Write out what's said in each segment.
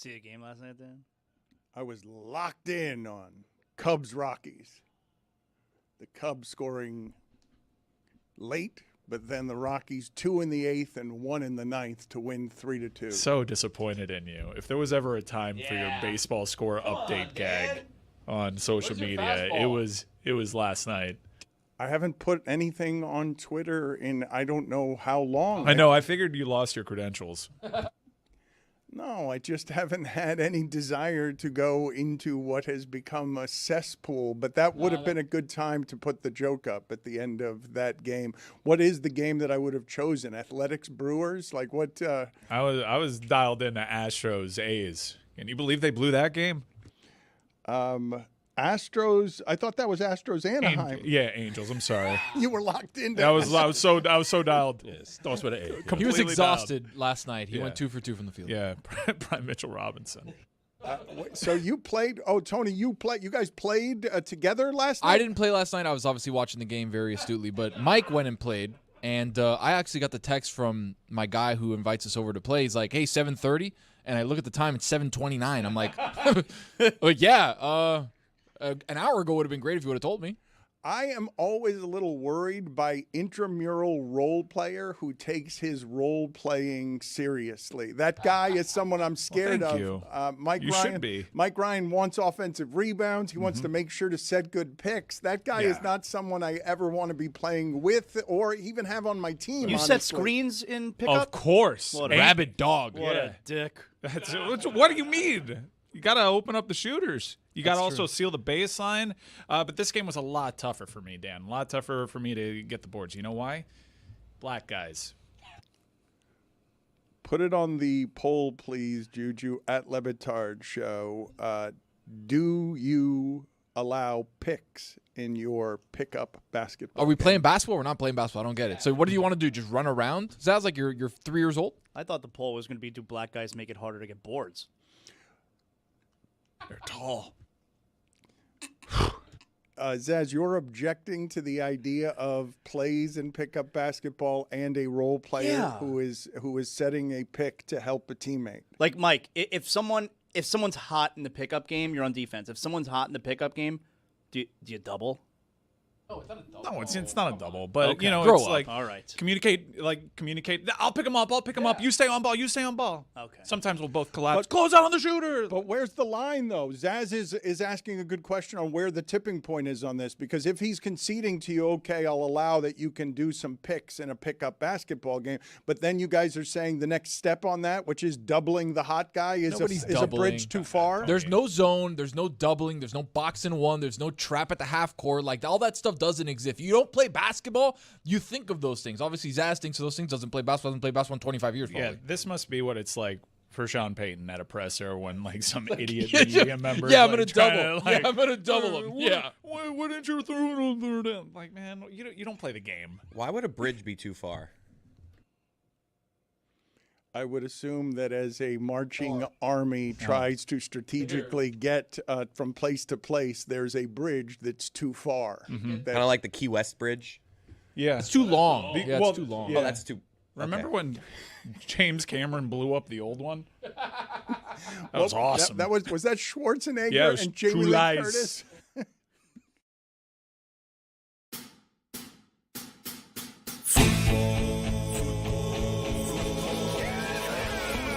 see a game last night, Dan? I was locked in on Cubs-Rockies. The Cubs scoring late, but then the Rockies 2 in the 8th and 1 in the 9th to win 3-2. So disappointed in you. If there was ever a time for your baseball score update gag on social media, it was last night. I haven't put anything on Twitter in I don't know how long. I know. I figured you lost your credentials. No, I just haven't had any desire to go into what has become a cesspool. But that would have been a good time to put the joke up at the end of that game. What is the game that I would have chosen? Athletics Brewers? Like what? I was dialed into Astros A's. Can you believe they blew that game? Astros. I thought that was Astros Anaheim. Angels. I'm sorry. You were locked into. I was so dialed. Yes, starts with an A. He was Completely exhausted last night. He Yeah. went 2 for 2 from the field. Yeah, Brian Mitchell Robinson. So you played. Oh, Tony, you guys played together last night. I didn't play last night. I was obviously watching the game very astutely, but Mike went and played, and I actually got the text from my guy who invites us over to play. He's like, "Hey, 7:30," and I look at the time. It's 7:29. I'm like, "Yeah." An hour ago would have been great if you would have told me. I am always a little worried by intramural role player who takes his role playing seriously. That guy is someone I'm scared thank of. you. Mike You Ryan, should be. Mike Ryan wants offensive rebounds. He wants to make sure to set good picks. That guy is not someone I ever want to be playing with or even have on my team. You honestly. set screens in pickup? Of course. What a Rabid dog. What a dick. What do you mean? You got to open up the shooters. You got to also seal the baseline. But this game was a lot tougher for me, Dan. A lot tougher for me to get the boards. You know why? Black guys. Put it on the poll, please, Juju, at Le Batard Show. Do you allow picks in your pickup basketball Are we game? playing basketball? We're not playing basketball. I don't get it. So what do you want to do? Just run around? Sounds like you're 3 years old. I thought the poll was going to be, do black guys make it harder to get boards? They're tall. Zaz, you're objecting to the idea of plays in pickup basketball and a role player who is setting a pick to help a teammate. Like, Mike, if someone's hot in the pickup game, you're on defense. If someone's hot in the pickup game, do you double? No, it's not a double, but Okay. you know, Grow it's up. like All right. communicate. I'll pick him up. You stay on ball. Okay. Sometimes we'll both collapse. Close out on the shooter. But where's the line, though? Zaz is asking a good question on where the tipping point is on this, because if he's conceding to you, okay, I'll allow that you can do some picks in a pickup basketball game, but then you guys are saying the next step on that, which is doubling the hot guy, is a bridge too far? There's no zone. There's no doubling. There's no box and one. There's no trap at the half court. Like, all that stuff doesn't exist. If you don't play basketball, you think of those things. Obviously, Zaz thinks of those things. Doesn't play basketball in 25 years, probably. Yeah, this must be what it's like for Sean Payton at a presser when like some idiot media member. Yeah, I'm like, gonna trying double. to, like, Yeah, I'm gonna double him. Yeah. Why didn't you throw it on third down? Like, man, you don't play the game. Why would a bridge be too far? I would assume that as a marching army tries to strategically get from place to place, there's a bridge that's too far. Kind of like the Key West Bridge. Yeah, It's too long. The- Yeah, well, it's too long. yeah. Oh, that's too. Remember okay. when James Cameron blew up the old one? That was awesome. That was that Schwarzenegger Yeah, it was and Jamie True Lee Lies. Curtis?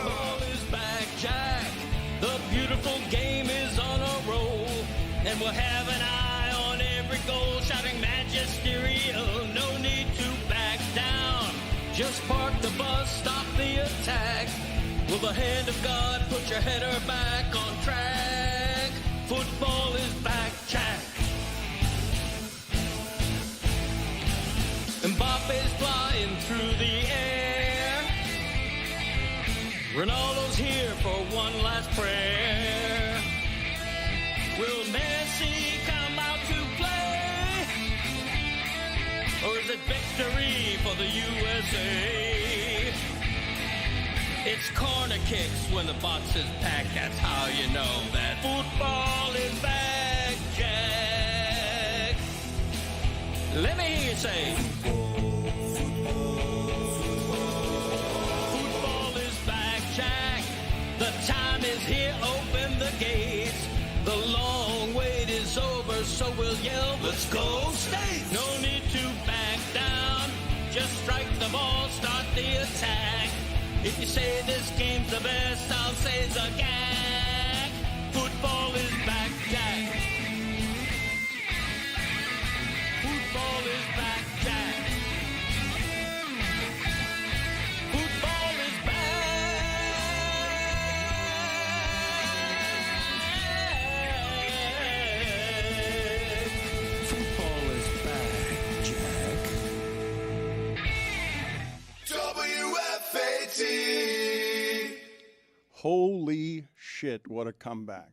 Ball is back, Jack. The beautiful game is on a roll. And we'll have an eye on every goal, shouting magisterial. No need to back down. Just park the bus, stop the attack. Will the hand of God put your header back on track? Football is back, Jack. Mbappe's flying through the air. Ronaldo's here for one last prayer. Will Messi come out to play? Or is it victory for the USA? It's corner kicks when the box is packed. That's how you know that football is back, Jack. Let me hear you say. Football is back, Jack. The time is here, open the gates. The long wait is over, so we'll yell, let's go States! No need to back down, just strike the ball, start the attack. If you say this game's the best, I'll say it's a gag. Football is back, Jack. Football is back, Jack. Football is back. Football is back, Jack. WFAT. Holy shit, what a comeback.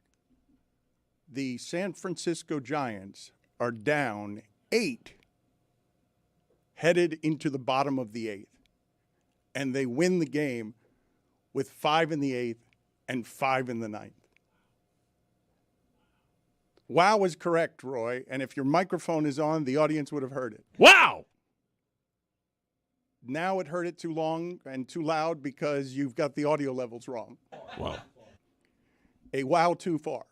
The San Francisco Giants are down 8, headed into the bottom of the 8th. And they win the game with 5 in the 8th and 5 in the 9th. Wow is correct, Roy. And if your microphone is on, the audience would have heard it. Wow. Now it heard it too long and too loud because you've got the audio levels wrong. Wow. A wow too far.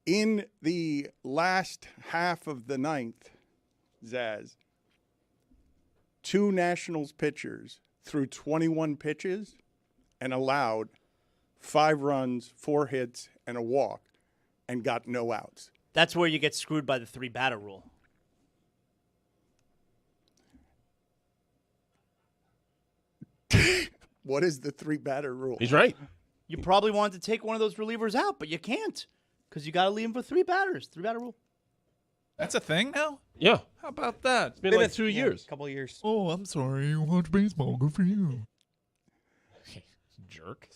In the last half of the 9th, Zaz, 2 Nationals pitchers threw 21 pitches and allowed 5 runs, 4 hits, and a walk, and got no outs. That's where you get screwed by the 3-batter rule. What is the 3-batter rule? He's right. You probably wanted to take one of those relievers out, but you can't because you got to leave him for 3 batters. 3-batter rule. That's a thing now? Yeah. How about that? It's been like 2 years. A couple of years. Oh, I'm sorry. You watch baseball. Good for you. Jerk.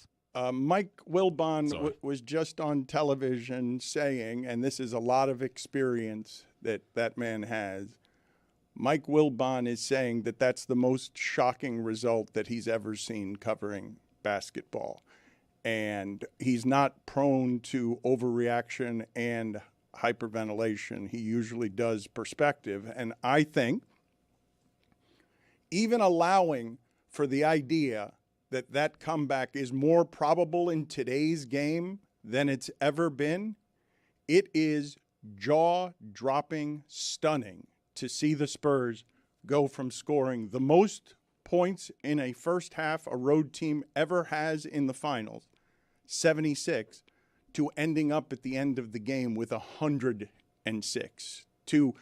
Mike Wilbon Sorry. was just on television saying, and this is a lot of experience that man has, Mike Wilbon is saying that that's the most shocking result that he's ever seen covering basketball. And he's not prone to overreaction and hyperventilation. He usually does perspective. And I think even allowing for the idea that that comeback is more probable in today's game than it's ever been, it is jaw-dropping stunning to see the Spurs go from scoring the most points in a first half a road team ever has in the finals, 76, to ending up at the end of the game with 106. To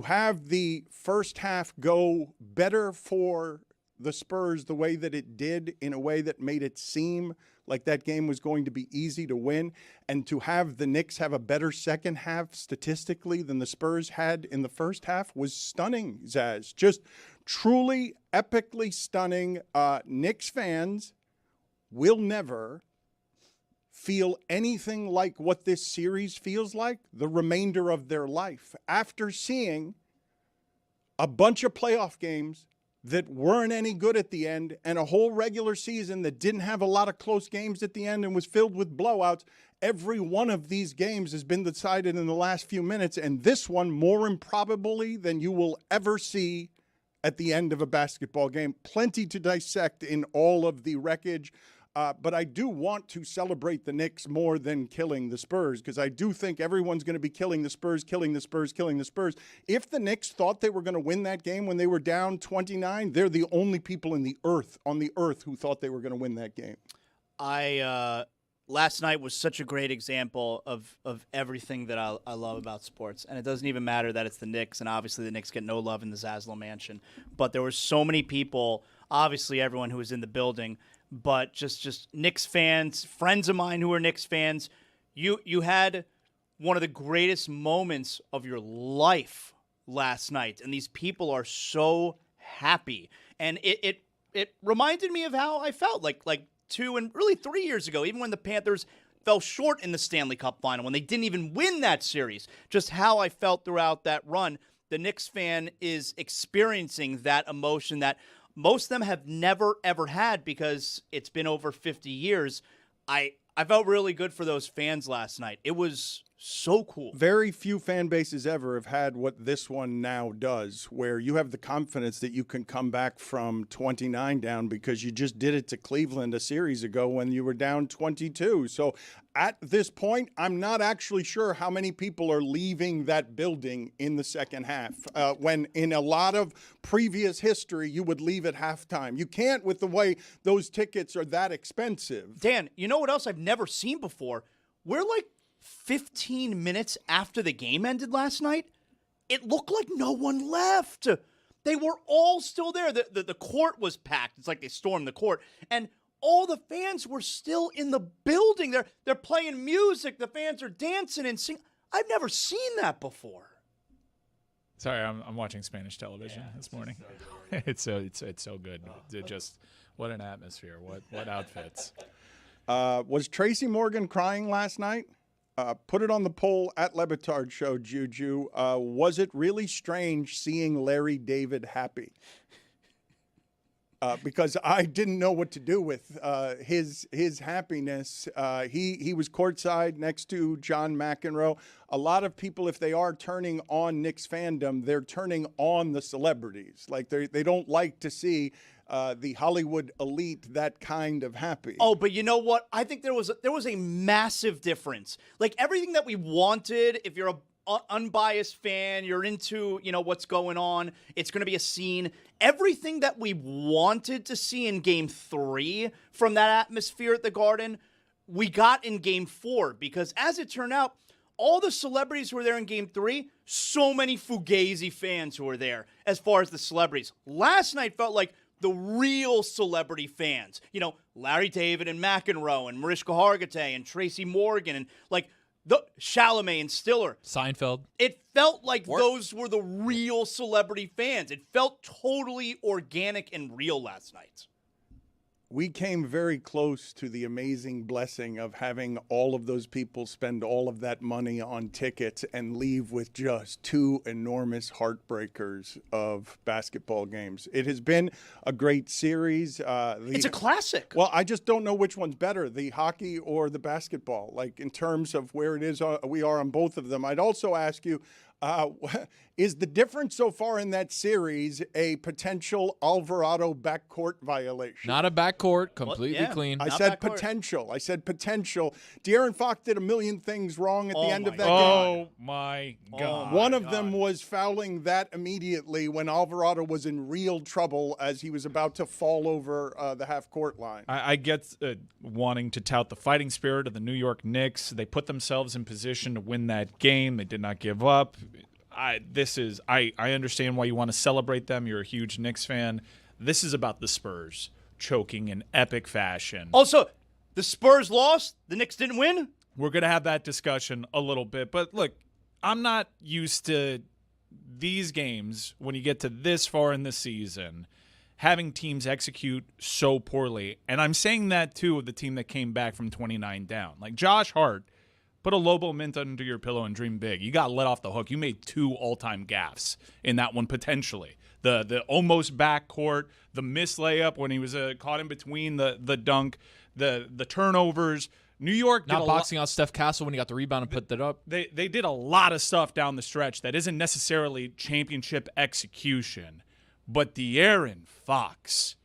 have the first half go better for the Spurs the way that it did, in a way that made it seem like that game was going to be easy to win, and to have the Knicks have a better second half statistically than the Spurs had in the first half was stunning, Zaz. Just truly epically stunning. Knicks fans will never feel anything like what this series feels like the remainder of their life after seeing a bunch of playoff games that weren't any good at the end and a whole regular season that didn't have a lot of close games at the end and was filled with blowouts. Every one of these games has been decided in the last few minutes, and this one more improbably than you will ever see at the end of a basketball game. Plenty to dissect in all of the wreckage. But I do want to celebrate the Knicks more than killing the Spurs, because I do think everyone's going to be killing the Spurs. If the Knicks thought they were going to win that game when they were down 29, they're the only people on the earth who thought they were going to win that game. Last night was such a great example of everything that I love about sports. And it doesn't even matter that it's the Knicks, and obviously the Knicks get no love in the Zaslow Mansion. But there were so many people, obviously everyone who was in the building, but just Knicks fans, friends of mine who are Knicks fans. You had one of the greatest moments of your life last night, and these people are so happy. And it reminded me of how I felt like 2 and really 3 years ago, even when the Panthers fell short in the Stanley Cup final, when they didn't even win that series, just how I felt throughout that run. The Knicks fan is experiencing that emotion that most of them have never, ever had, because it's been over 50 years. I felt really good for those fans last night. It was So cool. Very few fan bases ever have had what this one now does, where you have the confidence that you can come back from 29 down because you just did it to Cleveland a series ago when you were down 22. So at this point, I'm not actually sure how many people are leaving that building in the second half, when in a lot of previous history, you would leave at halftime. You can't with the way those tickets are that expensive. Dan, you know what else I've never seen before? We're like 15 minutes after the game ended last night. It looked like no one left. They were all still there. The court was packed. It's like they stormed the court. And all the fans were still in the building. They're playing music. The fans are dancing and singing. I've never seen that before. Sorry, I'm watching Spanish television this morning. It's so good. Just what an atmosphere. What outfits. Was Tracy Morgan crying last night? Put it on the poll at Le Batard Show, Juju. Was it really strange seeing Larry David happy? Because I didn't know what to do with his happiness. He was courtside next to John McEnroe. A lot of people, if they are turning on Knicks fandom, they're turning on the celebrities. Like they don't like to see the Hollywood elite that kind of happy. Oh, but you know what? I think there was a massive difference. Like everything that we wanted, if you're a unbiased fan, you're into, what's going on, it's going to be a scene. Everything that we wanted to see in Game 3 from that atmosphere at the Garden, we got in Game 4 because as it turned out, all the celebrities who were there in Game 3, so many Fugazi fans who were there as far as the celebrities. Last night felt like the real celebrity fans. Larry David and McEnroe and Mariska Hargitay and Tracy Morgan and the Chalamet and Stiller. Seinfeld. It felt like those were the real celebrity fans. It felt totally organic and real last night. We came very close to the amazing blessing of having all of those people spend all of that money on tickets and leave with just two enormous heartbreakers of basketball games. It has been a great series. It's a classic. Well, I just don't know which one's better, the hockey or the basketball, like in terms of where it is we are on both of them. I'd also ask you, is the difference so far in that series a potential Alvarado backcourt violation? Not a backcourt, completely clean. I said potential. De'Aaron Fox did a million things wrong at the end of that game. Oh, my God. One of them was fouling that immediately when Alvarado was in real trouble as he was about to fall over the half-court line. I get wanting to tout the fighting spirit of the New York Knicks. They put themselves in position to win that game. They did not give up. I understand why you want to celebrate them. You're a huge Knicks fan. This is about the Spurs choking in epic fashion. Also, the Spurs lost. The Knicks didn't win. We're going to have that discussion a little bit. But look, I'm not used to these games when you get to this far in the season having teams execute so poorly. And I'm saying that, too, of the team that came back from 29 down. Like Josh Hart. Put a Lobo mint under your pillow and dream big. You got let off the hook. You made 2 all-time gaffes in that one potentially. The almost backcourt, the missed layup when he was caught in between the dunk, the turnovers. New York not boxing out Steph Castle when he got the rebound and put that up. They did a lot of stuff down the stretch that isn't necessarily championship execution. But De'Aaron Fox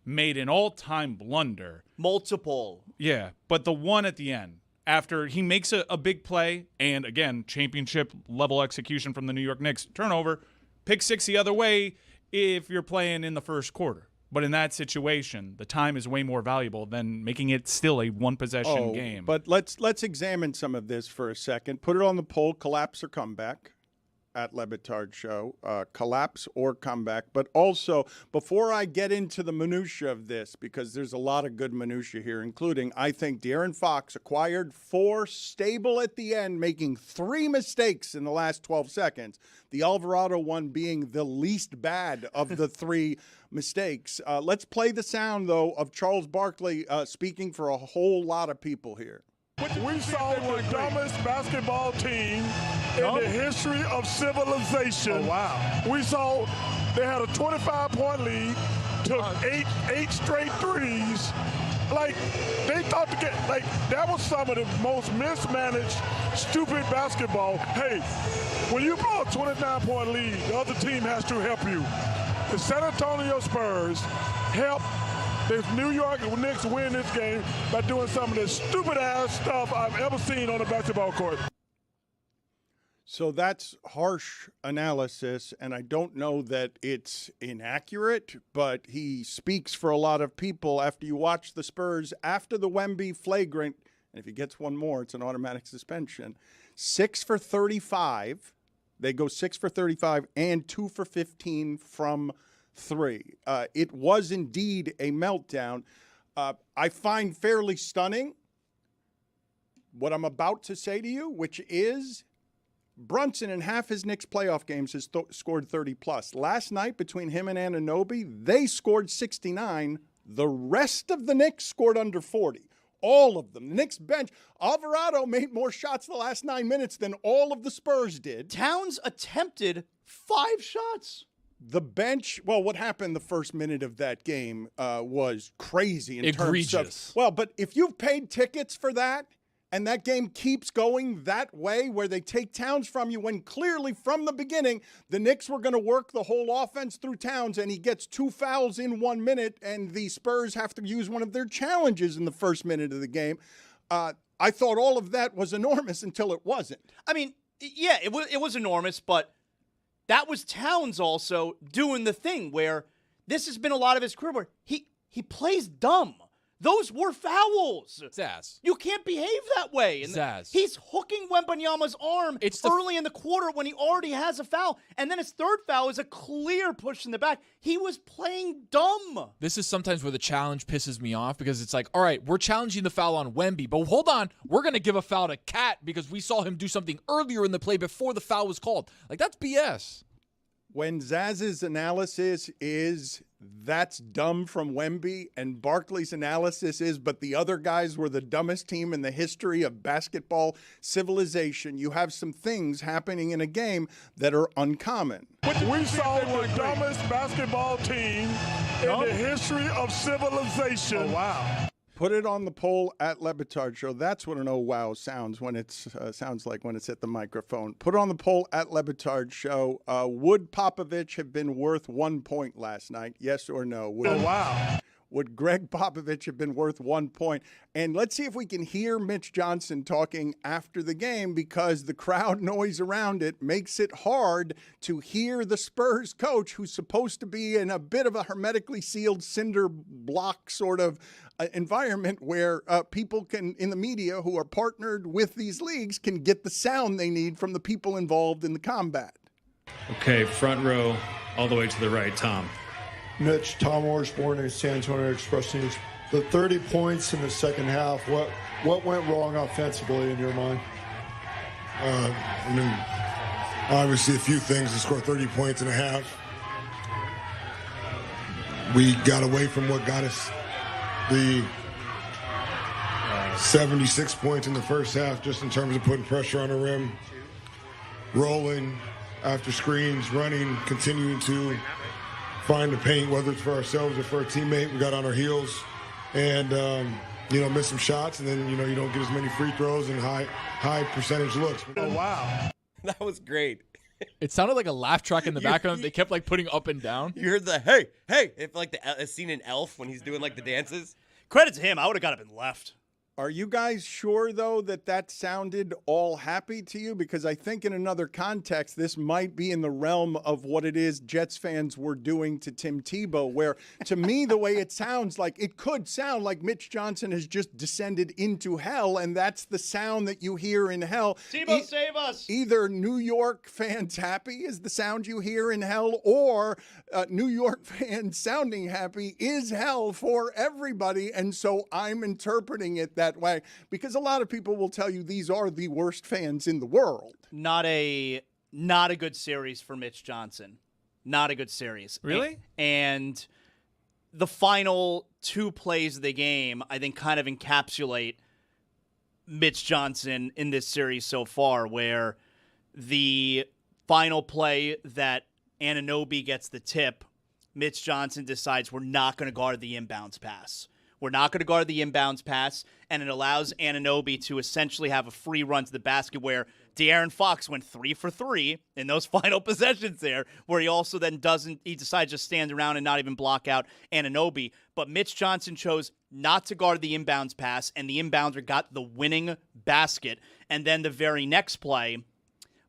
made an all-time blunder. Multiple. Yeah, but the one at the end. After he makes a big play, and again, championship-level execution from the New York Knicks, turnover, pick 6 the other way if you're playing in the first quarter. But in that situation, the time is way more valuable than making it still a one-possession game. But let's examine some of this for a second. Put it on the poll, collapse or comeback. At Le Batard Show, collapse or comeback. But also, before I get into the minutia of this, because there's a lot of good minutia here, including I think De'Aaron Fox acquired 4, stable at the end, making 3 mistakes in the last 12 seconds. The Alvarado one being the least bad of the 3 mistakes. Let's play the sound, though, of Charles Barkley speaking for a whole lot of people here. We saw the dumbest basketball team in the history of civilization. Oh, wow. We saw they had a 25-point lead, took eight straight threes, like, they thought to get, like, that was some of the most mismanaged, stupid basketball. Hey, when you blow a 29-point lead, the other team has to help you. The San Antonio Spurs help the New York Knicks win this game by doing some of the stupid-ass stuff I've ever seen on a basketball court. So that's harsh analysis, and I don't know that it's inaccurate, but he speaks for a lot of people after you watch the Spurs after the Wemby flagrant, and if he gets one more, it's an automatic suspension. 6 for 35. They go 6 for 35 and 2 for 15 from 3. It was indeed a meltdown. I find fairly stunning what I'm about to say to you, which is Brunson in half his Knicks playoff games has scored 30-plus. Last night, between him and Anunoby, they scored 69. The rest of the Knicks scored under 40. All of them. The Knicks bench. Alvarado made more shots the last 9 minutes than all of the Spurs did. Towns attempted 5 shots. The bench, well, what happened the first minute of that game was crazy in Egregious. terms of, well, but if you've paid tickets for that, and that game keeps going that way where they take Towns from you when clearly from the beginning the Knicks were going to work the whole offense through Towns, and he gets 2 fouls in 1 minute and the Spurs have to use one of their challenges in the first minute of the game. I thought all of that was enormous until it wasn't. I mean, yeah, it was enormous, but that was Towns also doing the thing where this has been a lot of his career where he plays dumb. Those were fouls. Zaz. You can't behave that way. And Zaz. He's hooking Wembanyama's arm early in the quarter when he already has a foul. And then his third foul is a clear push in the back. He was playing dumb. This is sometimes where the challenge pisses me off because it's like, all right, we're challenging the foul on Wemby, but hold on, we're going to give a foul to Cat because we saw him do something earlier in the play before the foul was called. Like, that's BS. When Zaz's analysis is that's dumb from Wemby and Barkley's analysis is but the other guys were the dumbest team in the history of basketball civilization, you have some things happening in a game that are uncommon. We saw the dumbest basketball team in the history of civilization. Oh, wow. Put it on the poll at Le Batard Show. That's what an oh wow sounds when it's sounds like when it's at the microphone. Put it on the poll at Le Batard Show. Would Popovich have been worth 1 point last night? Yes or no? Would Greg Popovich have been worth 1 point? And let's see if we can hear Mitch Johnson talking after the game because the crowd noise around it makes it hard to hear the Spurs coach who's supposed to be in a bit of a hermetically sealed cinder block sort of environment where people can, in the media who are partnered with these leagues, can get the sound they need from the people involved in the combat. Okay, front row, all the way to the right, Tom. Mitch, Tom Orsborn and San Antonio Express News. The 30 points in the second half, what went wrong offensively in your mind? I mean, obviously a few things to score 30 points in a half. We got away from what got us the 76 points in the first half, just in terms of putting pressure on the rim, rolling after screens, running, continuing to find the paint, whether it's for ourselves or for a teammate. We got on our heels and, missed some shots, and then, you don't get as many free throws and high percentage looks. Oh, wow. That was great. It sounded like a laugh track in the background. They kept putting up and down. You heard the hey, if like the scene in Elf when he's doing like the dances. Credit to him. I would have got up and left. Are you guys sure, though, that sounded all happy to you? Because I think in another context, this might be in the realm of what it is Jets fans were doing to Tim Tebow, where, to me, the way it sounds like, it could sound like Mitch Johnson has just descended into hell, and that's the sound that you hear in hell. Tebow, save us! Either New York fans happy is the sound you hear in hell, or New York fans sounding happy is hell for everybody, and so I'm interpreting it that way, because a lot of people will tell you these are the worst fans in the world. Not a good series for Mitch Johnson. Not a good series. Really? And the final 2 plays of the game, I think, kind of encapsulate Mitch Johnson in this series so far, where the final play that Anunoby gets the tip, Mitch Johnson decides we're not going to guard the inbounds pass. We're not going to guard the inbounds pass, and it allows Anunoby to essentially have a free run to the basket where De'Aaron Fox went 3 for 3 in those final possessions there, where he also then he decides to stand around and not even block out Anunoby. But Mitch Johnson chose not to guard the inbounds pass, and the inbounder got the winning basket. And then the very next play,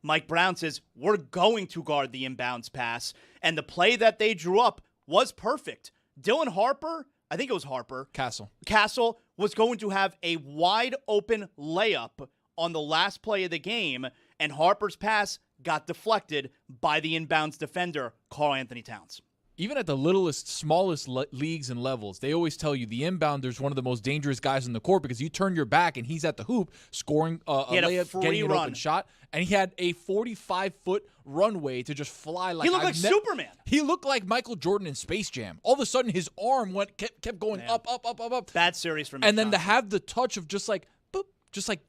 Mike Brown says, we're going to guard the inbounds pass. And the play that they drew up was perfect. Dylan Harper, I think it was Harper. Castle was going to have a wide open layup on the last play of the game, and Harper's pass got deflected by the inbounds defender, Karl Anthony Towns. Even at the littlest, smallest leagues and levels, they always tell you the inbounder's one of the most dangerous guys in the court because you turn your back and he's at the hoop scoring a layup, getting an open shot, and he had a 45-foot runway to just fly like he looked like Superman. He looked like Michael Jordan in Space Jam. All of a sudden, his arm kept going up. Bad series for me. And then to have the touch of just like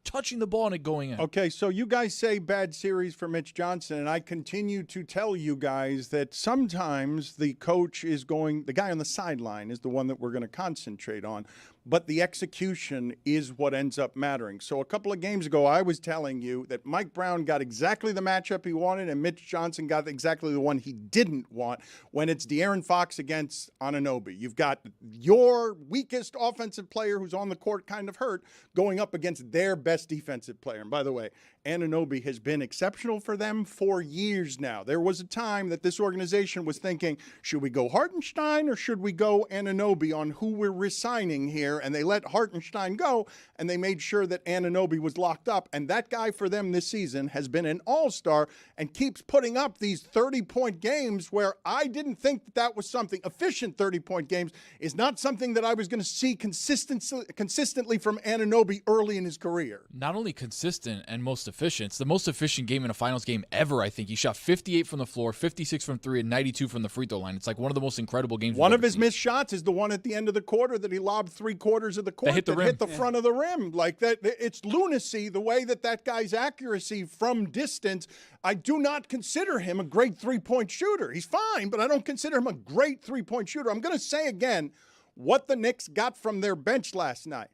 touching the ball and it going in. Okay, so you guys say bad series for Mitch Johnson, and I continue to tell you guys that sometimes the coach is the guy on the sideline is the one that we're going to concentrate on, but the execution is what ends up mattering. So a couple of games ago, I was telling you that Mike Brown got exactly the matchup he wanted, and Mitch Johnson got exactly the one he didn't want when it's De'Aaron Fox against Anunoby. You've got your weakest offensive player who's on the court kind of hurt going up against their best defensive player. And by the way, Anunoby has been exceptional for them for years now. There was a time that this organization was thinking, should we go Hartenstein or should we go Anunoby on who we're resigning here? And they let Hartenstein go, and they made sure that Anunoby was locked up. And that guy for them this season has been an all-star and keeps putting up these 30-point games where I didn't think that was something. Efficient 30-point games is not something that I was going to see consistently from Anunoby early in his career. Not only consistent and most efficient, it's the most efficient game in a finals game ever, I think. He shot 58 from the floor, 56 from 3, and 92 from the free throw line. It's like one of the most incredible games. One of his missed shots is the one at the end of the quarter that he lobbed 3/4 of the court that hit the front of the rim. Like that, it's lunacy the way that guy's accuracy from distance. I do not consider him a great three-point shooter. He's fine, but I don't consider him a great three-point shooter. I'm going to say again what the Knicks got from their bench last night.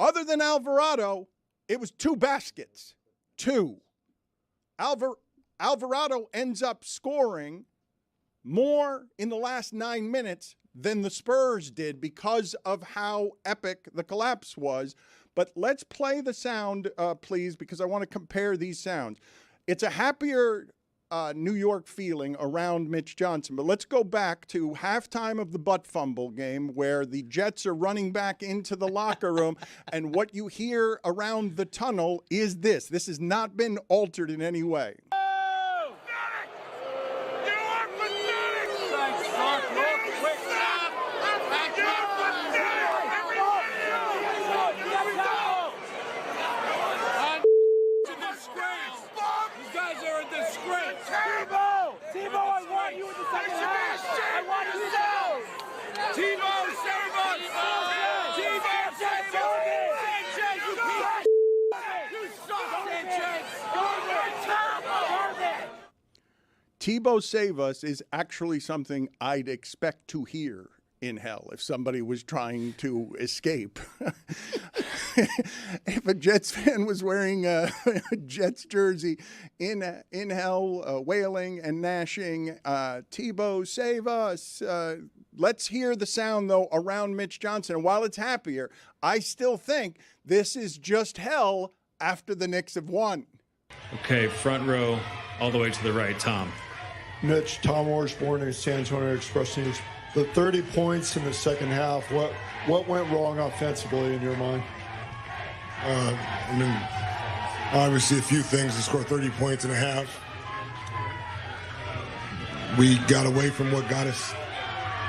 Other than Alvarado, it was 2 baskets. 2. Alvarado ends up scoring more in the last 9 minutes than the Spurs did because of how epic the collapse was. But let's play the sound, please, because I want to compare these sounds. It's a happier New York feeling around Mitch Johnson. But let's go back to halftime of the butt fumble game where the Jets are running back into the locker room, and what you hear around the tunnel is this. This has not been altered in any way. Tebow Save Us is actually something I'd expect to hear in hell if somebody was trying to escape. If a Jets fan was wearing a Jets jersey in hell, wailing and gnashing, Tebow Save Us. Let's hear the sound, though, around Mitch Johnson. And while it's happier, I still think this is just hell after the Knicks have won. Okay, front row, all the way to the right, Tom. Mitch, Tom Osborne in San Antonio Express News. The 30 points in the second half, what went wrong offensively in your mind? Obviously a few things to score 30 points in a half. We got away from what got us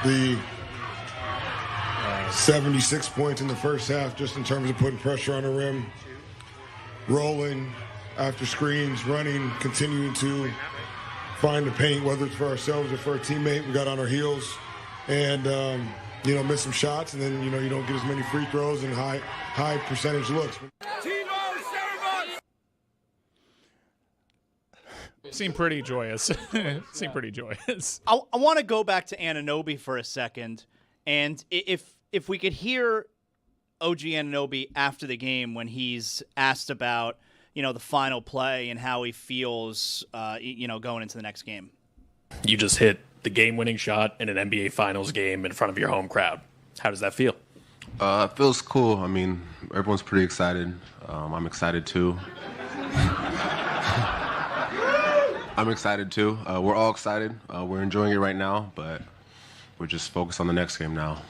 the 76 points in the first half, just in terms of putting pressure on the rim, rolling after screens, running, continuing to find the paint, whether it's for ourselves or for a teammate. We got on our heels and, miss some shots, and then, you don't get as many free throws and high percentage looks. Seemed pretty joyous. I want to go back to Anunoby for a second. And if if we could hear OG Anunoby after the game when he's asked about, the final play and how he feels, going into the next game. You just hit the game-winning shot in an NBA Finals game in front of your home crowd. How does that feel? It feels cool. I mean, everyone's pretty excited. I'm excited too. I'm excited too. We're all excited. We're enjoying it right now, but we're just focused on the next game now.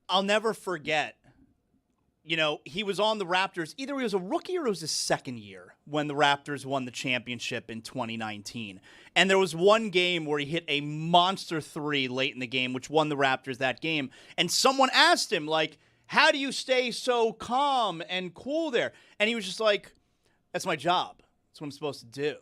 I'll never forget, he was on the Raptors. Either he was a rookie or it was his second year when the Raptors won the championship in 2019. And there was one game where he hit a monster three late in the game, which won the Raptors that game. And someone asked him, how do you stay so calm and cool there? And he was just like, that's my job. That's what I'm supposed to do.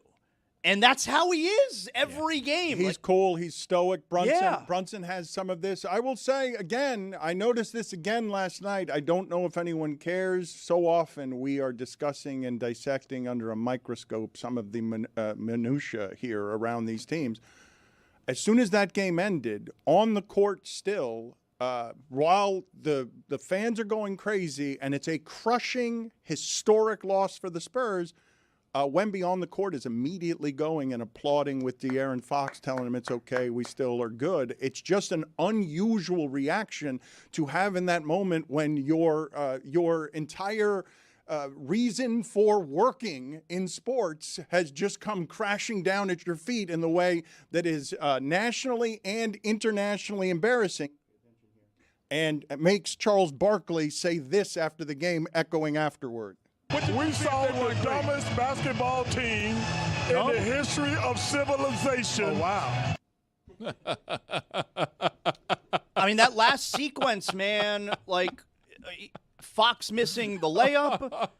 And that's how he is every game. He's cool. He's stoic. Yeah. Brunson has some of this. I will say, again, I noticed this again last night. I don't know if anyone cares. So often we are discussing and dissecting under a microscope some of the minutia here around these teams. As soon as that game ended, on the court still, while the fans are going crazy and it's a crushing, historic loss for the Spurs, Wemby on the court is immediately going and applauding with De'Aaron Fox, telling him it's okay, we still are good. It's just an unusual reaction to have in that moment when your entire reason for working in sports has just come crashing down at your feet in the way that is nationally and internationally embarrassing. And it makes Charles Barkley say this after the game, echoing afterward. We saw the dumbest basketball team in the history of civilization. Oh, wow. I mean, that last sequence, man, Fox missing the layup.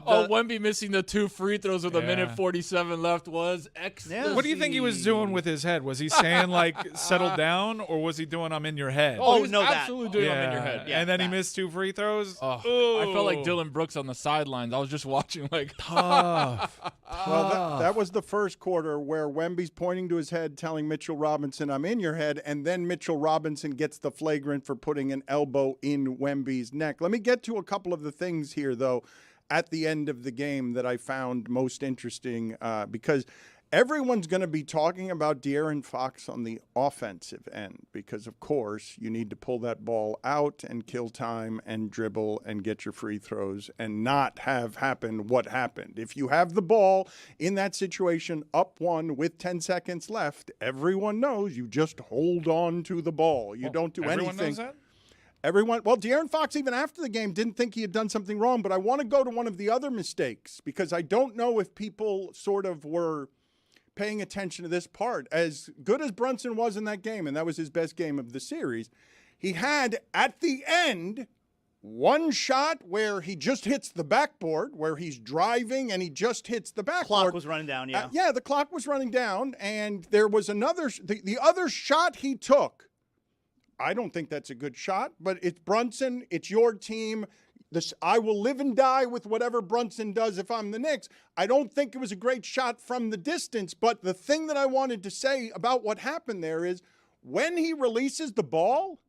Wemby missing the 2 free throws with a minute 47 left was ecstasy. What do you think he was doing with his head? Was he saying, settle down, or was he doing, I'm in your head? Oh, he was absolutely doing I'm in your head. Yeah, and then he missed 2 free throws? I felt like Dylan Brooks on the sidelines. I was just watching tough. Well, that was the first quarter where Wemby's pointing to his head, telling Mitchell Robinson, I'm in your head, and then Mitchell Robinson gets the flagrant for putting an elbow in Wemby's neck. Let me get to a couple of the things here, though, at the end of the game that I found most interesting because everyone's going to be talking about De'Aaron Fox on the offensive end because, of course, you need to pull that ball out and kill time and dribble and get your free throws and not have happen what happened. If you have the ball in that situation up 1 with 10 seconds left, everyone knows you just hold on to the ball. You don't do anything. Everyone knows that? Well, De'Aaron Fox, even after the game, didn't think he had done something wrong, but I want to go to one of the other mistakes because I don't know if people sort of were paying attention to this part. As good as Brunson was in that game, and that was his best game of the series, he had, at the end, one shot where he just hits the backboard, where he's driving and he just hits the backboard. Clock was running down, yeah. The clock was running down, and there was another, the other shot he took. I don't think that's a good shot, but it's Brunson. It's your team. I will live and die with whatever Brunson does if I'm the Knicks. I don't think it was a great shot from the distance, but the thing that I wanted to say about what happened there is when he releases the ball,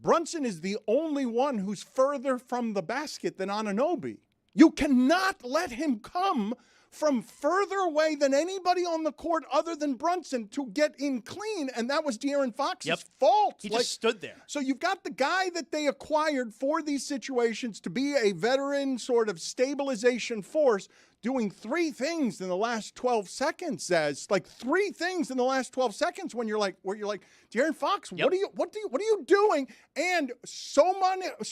Brunson is the only one who's further from the basket than Anunoby. You cannot let him come from further away than anybody on the court other than Brunson to get in clean, and that was De'Aaron Fox's fault. He just stood there. So you've got the guy that they acquired for these situations to be a veteran sort of stabilization force doing 3 things in the last 12 seconds, as 3 things in the last 12 seconds when you're like, De'Aaron Fox, what are you doing? And so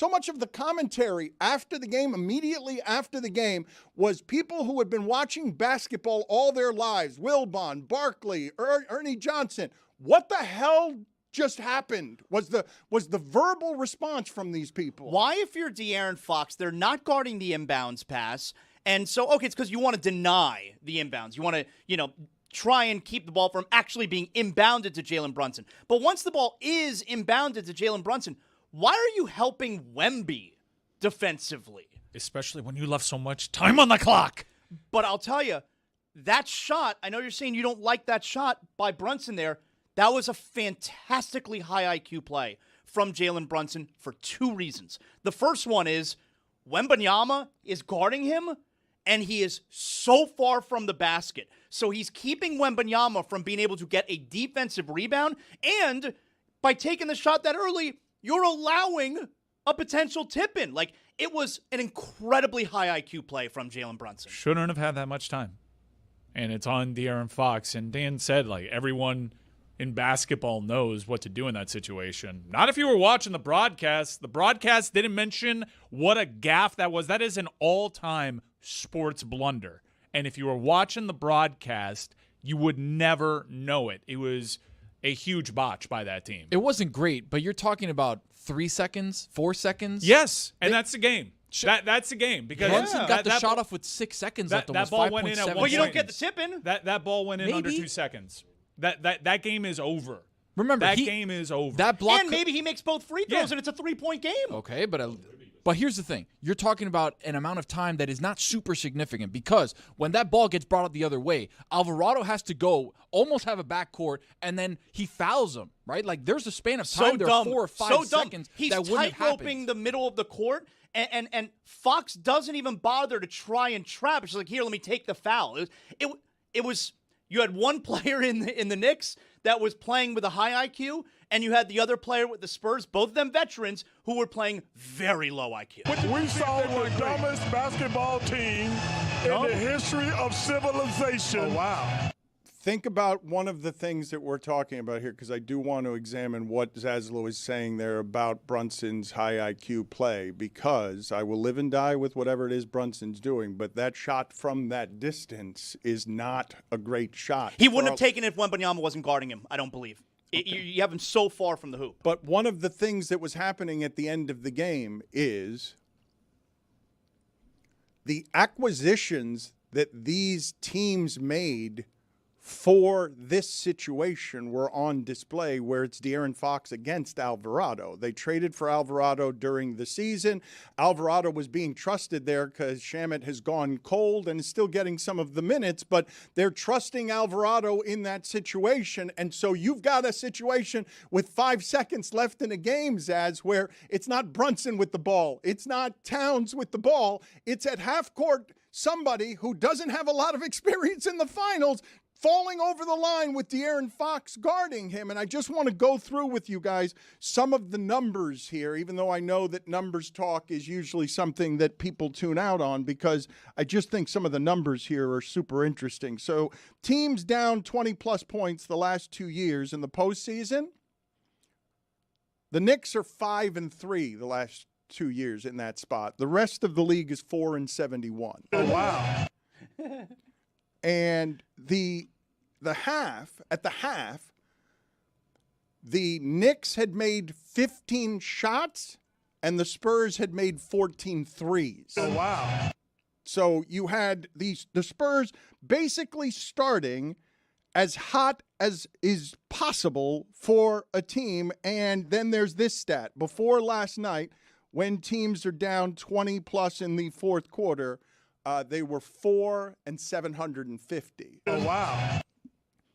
much of the commentary after the game, immediately after the game, was people who had been watching basketball all their lives, Wilbon, Barkley, Ernie Johnson. What the hell just happened was the verbal response from these people. Why, if you're De'Aaron Fox, they're not guarding the inbounds pass? And so, okay, it's because you want to deny the inbounds. You want to, try and keep the ball from actually being inbounded to Jalen Brunson. But once the ball is inbounded to Jalen Brunson, why are you helping Wemby defensively? Especially when you left so much time on the clock. But I'll tell you, that shot, I know you're saying you don't like that shot by Brunson there. That was a fantastically high IQ play from Jalen Brunson for 2 reasons. The first one is Wembanyama is guarding him, and he is so far from the basket. So he's keeping Wembanyama from being able to get a defensive rebound, and by taking the shot that early, you're allowing a potential tip-in. Like, it was an incredibly high IQ play from Jalen Brunson. Shouldn't have had that much time. And it's on De'Aaron Fox. And Dan said, like, everyone in basketball knows what to do in that situation. Not if you were watching the broadcast. The broadcast didn't mention what a gaffe that was. That is an all-time sports blunder. And if you were watching the broadcast, you would never know it. It was a huge botch by that team. It wasn't great, but you're talking about 3 seconds, 4 seconds? Yes, and that's the game. That's the game. Because Brunson got the shot off with 6 seconds left. That ball went in at 1 But you don't get the tip-in. That ball went in under 2 seconds. That game is over. Remember, that game is over. That block, and maybe he makes both free throws, and it's a 3-point game. Okay, but here's the thing. You're talking about an amount of time that is not super significant, because when that ball gets brought up the other way, Alvarado has to go, almost have a backcourt, and then he fouls him, right? Like, there's a span of time, there are 4 or 5 seconds He's that wouldn't have happened. tight-roping the middle of the court, and Fox doesn't even bother to try and trap. It's like, here, let me take the foul. It was you had one player in the Knicks that was playing with a high IQ, and you had the other player with the Spurs, both of them veterans, who were playing very low IQ. We saw the dumbest basketball team in the history of civilization. Oh, wow. Think about one of the things that we're talking about here, because I do want to examine what Zaslow is saying there about Brunson's high IQ play, because I will live and die with whatever it is Brunson's doing, but that shot from that distance is not a great shot. He wouldn't have taken it if Wembanyama wasn't guarding him, I don't believe. Okay. You have him so far from the hoop. But one of the things that was happening at the end of the game is the acquisitions that these teams made for this situation were on display, where it's De'Aaron Fox against Alvarado. They traded for Alvarado during the season. Alvarado was being trusted there because Shamet has gone cold and is still getting some of the minutes, but they're trusting Alvarado in that situation. And so you've got a situation with 5 seconds left in a game, Zaz, where it's not Brunson with the ball. It's not Towns with the ball. It's at half court somebody who doesn't have a lot of experience in the finals falling over the line with De'Aaron Fox guarding him. And I just want to go through with you guys some of the numbers here, even though I know that numbers talk is usually something that people tune out on, because I just think some of the numbers here are super interesting. So teams down 20-plus points the last 2 years in the postseason. The Knicks are 5-3 the last 2 years in that spot. The rest of the league is 4-71. Oh, wow. And the half, at the half, the Knicks had made 15 shots and the Spurs had made 14 threes. Oh, wow. So you had the Spurs basically starting as hot as is possible for a team. And then there's this stat. Before last night, when teams are down 20 plus in the fourth quarter, they were 4-750. Oh, wow.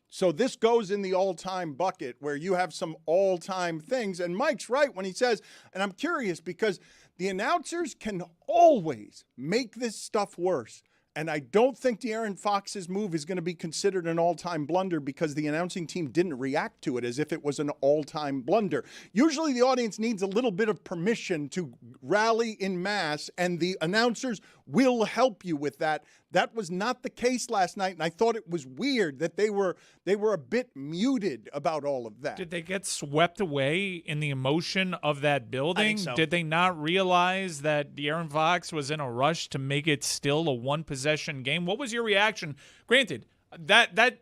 So this goes in the all-time bucket where you have some all-time things. And Mike's right when he says, and I'm curious because the announcers can always make this stuff worse. And I don't think De'Aaron Fox's move is going to be considered an all-time blunder because the announcing team didn't react to it as if it was an all-time blunder. Usually the audience needs a little bit of permission to rally in mass, and the announcers will help you with that. That was not the case last night, and I thought it was weird that they were a bit muted about all of that. Did they get swept away in the emotion of that building? I think so. Did they not realize that De'Aaron Fox was in a rush to make it still a one-possession game? What was your reaction? Granted, that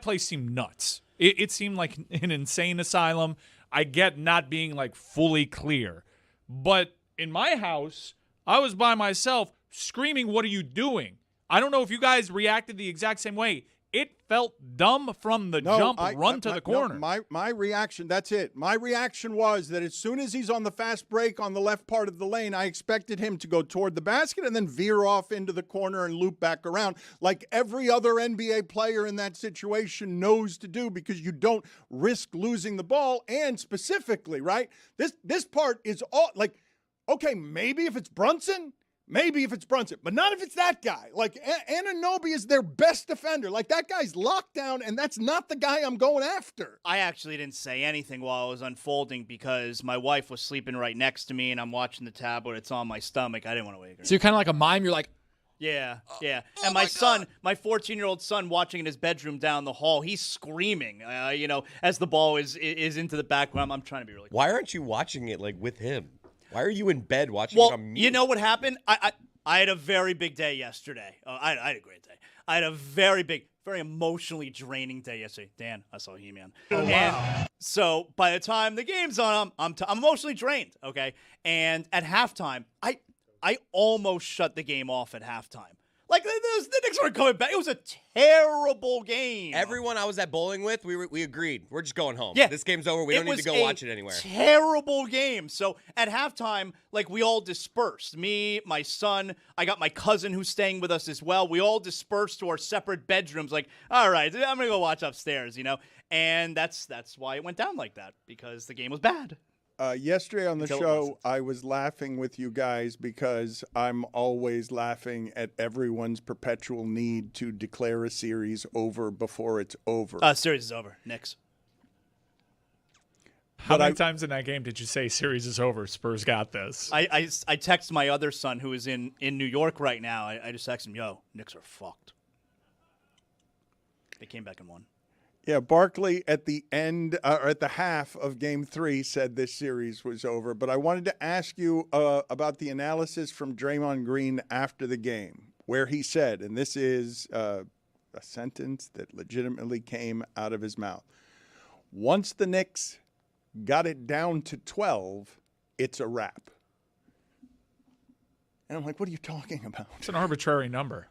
place seemed nuts. It seemed like an insane asylum. I get not being like fully clear. But in my house, I was by myself screaming, "What are you doing?" I don't know if you guys reacted the exact same way. It felt dumb from the jump, run to the corner. My reaction, that's it. My reaction was that as soon as he's on the fast break on the left part of the lane, I expected him to go toward the basket and then veer off into the corner and loop back around like every other NBA player in that situation knows to do, because you don't risk losing the ball. And specifically, right, this part is all like, okay, maybe if it's Brunson, but not if it's that guy. Like, Anunoby is their best defender. Like, that guy's locked down, and that's not the guy I'm going after. I actually didn't say anything while it was unfolding because my wife was sleeping right next to me, and I'm watching the tablet. It's on my stomach. I didn't want to wake her. So you're kind of like a mime. You're like, yeah. And my son, my 14-year-old son, watching in his bedroom down the hall, he's screaming, as the ball is into the background. I'm trying to be really. Why aren't you watching it like with him? Why are you in bed watching it on mute? You know what happened? I had a very big day yesterday. I had a great day. I had a very emotionally draining day yesterday. Dan, I saw He-Man. Oh, wow. So by the time the game's on, I'm emotionally drained, okay? And at halftime, I almost shut the game off at halftime. Like, the Knicks weren't coming back. It was a terrible game. Everyone I was at bowling with, we agreed. We're just going home. Yeah. This game's over. We don't need to go watch it anywhere. Terrible game. So at halftime, like, we all dispersed. Me, my son, I got my cousin who's staying with us as well. We all dispersed to our separate bedrooms. Like, all right, I'm going to go watch upstairs, And that's why it went down like that, because the game was bad. Yesterday on the show, I was laughing with you guys because I'm always laughing at everyone's perpetual need to declare a series over before it's over. Series is over. Knicks. How many times in that game did you say series is over? Spurs got this. I text my other son who is in New York right now. I just text him, yo, Knicks are fucked. They came back and won. Yeah, Barkley at the end or at the half of Game 3 said this series was over. But I wanted to ask you about the analysis from Draymond Green after the game, where he said, and this is a sentence that legitimately came out of his mouth, once the Knicks got it down to 12, it's a wrap. And I'm like, what are you talking about? It's an arbitrary number.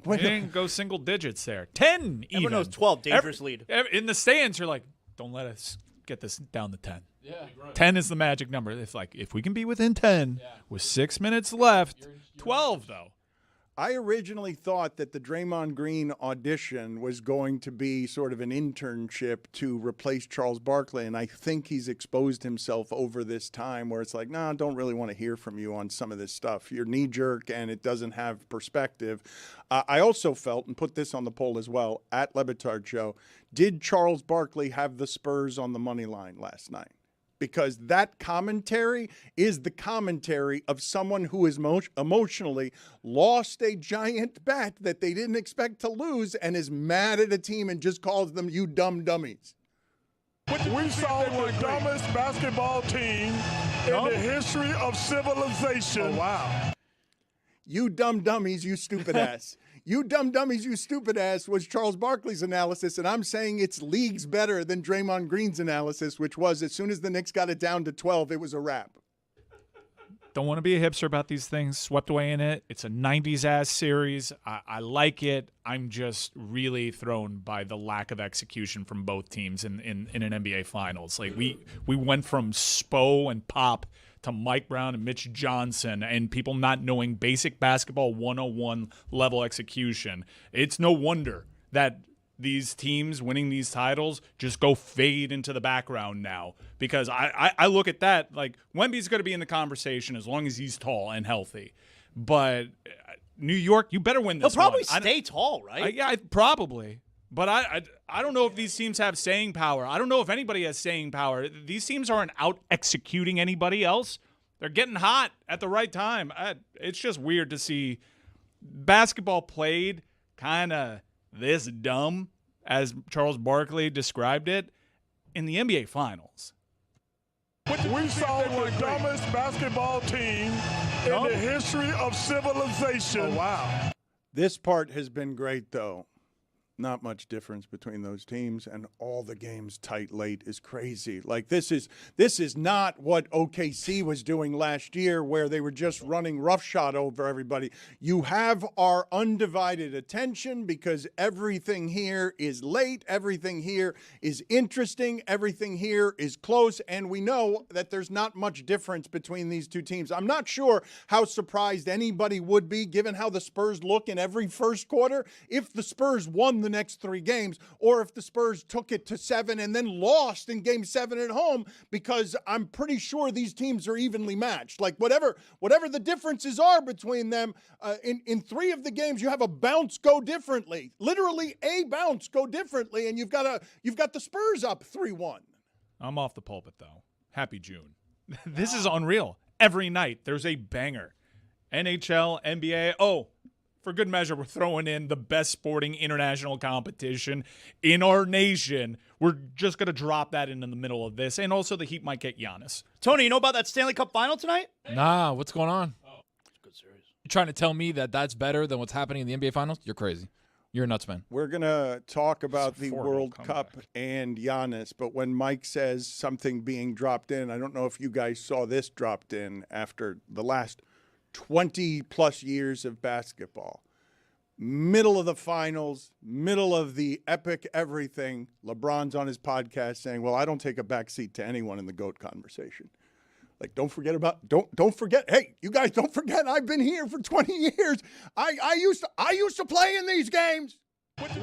They didn't go single digits there. 10 even. Everyone knows 12, dangerous lead. In the stands, you're like, don't let us get this down to 10. Yeah, right. 10 is the magic number. If we can be within 10 with 6 minutes left, 12 though. I originally thought that the Draymond Green audition was going to be sort of an internship to replace Charles Barkley, and I think he's exposed himself over this time where it's like, I don't really want to hear from you on some of this stuff. You're knee-jerk, and it doesn't have perspective. I also felt, and put this on the poll as well, at Le Batard Show, did Charles Barkley have the Spurs on the money line last night? Because that commentary is the commentary of someone who is emotionally lost a giant bet that they didn't expect to lose and is mad at a team and just calls them, you dumb dummies. We saw the dumbest basketball team in the history of civilization. Oh, wow. You dumb dummies, you stupid ass. You dumb dummies, you stupid ass was Charles Barkley's analysis, and I'm saying it's leagues better than Draymond Green's analysis, which was as soon as the Knicks got it down to 12, it was a wrap. Don't want to be a hipster about these things. Swept away in it. It's a 90s-ass series. I like it. I'm just really thrown by the lack of execution from both teams in an NBA Finals. Like we went from Spo and Pop to Mike Brown and Mitch Johnson and people not knowing basic basketball 101 level execution. It's no wonder that these teams winning these titles just go fade into the background now, because I look at that like Wemby's going to be in the conversation as long as he's tall and healthy. But New York, you better win this. He'll probably stay tall, right? Yeah, probably. But I don't know if these teams have staying power. I don't know if anybody has staying power. These teams aren't out executing anybody else. They're getting hot at the right time. It's just weird to see basketball played kind of this dumb, as Charles Barkley described it, in the NBA Finals. We saw the dumbest basketball team in the history of civilization. Oh, wow. This part has been great, though. Not much difference between those teams, and all the games tight late is crazy. Like this is not what OKC was doing last year, where they were just running roughshod over everybody. You have our undivided attention because everything here is late, everything here is interesting, everything here is close, and we know that there's not much difference between these two teams. I'm not sure how surprised anybody would be, given how the Spurs look in every first quarter, if the Spurs won the next 3 games, or if the Spurs took it to 7 and then lost in game 7 at home, because I'm pretty sure these teams are evenly matched. Like whatever the differences are between them, in 3 of the games you have a bounce go differently, literally a bounce go differently, and you've got the Spurs up 3-1. I'm off the pulpit though. Happy June. This is unreal. Every night there's a banger. NHL, NBA. Oh, for good measure, we're throwing in the best sporting international competition in our nation. We're just going to drop that in the middle of this. And also the Heat might get Giannis. Tony, you know about that Stanley Cup final tonight? Nah, what's going on? Oh, it's a good series. You trying to tell me that that's better than what's happening in the NBA Finals? You're crazy. You're a nuts man. We're going to talk about the World Cup and Giannis, but when Mike says something being dropped in, I don't know if you guys saw this dropped in after the last 20-plus years of basketball. Middle of the finals, middle of the epic everything, LeBron's on his podcast saying, well, I don't take a backseat to anyone in the GOAT conversation. Like, don't forget, hey, you guys don't forget, I've been here for 20 years. I used to play in these games.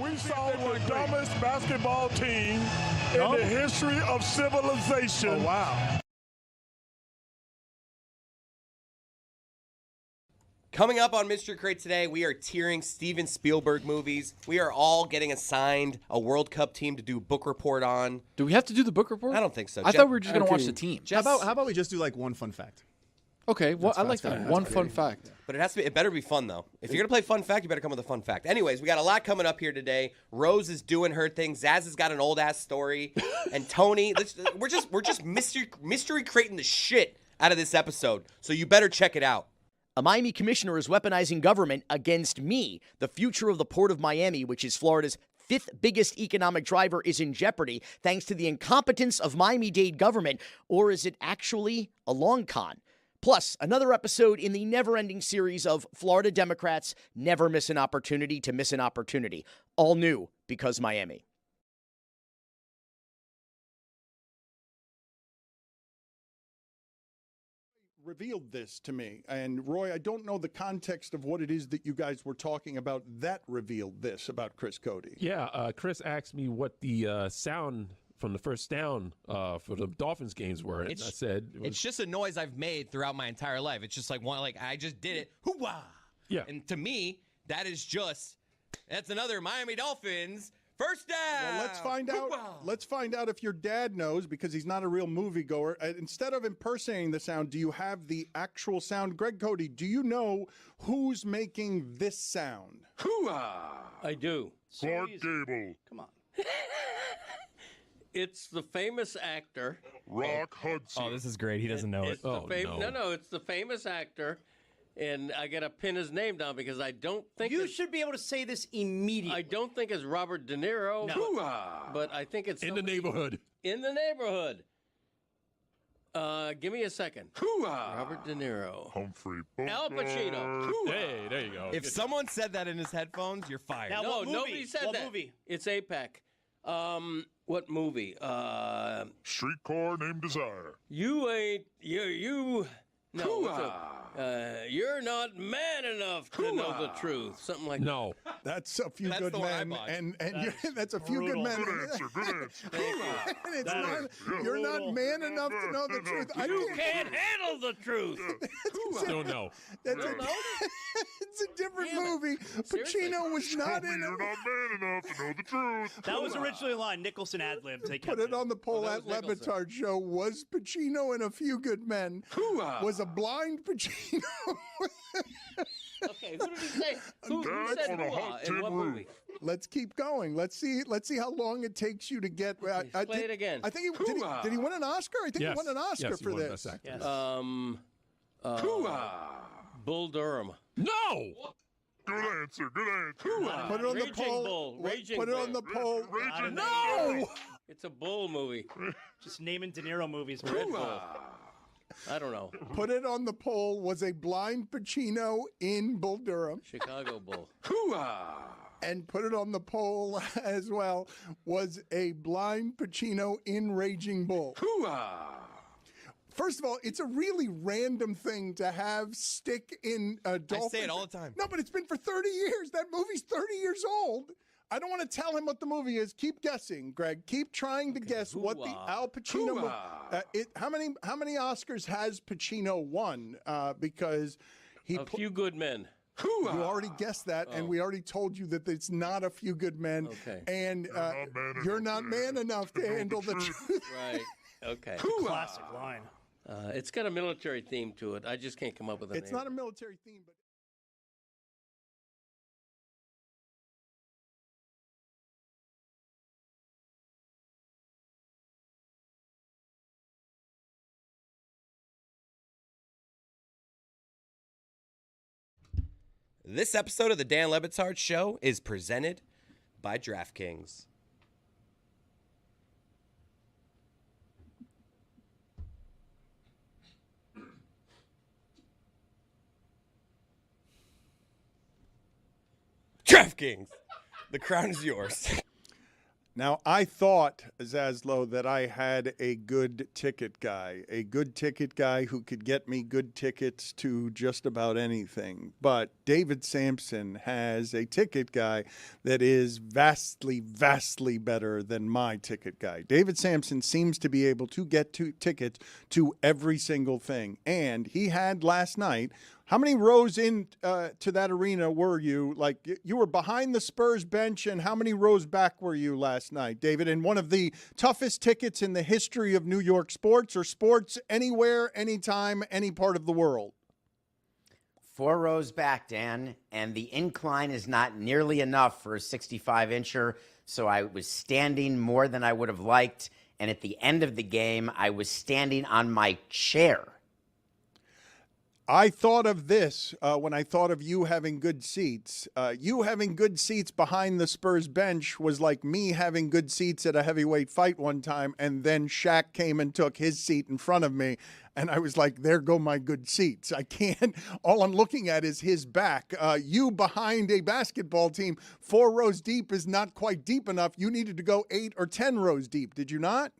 We saw the dumbest basketball team in the history of civilization. Oh, wow. Coming up on Mystery Crate today, we are tiering Steven Spielberg movies. We are all getting assigned a World Cup team to do book report on. Do we have to do the book report? I don't think so. I thought we were just going to watch the team. How about we just do like one fun fact? Okay, well, I like that. One fun fact. But it better be fun, though. If you're going to play fun fact, you better come with a fun fact. Anyways, we got a lot coming up here today. Rose is doing her thing. Zaz has got an old-ass story. And Tony, we're just mystery crating the shit out of this episode. So you better check it out. A Miami commissioner is weaponizing government against me. The future of the Port of Miami, which is Florida's 5th biggest economic driver, is in jeopardy thanks to the incompetence of Miami-Dade government. Or is it actually a long con? Plus, another episode in the never-ending series of Florida Democrats never miss an opportunity to miss an opportunity. All new because Miami. Revealed this to me, and Roy, I don't know the context of what it is that you guys were talking about that revealed this about Chris Cody. Yeah, Chris asked me what the sound from the first down for the Dolphins games were, and I said it's just a noise I've made throughout my entire life. It's just like I just did it, hoo-wah! Yeah, and to me, that's another Miami Dolphins first down. Well, let's find out. Hoo-wah! Let's find out if your dad knows, because he's not a real moviegoer. Instead of impersonating the sound, do you have the actual sound? Greg Cody, do you know who's making this sound? Hoo-wah! I do. Clark Gable. Come on. It's the famous actor. Rock Hudson. Oh, this is great. He doesn't know it. No, it's the famous actor. And I got to pin his name down because I don't think you should be able to say this immediately. I don't think it's Robert De Niro. No. But I think it's in the neighborhood. In the neighborhood. Give me a second. Hoo-ah. Robert De Niro. Humphrey Al Pacino. Hey, there you go. If someone said that in his headphones, you're fired. Now, No, what movie? nobody said what that. Movie? It's APEC. What movie? Streetcar Named Desire. You ain't you. No. You're not man enough to know the truth. Something like that. No. That's a few good men, and that's a few good men. Good answer. You're not man enough to know the truth. You can't handle the truth. Don't know. It's a different movie. Pacino was not in it. You're not man enough to know the truth. That was originally a line. Nicholson ad-libbed. Put it on the poll at Le Batard Show. Was Pacino in A Few Good Men? Was a blind Pacino? Okay, who did he say? Who said in what movie? Let's keep going. Let's see how long it takes you to get. Play it again. I think did he win an Oscar? I think he won an Oscar for this. Yes. Bull Durham. No. Good answer. Put it on the Raging poll. Bull. Raging Put it on Bull. the poll. Raging No! It's a bull movie. Just naming De Niro movies. Red Bull. I don't know. Put it on the poll. Was a blind Pacino in Bull Durham? Chicago Bull. And put it on the poll as well. Was a blind Pacino in Raging Bull? First of all, it's a really random thing to have stick in a dolphin. I say it all the time. No, but it's been for 30 years. That movie's 30 years old. I don't want to tell him what the movie is. Keep guessing, Greg. Keep trying to guess what the Al Pacino movie. How many Oscars has Pacino won? Because he A Few Good Men. You already guessed that, and we already told you that it's not A Few Good Men. Okay. And you're not man enough to handle the truth. Right. Okay. Classic line. It's got a military theme to it. I just can't come up with a It's name. not a military theme, but. This episode of the Dan Le Batard Show is presented by DraftKings. DraftKings. The crown is yours. Now, I thought, Zaslow, that I had a good ticket guy who could get me good tickets to just about anything. But David Sampson has a ticket guy that is vastly, vastly better than my ticket guy. David Sampson seems to be able to get tickets to every single thing. And he had last night. How many rows in to that arena were you? Like, you were behind the Spurs bench, and how many rows back were you last night, David? In one of the toughest tickets in the history of New York sports, or sports anywhere, anytime, any part of the world. 4 rows back, Dan, and the incline is not nearly enough for a 65-incher, so I was standing more than I would have liked, and at the end of the game, I was standing on my chair. I thought of this when I thought of you having good seats. You having good seats behind the Spurs bench was like me having good seats at a heavyweight fight one time, and then Shaq came and took his seat in front of me, and I was like, there go my good seats. I can't, all I'm looking at is his back. You behind a basketball team, 4 rows deep is not quite deep enough. You needed to go 8 or 10 rows deep, did you not?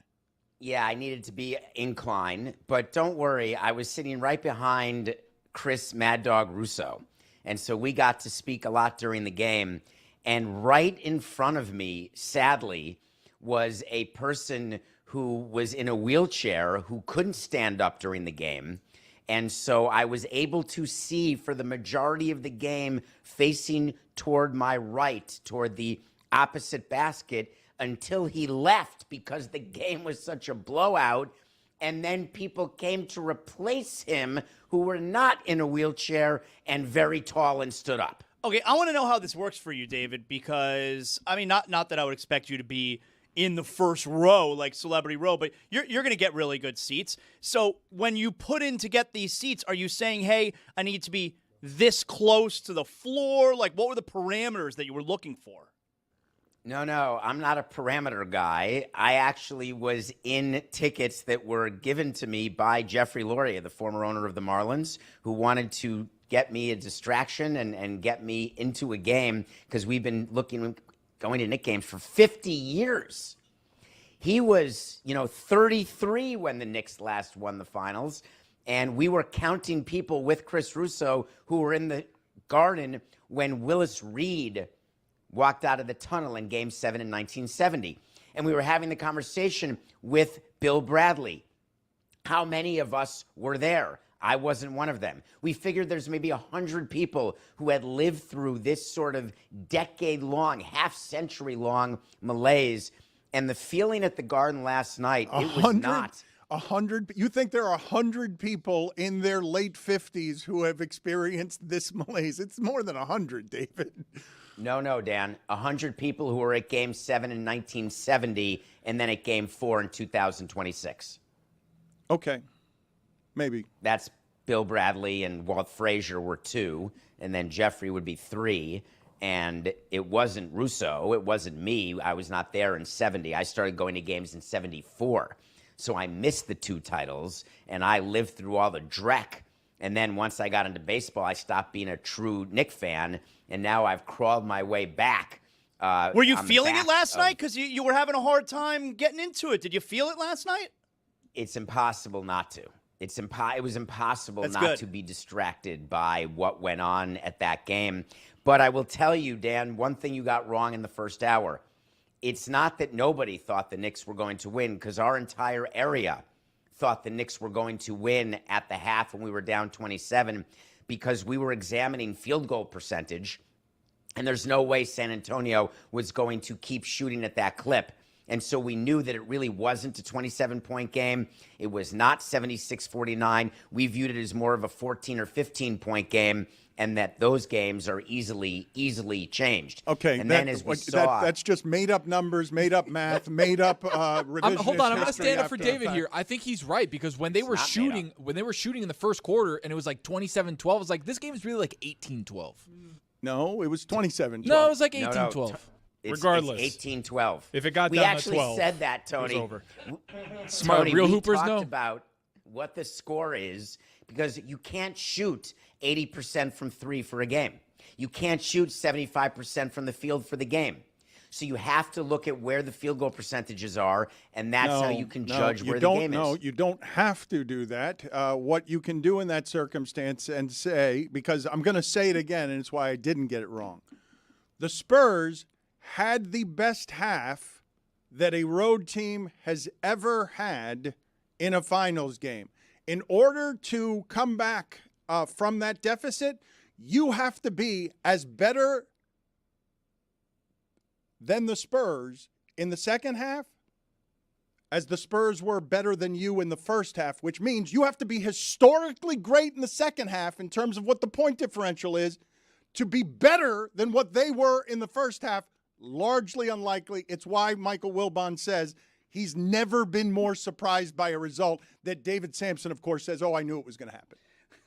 Yeah, I needed to be incline, but don't worry, I was sitting right behind Chris Mad Dog Russo, and so we got to speak a lot during the game, and right in front of me, sadly, was a person who was in a wheelchair who couldn't stand up during the game, and so I was able to see for the majority of the game facing toward my right, toward the opposite basket, until he left because the game was such a blowout. And then people came to replace him who were not in a wheelchair and very tall and stood up. Okay, I want to know how this works for you, David, because, I mean, not that I would expect you to be in the first row, like celebrity row, but you're going to get really good seats. So when you put in to get these seats, are you saying, hey, I need to be this close to the floor? Like, what were the parameters that you were looking for? No, I'm not a parameter guy. I actually was in tickets that were given to me by Jeffrey Loria, the former owner of the Marlins, who wanted to get me a distraction and get me into a game because we've been going to Knicks games for 50 years. He was, 33 when the Knicks last won the finals, and we were counting people with Chris Russo who were in the Garden when Willis Reed walked out of the tunnel in Game 7 in 1970. And we were having the conversation with Bill Bradley. How many of us were there? I wasn't one of them. We figured there's maybe 100 people who had lived through this sort of decade-long, half-century-long malaise. And the feeling at the Garden last night, it was not. 100? You think there are 100 people in their late 50s who have experienced this malaise? It's more than 100, David. No, Dan. 100 people who were at Game 7 in 1970 and then at Game 4 in 2026. Okay. Maybe. That's Bill Bradley and Walt Frazier were 2, and then Jeffrey would be 3. And it wasn't Russo. It wasn't me. I was not there in 70. I started going to games in 74. So I missed the 2 titles, and I lived through all the dreck. And then once I got into baseball, I stopped being a true Knicks fan, and now I've crawled my way back. Were you feeling it last night? Because you were having a hard time getting into it. Did you feel it last night? It's impossible not to. It was impossible not to be distracted by what went on at that game. But I will tell you, Dan, one thing you got wrong in the first hour. It's not that nobody thought the Knicks were going to win, because our entire area thought the Knicks were going to win at the half when we were down 27, because we were examining field goal percentage, and there's no way San Antonio was going to keep shooting at that clip. And so we knew that it really wasn't a 27-point game. It was not 76-49. We viewed it as more of a 14 or 15-point game, and that those games are easily changed. Okay, and then as we saw, that's just made up numbers, made up math, made up revisionist Hold on, I'm going to history stand up for after the David fact. here. I think he's right, because when they were shooting in the first quarter and it was like 27-12, it's like this game is really like 18-12. No, it was 27-12. No, it was like 18-12. Regardless, it's 18-12. If it got we down actually to 12, said that, Tony. it was over. Smart real hoopers talked know about what the score is, because you can't shoot 80% from 3 for a game. You can't shoot 75% from the field for the game. So you have to look at where the field goal percentages are, and that's how you can judge where the game is. No, you don't have to do that. What you can do in that circumstance and say, because I'm going to say it again, and it's why I didn't get it wrong. The Spurs had the best half that a road team has ever had in a finals game. In order to come back from that deficit, you have to be as better than the Spurs in the second half as the Spurs were better than you in the first half, which means you have to be historically great in the second half in terms of what the point differential is to be better than what they were in the first half. Largely unlikely. It's why Michael Wilbon says he's never been more surprised by a result that David Sampson, of course, says, oh, I knew it was going to happen.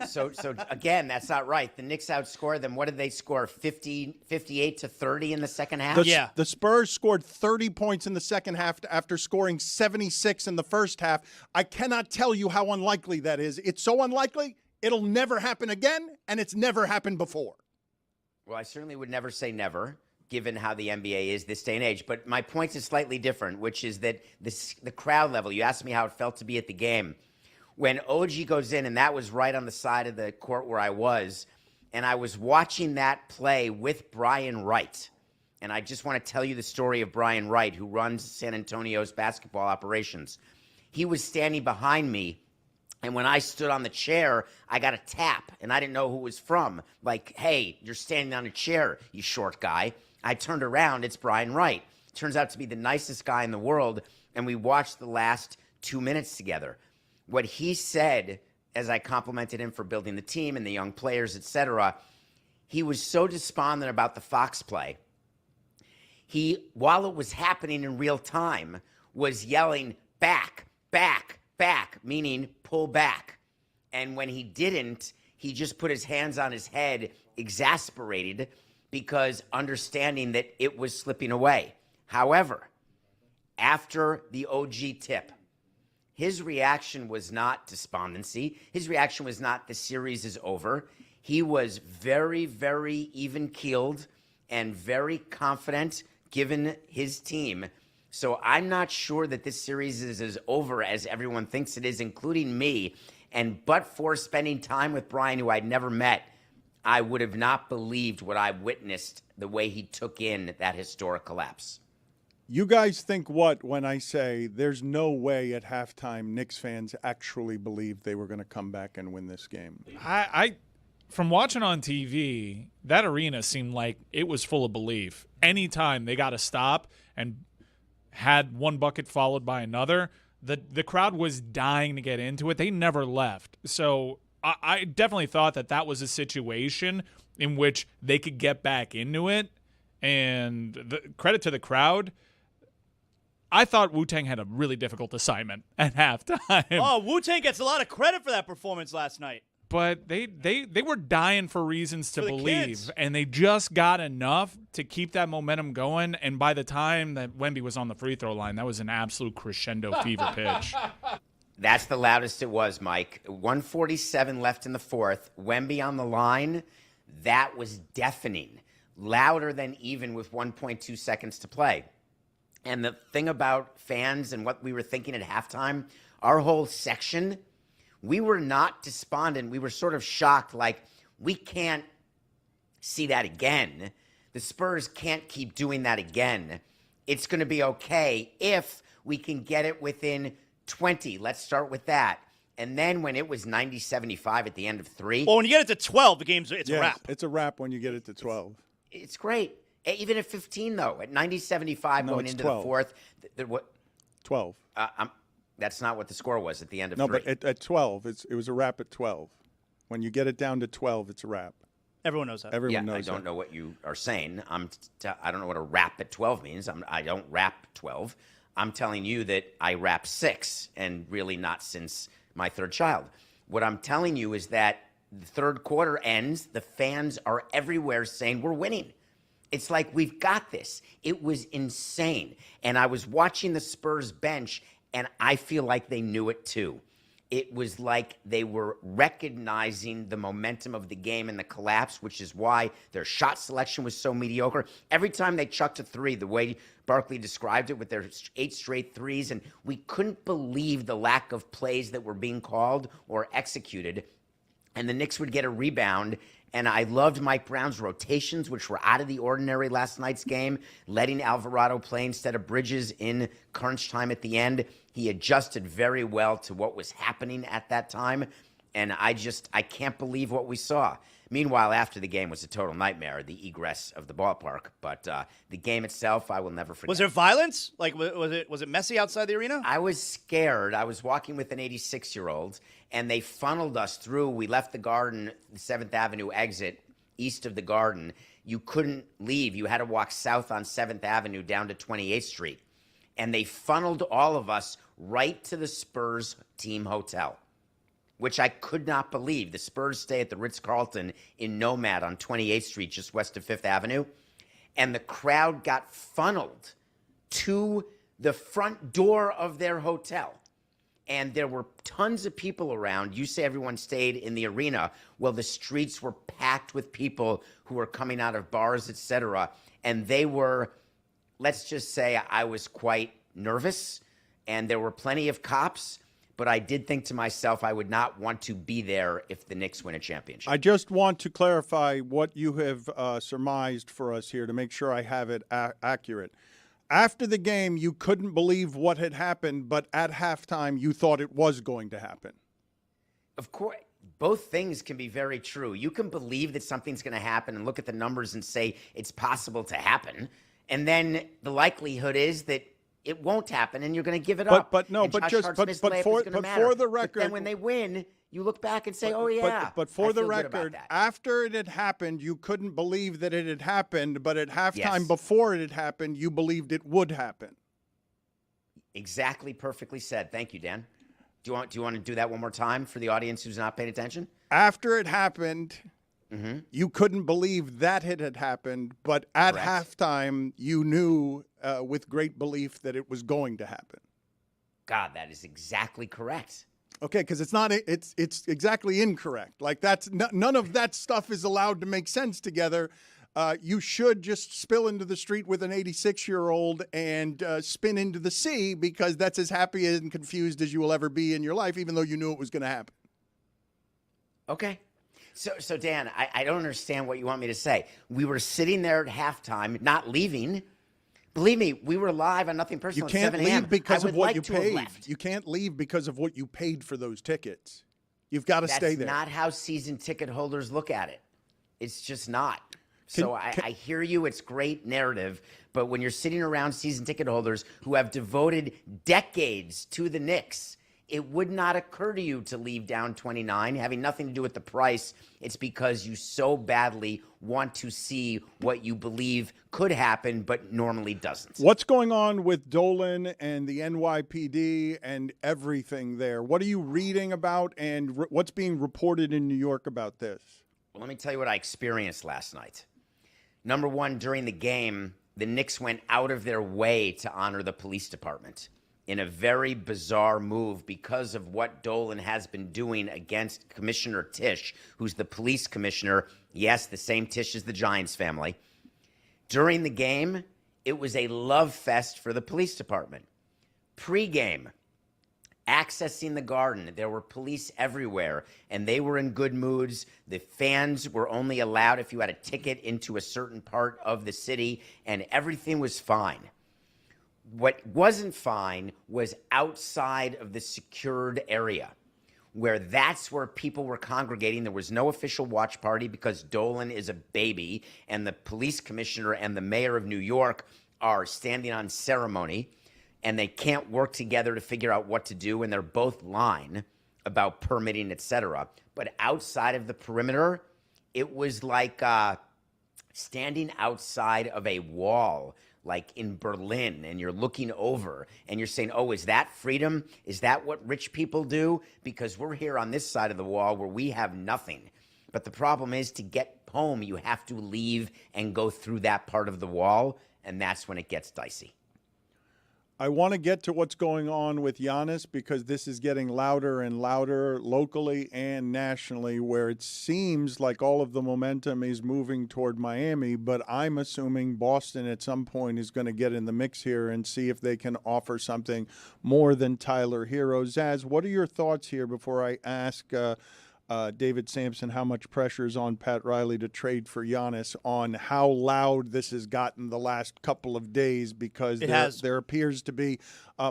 So again, that's not right. The Knicks outscored them. What did they score? 58-30 in the second half? The Spurs scored 30 points in the second half after scoring 76 in the first half. I cannot tell you how unlikely that is. It's so unlikely, it'll never happen again, and it's never happened before. Well, I certainly would never say never, given how the NBA is this day and age. But my point is slightly different, which is that the crowd level, you asked me how it felt to be at the game. When OG goes in, and that was right on the side of the court where I was, and I was watching that play with Brian Wright. And I just want to tell you the story of Brian Wright, who runs San Antonio's basketball operations. He was standing behind me, and when I stood on the chair, I got a tap, and I didn't know who it was from. Like, hey, you're standing on a chair, you short guy. I turned around, it's Brian Wright. Turns out to be the nicest guy in the world, and we watched the last 2 minutes together. What he said, as I complimented him for building the team and the young players, etc., he was so despondent about the Fox play. He, while it was happening in real time, was yelling, back, back, back, meaning pull back. And when he didn't, he just put his hands on his head, exasperated, because understanding that it was slipping away. However, after the OG tip, his reaction was not despondency. His reaction was not the series is over. He was very, very even-keeled and very confident given his team. So I'm not sure that this series is as over as everyone thinks it is, including me. And but for spending time with Brian, who I'd never met, I would have not believed what I witnessed, the way he took in that historic collapse. You guys think what when I say there's no way at halftime Knicks fans actually believed they were going to come back and win this game? I from watching on TV, that arena seemed like it was full of belief. Anytime they got to stop and had one bucket followed by another, the crowd was dying to get into it. They never left. So I definitely thought that was a situation in which they could get back into it. And the credit to the crowd, I thought Wu-Tang had a really difficult assignment at halftime. Oh, Wu-Tang gets a lot of credit for that performance last night. but they were dying for reasons to For the believe, kids. and they just got enough to keep that momentum going. And by the time that Wemby was on the free throw line, that was an absolute crescendo fever pitch. That's the loudest it was, Mike. 1:47 left in the fourth. Wemby on the line. That was deafening. Louder than even with 1.2 seconds to play. And the thing about fans and what we were thinking at halftime, our whole section, we were not despondent. We were sort of shocked, like, we can't see that again. The Spurs can't keep doing that again. It's going to be okay if we can get it within 20. Let's start with that. And then when it was 90-75 at the end of 3. Well, when you get it to 12, it's a wrap. It's a wrap when you get it to 12. It's great. Even at 15, though, at 90-75 going into 12. the fourth. What? 12. That's not what the score was at the end of 3. No, but at 12, it was a wrap at 12. When you get it down to 12, it's a wrap. Everyone knows that. Everyone knows I don't know what you are saying. I don't know what a wrap at 12 means. I don't wrap 12. I'm telling you that I wrap 6, and really not since my third child. What I'm telling you is that the third quarter ends, the fans are everywhere saying we're winning. It's like, we've got this. It was insane. And I was watching the Spurs bench, and I feel like they knew it too. It was like they were recognizing the momentum of the game and the collapse, which is why their shot selection was so mediocre. Every time they chucked a 3, the way Barkley described it with their 8 straight threes, and we couldn't believe the lack of plays that were being called or executed. And the Knicks would get a rebound. And I loved Mike Brown's rotations, which were out of the ordinary last night's game, letting Alvarado play instead of Bridges in crunch time at the end. He adjusted very well to what was happening at that time. And I can't believe what we saw. Meanwhile, after the game was a total nightmare, the egress of the ballpark. But the game itself, I will never forget. Was there violence? Like, was it messy outside the arena? I was scared. I was walking with an 86-year-old, and they funneled us through. We left the Garden, the 7th Avenue exit, east of the Garden. You couldn't leave. You had to walk south on 7th Avenue down to 28th Street. And they funneled all of us right to the Spurs team hotel, which I could not believe. The Spurs stay at the Ritz-Carlton in Nomad on 28th Street, just west of 5th Avenue. And the crowd got funneled to the front door of their hotel. And there were tons of people around. You say everyone stayed in the arena. Well, the streets were packed with people who were coming out of bars, etc. And they were, let's just say, I was quite nervous. And there were plenty of cops. But I did think to myself, I would not want to be there if the Knicks win a championship. I just want to clarify what you have surmised for us here to make sure I have it accurate. After the game, you couldn't believe what had happened, but at halftime, you thought it was going to happen. Of course, both things can be very true. You can believe that something's going to happen and look at the numbers and say it's possible to happen. And then the likelihood is that it won't happen, and you're going to give it up. But for the record, then when they win, you look back and say, "Oh yeah." But for the record, after it had happened, you couldn't believe that it had happened. But at halftime, before it had happened, you believed it would happen. Exactly, perfectly said. Thank you, Dan. Do you want to do that one more time for the audience who's not paying attention? After it happened, you couldn't believe that it had happened. But at halftime, you knew with great belief that it was going to happen. God, that is exactly correct. Okay, because it's exactly incorrect. Like none of that stuff is allowed to make sense together. You should just spill into the street with an 86-year-old and spin into the sea, because that's as happy and confused as you will ever be in your life, even though you knew it was going to happen. Okay. So Dan, I don't understand what you want me to say. We were sitting there at halftime, not leaving. Believe me, we were live on Nothing Personal. You can't at 7 a.m. leave because of what you to have paid. left. You can't leave because of what you paid for those tickets. You've got to stay there. That's not how season ticket holders look at it. It's just not. I hear you. It's great narrative. But when you're sitting around season ticket holders who have devoted decades to the Knicks, it would not occur to you to leave down 29, having nothing to do with the price. It's because you so badly want to see what you believe could happen but normally doesn't. What's going on with Dolan and the NYPD and everything there? What are you reading about, and what's being reported in New York about this? Well, let me tell you what I experienced last night. Number one, during the game, the Knicks went out of their way to honor the police department in a very bizarre move because of what Dolan has been doing against Commissioner Tisch, who's the police commissioner. Yes, the same Tisch as the Giants family. During the game, it was a love fest for the police department. Pre-game, accessing the Garden, there were police everywhere, and they were in good moods. The fans were only allowed if you had a ticket into a certain part of the city, and everything was fine. What wasn't fine was outside of the secured area, where that's where people were congregating. There was no official watch party because Dolan is a baby, and the police commissioner and the mayor of New York are standing on ceremony, and they can't work together to figure out what to do, and they're both lying about permitting, etc. But outside of the perimeter, it was like standing outside of a wall, like in Berlin, and you're looking over and you're saying, oh, is that freedom? Is that what rich people do? Because we're here on this side of the wall where we have nothing. But the problem is, to get home, you have to leave and go through that part of the wall, and that's when it gets dicey. I want to get to what's going on with Giannis, because this is getting louder and louder locally and nationally, where it seems like all of the momentum is moving toward Miami, but I'm assuming Boston at some point is going to get in the mix here and see if they can offer something more than Tyler Hero. Zaz, what are your thoughts here before I ask David Sampson how much pressure is on Pat Riley to trade for Giannis, on how loud this has gotten the last couple of days, because there appears to be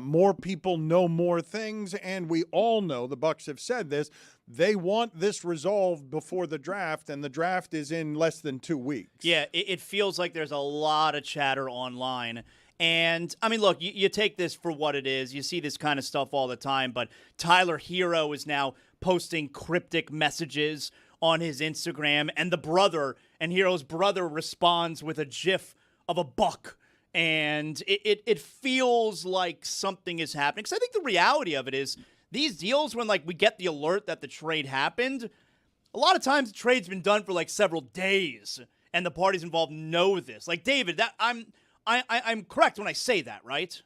more people know more things, and we all know, the Bucks have said this, they want this resolved before the draft, and the draft is in less than 2 weeks. Yeah, it feels like there's a lot of chatter online. And, I mean, look, you take this for what it is. You see this kind of stuff all the time, but Tyler Hero is now posting cryptic messages on his Instagram, and Hero's brother responds with a gif of a buck, and it feels like something is happening. Because I think the reality of it is, these deals, when we get the alert that the trade happened, a lot of times the trade's been done for several days, and the parties involved know this. David, I'm correct when I say that, right?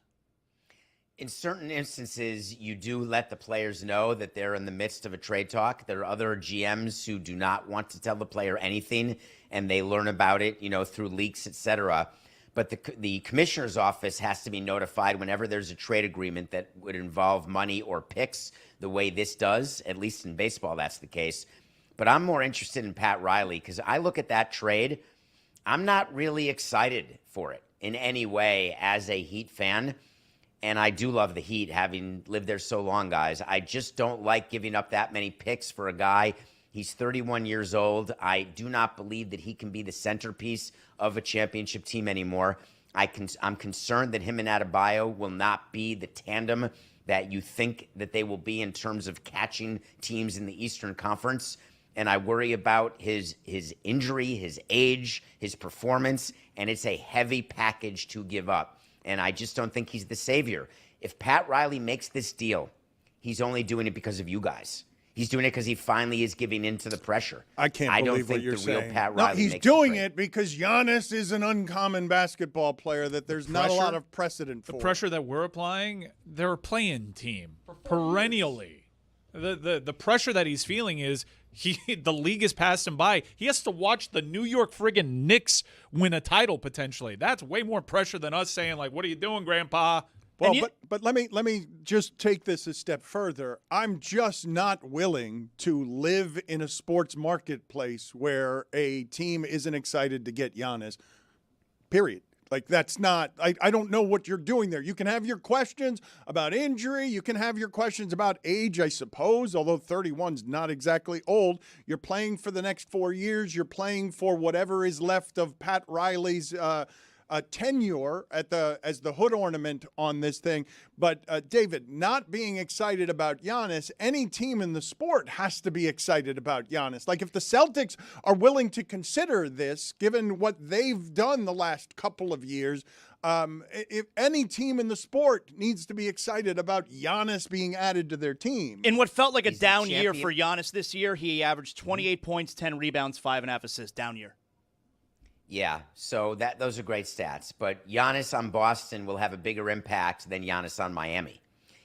In certain instances, you do let the players know that they're in the midst of a trade talk. There are other GMs who do not want to tell the player anything, and they learn about it, through leaks, etc. But the commissioner's office has to be notified whenever there's a trade agreement that would involve money or picks, the way this does. At least in baseball, that's the case. But I'm more interested in Pat Riley, because I look at that trade, I'm not really excited for it in any way as a Heat fan. And I do love the Heat, having lived there so long, guys. I just don't like giving up that many picks for a guy. He's 31 years old. I do not believe that he can be the centerpiece of a championship team anymore. I'm concerned that him and Adebayo will not be the tandem that you think that they will be in terms of catching teams in the Eastern Conference. And I worry about his injury, his age, his performance, and it's a heavy package to give up. And I just don't think he's the savior. If Pat Riley makes this deal, he's only doing it because of you guys. He's doing it because he finally is giving in to the pressure. I can't believe what you're saying. Real Pat Riley he's doing it because Giannis is an uncommon basketball player that there's not a lot of precedent for. The pressure that we're applying, they're a play-in team perennially. The pressure that he's feeling is the league has passed him by. He has to watch the New York friggin' Knicks win a title potentially. That's way more pressure than us saying, what are you doing, Grandpa? Well, but let me just take this a step further. I'm just not willing to live in a sports marketplace where a team isn't excited to get Giannis, period. That's not – I don't know what you're doing there. You can have your questions about injury. You can have your questions about age, I suppose, although 31's not exactly old. You're playing for the next 4 years. You're playing for whatever is left of Pat Riley's tenure as the hood ornament on this thing. But David, not being excited about Giannis, any team in the sport has to be excited about Giannis. Like if the Celtics are willing to consider this, given what they've done the last couple of years, if any team in the sport needs to be excited about Giannis being added to their team. In what felt like a down year for Giannis this year, he averaged 28 points, 10 rebounds, 5.5 assists. Down year. Yeah, so those are great stats. But Giannis on Boston will have a bigger impact than Giannis on Miami.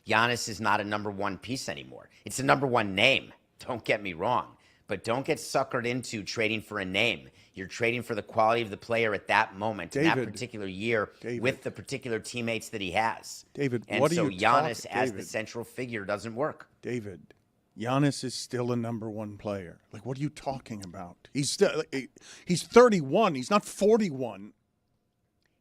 Giannis is not a number one piece anymore. It's a number one name. Don't get me wrong. But don't get suckered into trading for a name. You're trading for the quality of the player at that moment, in that particular year, with the particular teammates that he has. David, and what so are you Giannis as the central figure doesn't work. David, Giannis is still a number one player. Like, what are you talking about? He's still he's 31. He's not 41.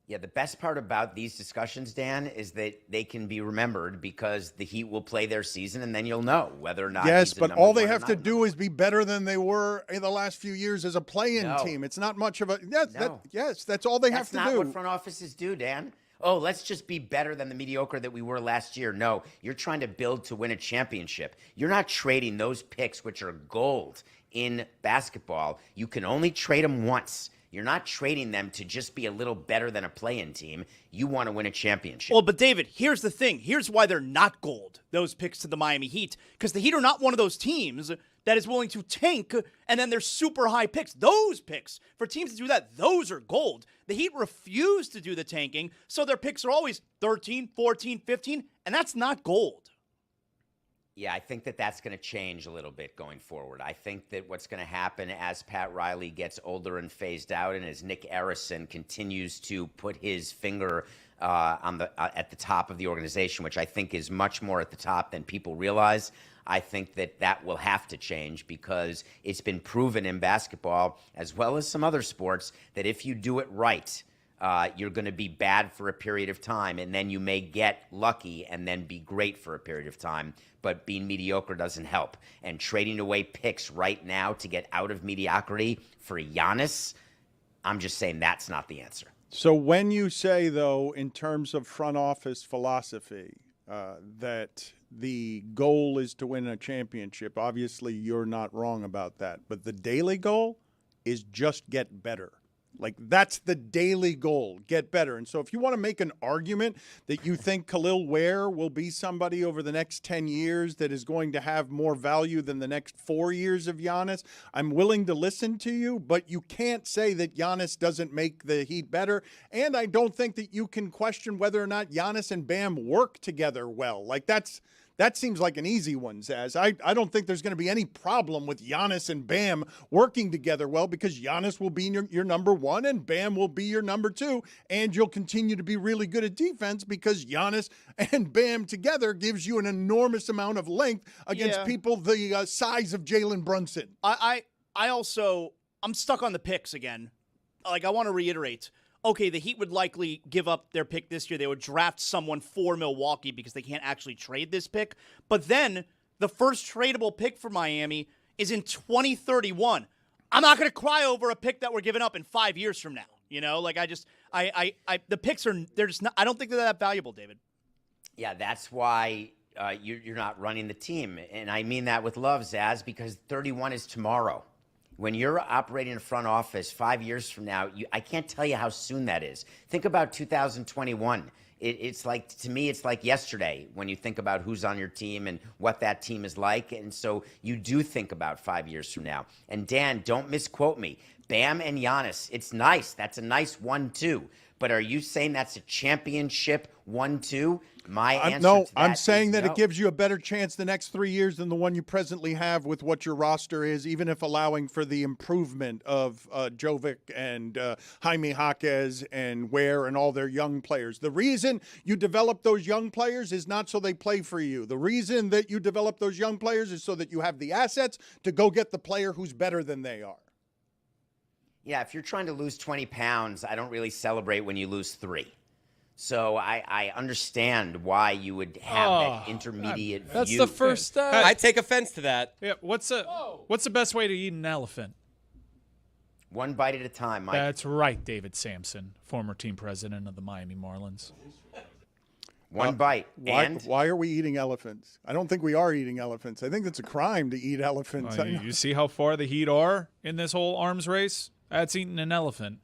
Yeah, the best part about these discussions, Dan, is that they can be remembered because the Heat will play their season, and then you'll know whether or not. Yes, but all they have to do is be better than they were in the last few years as a play-in team. It's not much of a that's all they have to do. That's not what front offices do, Dan. Oh, let's just be better than the mediocre that we were last year. No, you're trying to build to win a championship. You're not trading those picks, which are gold in basketball. You can only trade them once. You're not trading them to just be a little better than a play-in team. You want to win a championship. Well, but David, here's the thing. Here's why they're not gold, those picks to the Miami Heat, because the Heat are not one of those teams that is willing to tank and then they're super high picks. Those picks, for teams to do that, those are gold. The Heat refuse to do the tanking, so their picks are always 13, 14, 15, and that's not gold. Yeah, I think that that's going to change a little bit going forward. I think that what's going to happen as Pat Riley gets older and phased out, and as Nick Arison continues to put his finger at the top of the organization, which I think is much more at the top than people realize, I think that that will have to change because it's been proven in basketball, as well as some other sports, that if you do it right, you're going to be bad for a period of time, and then you may get lucky and then be great for a period of time. But being mediocre doesn't help. And trading away picks right now to get out of mediocrity for Giannis, I'm just saying that's not the answer. So when you say, though, in terms of front office philosophy, that the goal is to win a championship, obviously you're not wrong about that. But the daily goal is just get better. Like, that's the daily goal, get better. And so if you want to make an argument that you think Khalil Ware will be somebody over the next 10 years that is going to have more value than the next 4 years of Giannis, I'm willing to listen to you, but you can't say that Giannis doesn't make the Heat better. And I don't think that you can question whether or not Giannis and Bam work together well. Like, that seems like an easy one, Zaz. I don't think there's going to be any problem with Giannis and Bam working together well because Giannis will be your number one and Bam will be your number two, and you'll continue to be really good at defense because Giannis and Bam together gives you an enormous amount of length against people the size of Jalen Brunson. I'm stuck on the picks again. Like, I want to reiterate. Okay, the Heat would likely give up their pick this year. They would draft someone for Milwaukee because they can't actually trade this pick. But then the first tradable pick for Miami is in 2031. I'm not going to cry over a pick that we're giving up in 5 years from now. You know, like the picks they're just not, I don't think they're that valuable, David. Yeah, that's why you're not running the team. And I mean that with love, Zaz, because 31 is tomorrow. When you're operating a front office 5 years from now, I can't tell you how soon that is. Think about 2021. It's like, to me, it's like yesterday when you think about who's on your team and what that team is like. And so you do think about 5 years from now. And Dan, don't misquote me. Bam and Giannis, it's nice. That's a nice 1-2. But are you saying that's a championship 1-2? My answer to that I'm saying that no. it gives you a better chance the next 3 years than the one you presently have with what your roster is, even if allowing for the improvement of Jovic and Jaime Jaquez and Ware and all their young players. The reason you develop those young players is not so they play for you. The reason that you develop those young players is so that you have the assets to go get the player who's better than they are. Yeah, if you're trying to lose 20 pounds, I don't really celebrate when you lose 3. So I understand why you would have that intermediate view. That's the first step. I take offense to that. Yeah, what's the best way to eat an elephant? One bite at a time, Mike. That's right, David Sampson, former team president of the Miami Marlins. One bite. Why are we eating elephants? I don't think we are eating elephants. I think it's a crime to eat elephants. You see how far the Heat are in this whole arms race? That's eating an elephant.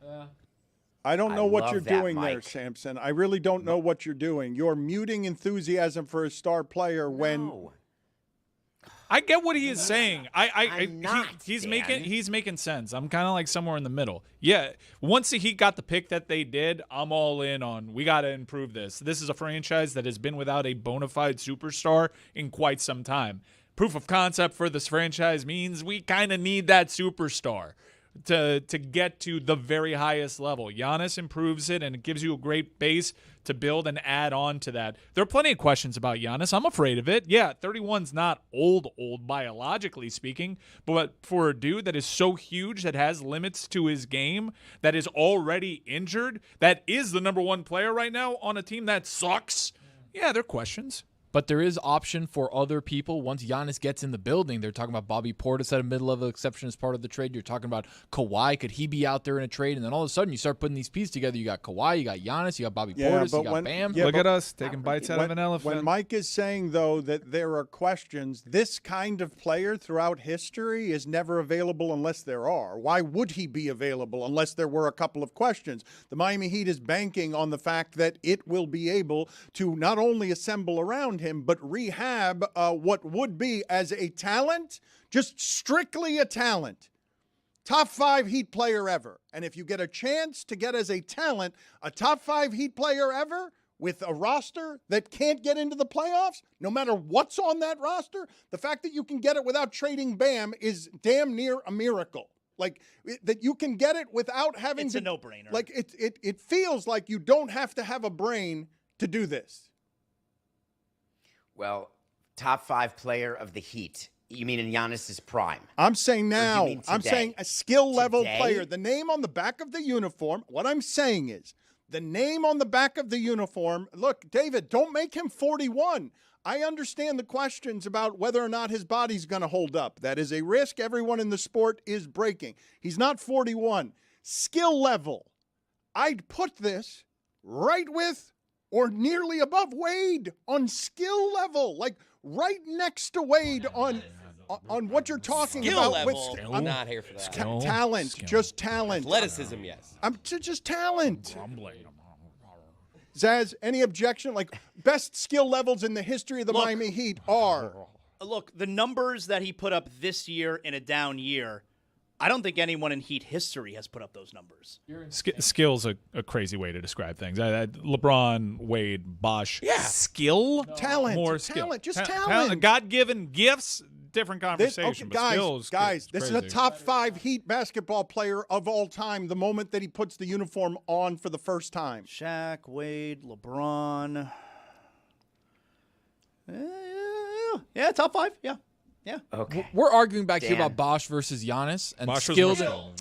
I don't know what love you're that, doing there, Mike. Samson. I really don't know what you're doing. You're muting enthusiasm for a star player when I get what he is saying. He's Dan. making sense. I'm kind of like somewhere in the middle. Yeah, once the Heat got the pick that they did, I'm all in on we got to improve this. This is a franchise that has been without a bona fide superstar in quite some time. Proof of concept for this franchise means we kind of need that superstar to get to the very highest level. Giannis improves it, and it gives you a great base to build and add on to that. There are plenty of questions about Giannis. I'm afraid of it. Yeah, 31's not old biologically speaking, but for a dude that is so huge, that has limits to his game, that is already injured, that is the number one player right now on a team that sucks, yeah, there are questions. But there is option for other people once Giannis gets in the building. They're talking about Bobby Portis at a mid-level exception as part of the trade. You're talking about Kawhi. Could he be out there in a trade? And then all of a sudden you start putting these pieces together. You got Kawhi, you got Giannis, you got Bobby Portis, you got Bam. Look at us taking bites out of an elephant. When Mike is saying, though, that there are questions, this kind of player throughout history is never available unless there are. Why would he be available unless there were a couple of questions? The Miami Heat is banking on the fact that it will be able to not only assemble around him, but rehab what would be as a talent, just strictly a talent, top 5 Heat player ever. And if you get a chance to get as a talent a top 5 Heat player ever with a roster that can't get into the playoffs, no matter what's on that roster, the fact that you can get it without trading Bam is damn near a miracle. Like, that you can get it without having It's a no-brainer. Like, it feels like you don't have to have a brain to do this. Well, top 5 player of the Heat. You mean in Giannis's prime? I'm saying now. I'm today? saying a skill level Today? player. The name on the back of the uniform. What I'm saying is the name on the back of the uniform. Look, David, don't make him 41. I understand the questions about whether or not his body's going to hold up. That is a risk everyone in the sport is breaking. He's not 41. Skill level. I'd put this right with or nearly above Wade on skill level, like right next to Wade on what you're talking Skill about. level. With, I'm not here for that. Talent, just talent. Athleticism, yes. Just talent. Zaz, any objection? Like, best skill levels in the history of the Miami Heat are. Look, the numbers that he put up this year in a down year, I don't think anyone in Heat history has put up those numbers. Skill's a crazy way to describe things. LeBron, Wade, Bosh. Yeah. Skill? Talent. More skill. Talent. Just talent. God-given gifts, different conversation. But guys, this is a crazy. top 5 Heat basketball player of all time the moment that he puts the uniform on for the first time. Shaq, Wade, LeBron. Yeah, top 5. Yeah. Okay. We're arguing back here Dan. about Bosh versus Giannis and Bosh was skilled. more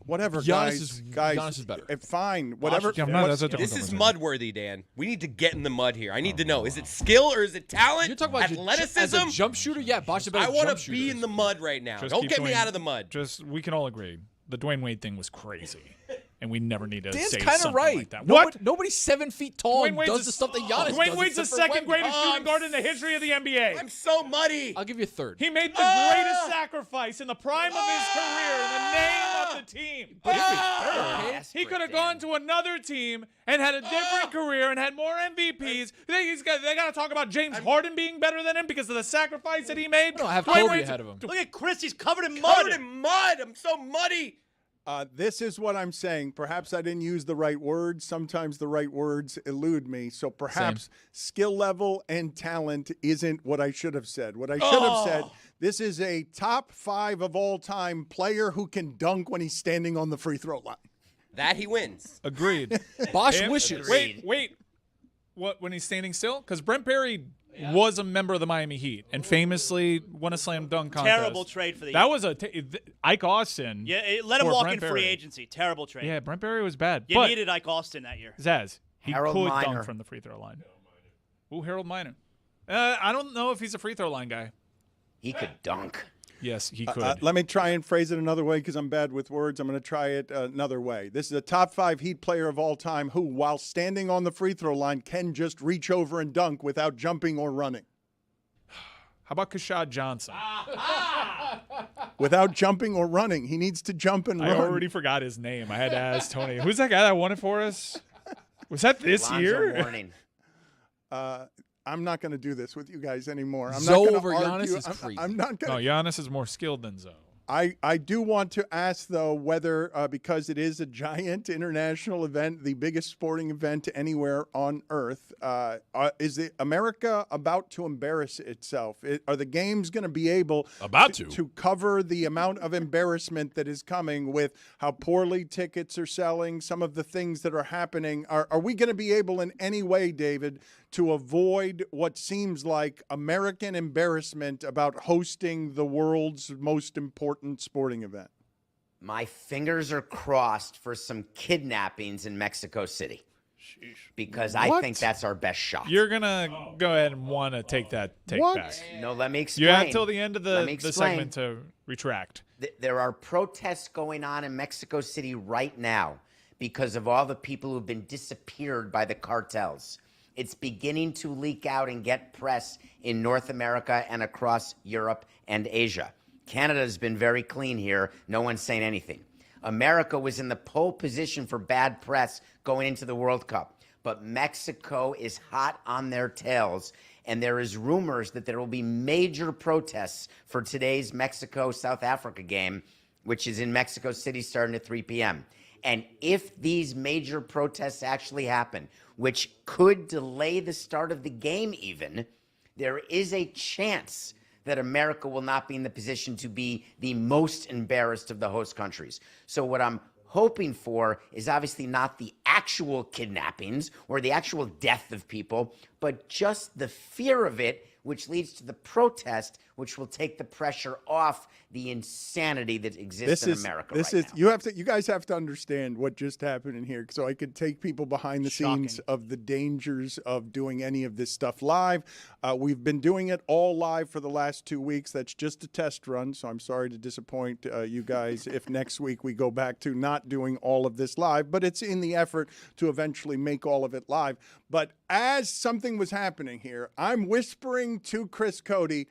Whatever, Giannis guys. is better. Fine, whatever. This is mud-worthy, Dan. We need to get in the mud here. I need to know, is it skill or is it talent? You're talking about athleticism? as a jump shooter? Yeah, Bosh is a better I want jump to shooter. be in the mud right now. Just Don't keep get me doing- out of the mud. We can all agree. The Dwayne Wade thing was crazy. And we never need to Dan's say kind of something right. like that. Nobody's 7 feet tall Dwayne and Wade's does a- the stuff that Giannis does. Dwayne Wade's the except for second Wemby. greatest shooting guard in the history of the NBA. I'm so muddy. I'll give you a third. He made the greatest sacrifice in the prime of his career in the name of the team. He could have gone to another team and had a different career and had more MVPs. They got to talk about James Harden being better than him because of the sacrifice that he made. No, I have Dwayne Kobe Wade's- ahead of him. Look at Chris. He's covered in mud. Covered in mud. I'm so muddy. This is what I'm saying. Perhaps I didn't use the right words. Sometimes the right words elude me. So perhaps skill level and talent isn't what I should have said. What I should have said, this is a top 5 of all time player who can dunk when he's standing on the free throw line. That he wins. Agreed. Bosh wishes. Wait. What, when he's standing still? Because Brent Berry was a member of the Miami Heat and famously won a slam dunk contest. Terrible trade for the That Heat. was Ike Austin. Yeah, let him for walk Brent in Berry. free agency. Terrible trade. Yeah, Brent Berry was bad. You but needed Ike Austin that year. Zaz, he Harold could Miner. dunk from the free throw line. Ooh, Harold Miner. I don't know if he's a free throw line guy. He could dunk. Yes, he could. Let me try and phrase it another way because I'm bad with words. I'm going to try it another way. This is a top 5 Heat player of all time who, while standing on the free throw line, can just reach over and dunk without jumping or running. How about Kashad Johnson? Without jumping or running. He needs to jump and run. I already forgot his name. I had to ask Tony. Who's that guy that won it for us? Was that this Alonzo year? Mourning. I'm not going to do this with you guys anymore. I'm Zoe not over argue. Giannis is crazy. I'm not going. No, Giannis is more skilled than Zoe. I do want to ask, though, whether, because it is a giant international event, the biggest sporting event anywhere on earth, is America about to embarrass itself? Are the games going to be able to cover the amount of embarrassment that is coming with how poorly tickets are selling, some of the things that are happening? Are we going to be able in any way, David, to avoid what seems like American embarrassment about hosting the world's most important sporting event? My fingers are crossed for some kidnappings in Mexico City. Because I think that's our best shot. You're going to go ahead and want to take that take back. No, let me explain. You have till the end of the segment to retract. There are protests going on in Mexico City right now because of all the people who've been disappeared by the cartels. It's beginning to leak out and get press in North America and across Europe and Asia. Canada's been very clean here. No one's saying anything. America was in the pole position for bad press going into the World Cup. But Mexico is hot on their tails. And there is rumors that there will be major protests for today's Mexico-South Africa game, which is in Mexico City starting at 3 p.m. And if these major protests actually happen, which could delay the start of the game even, there is a chance that America will not be in the position to be the most embarrassed of the host countries. So what I'm hoping for is obviously not the actual kidnappings or the actual death of people, but just the fear of it, which leads to the protest, which will take the pressure off the insanity that exists in America right now. You guys have to understand what just happened in here, so I could take people behind the scenes of the dangers of doing any of this stuff live. We've been doing it all live for the last 2 weeks. That's just a test run, so I'm sorry to disappoint you guys if next week we go back to not doing all of this live, but it's in the effort to eventually make all of it live. But as something was happening here, I'm whispering to Chris Cody,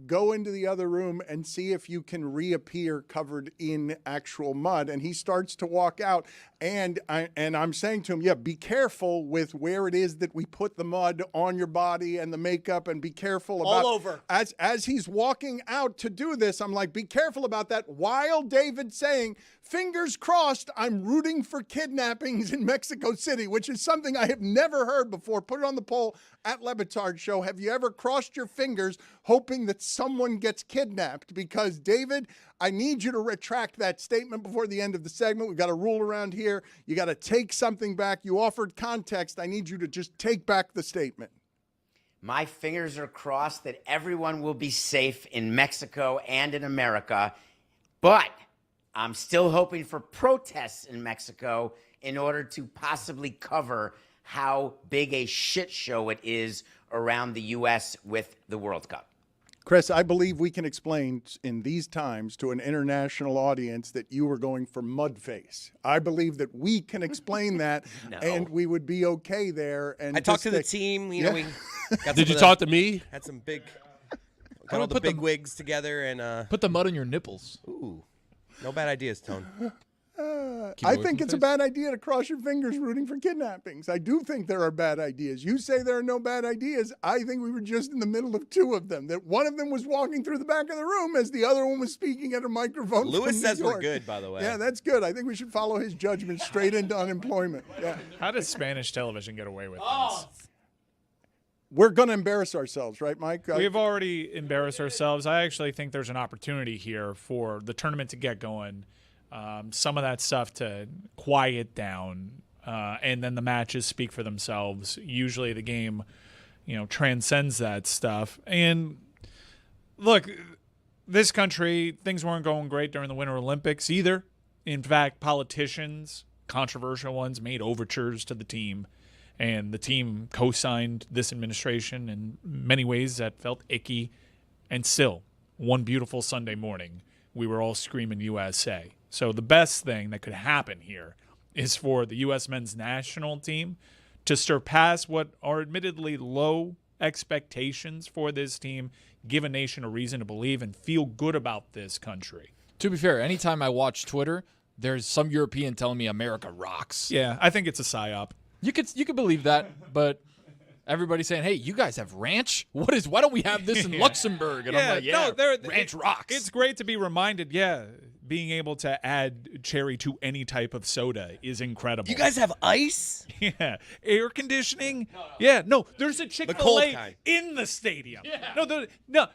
go into the other room and see if you can reappear covered in actual mud. And he starts to walk out, and I'm saying to him, yeah, be careful with where it is that we put the mud on your body and the makeup, and be careful about all over. As he's walking out to do this, I'm like, be careful about that, while David's saying, fingers crossed, I'm rooting for kidnappings in Mexico City, which is something I have never heard before. Put it on the poll at Le Batard Show. Have you ever crossed your fingers hoping that someone gets kidnapped? Because, David, I need you to retract that statement before the end of the segment. We've got a rule around here. You got to take something back. You offered context. I need you to just take back the statement. My fingers are crossed that everyone will be safe in Mexico and in America, but I'm still hoping for protests in Mexico in order to possibly cover how big a shit show it is around the U.S. with the World Cup. Chris, I believe we can explain in these times to an international audience that you were going for mudface. I believe that we can explain that, and we would be okay there. And I talked to the team. You know, we got Did you talk to me? Had some big, got all the big wigs together, and put the mud on your nipples. Ooh, no bad ideas, Tone. I think it's a bad idea to cross your fingers rooting for kidnappings. I do think there are bad ideas. You say there are no bad ideas. I think we were just in the middle of two of them. That one of them was walking through the back of the room as the other one was speaking at a microphone. Lewis says New York. we're good, by the way. Yeah, that's good. I think we should follow his judgment straight into unemployment. Yeah. How does Spanish television get away with this? We're going to embarrass ourselves, right, Mike? We've already embarrassed ourselves. I actually think there's an opportunity here for the tournament to get going. Some of that stuff to quiet down, and then the matches speak for themselves. Usually the game, transcends that stuff. And look, this country, things weren't going great during the Winter Olympics either. In fact, politicians, controversial ones, made overtures to the team, and the team co-signed this administration in many ways that felt icky. And still, one beautiful Sunday morning, we were all screaming USA. So the best thing that could happen here is for the U.S. men's national team to surpass what are admittedly low expectations for this team, give a nation a reason to believe and feel good about this country. To be fair, anytime I watch Twitter, there's some European telling me America rocks. Yeah, I think it's a psyop. You could believe that, but everybody's saying, "Hey, you guys have ranch? Why don't we have this in Luxembourg?" And I'm like, ranch rocks. It's great to be reminded, being able to add cherry to any type of soda is incredible. You guys have ice? Yeah. Air conditioning? Yeah. No, there's a Chick-fil-A in the stadium. Yeah. No.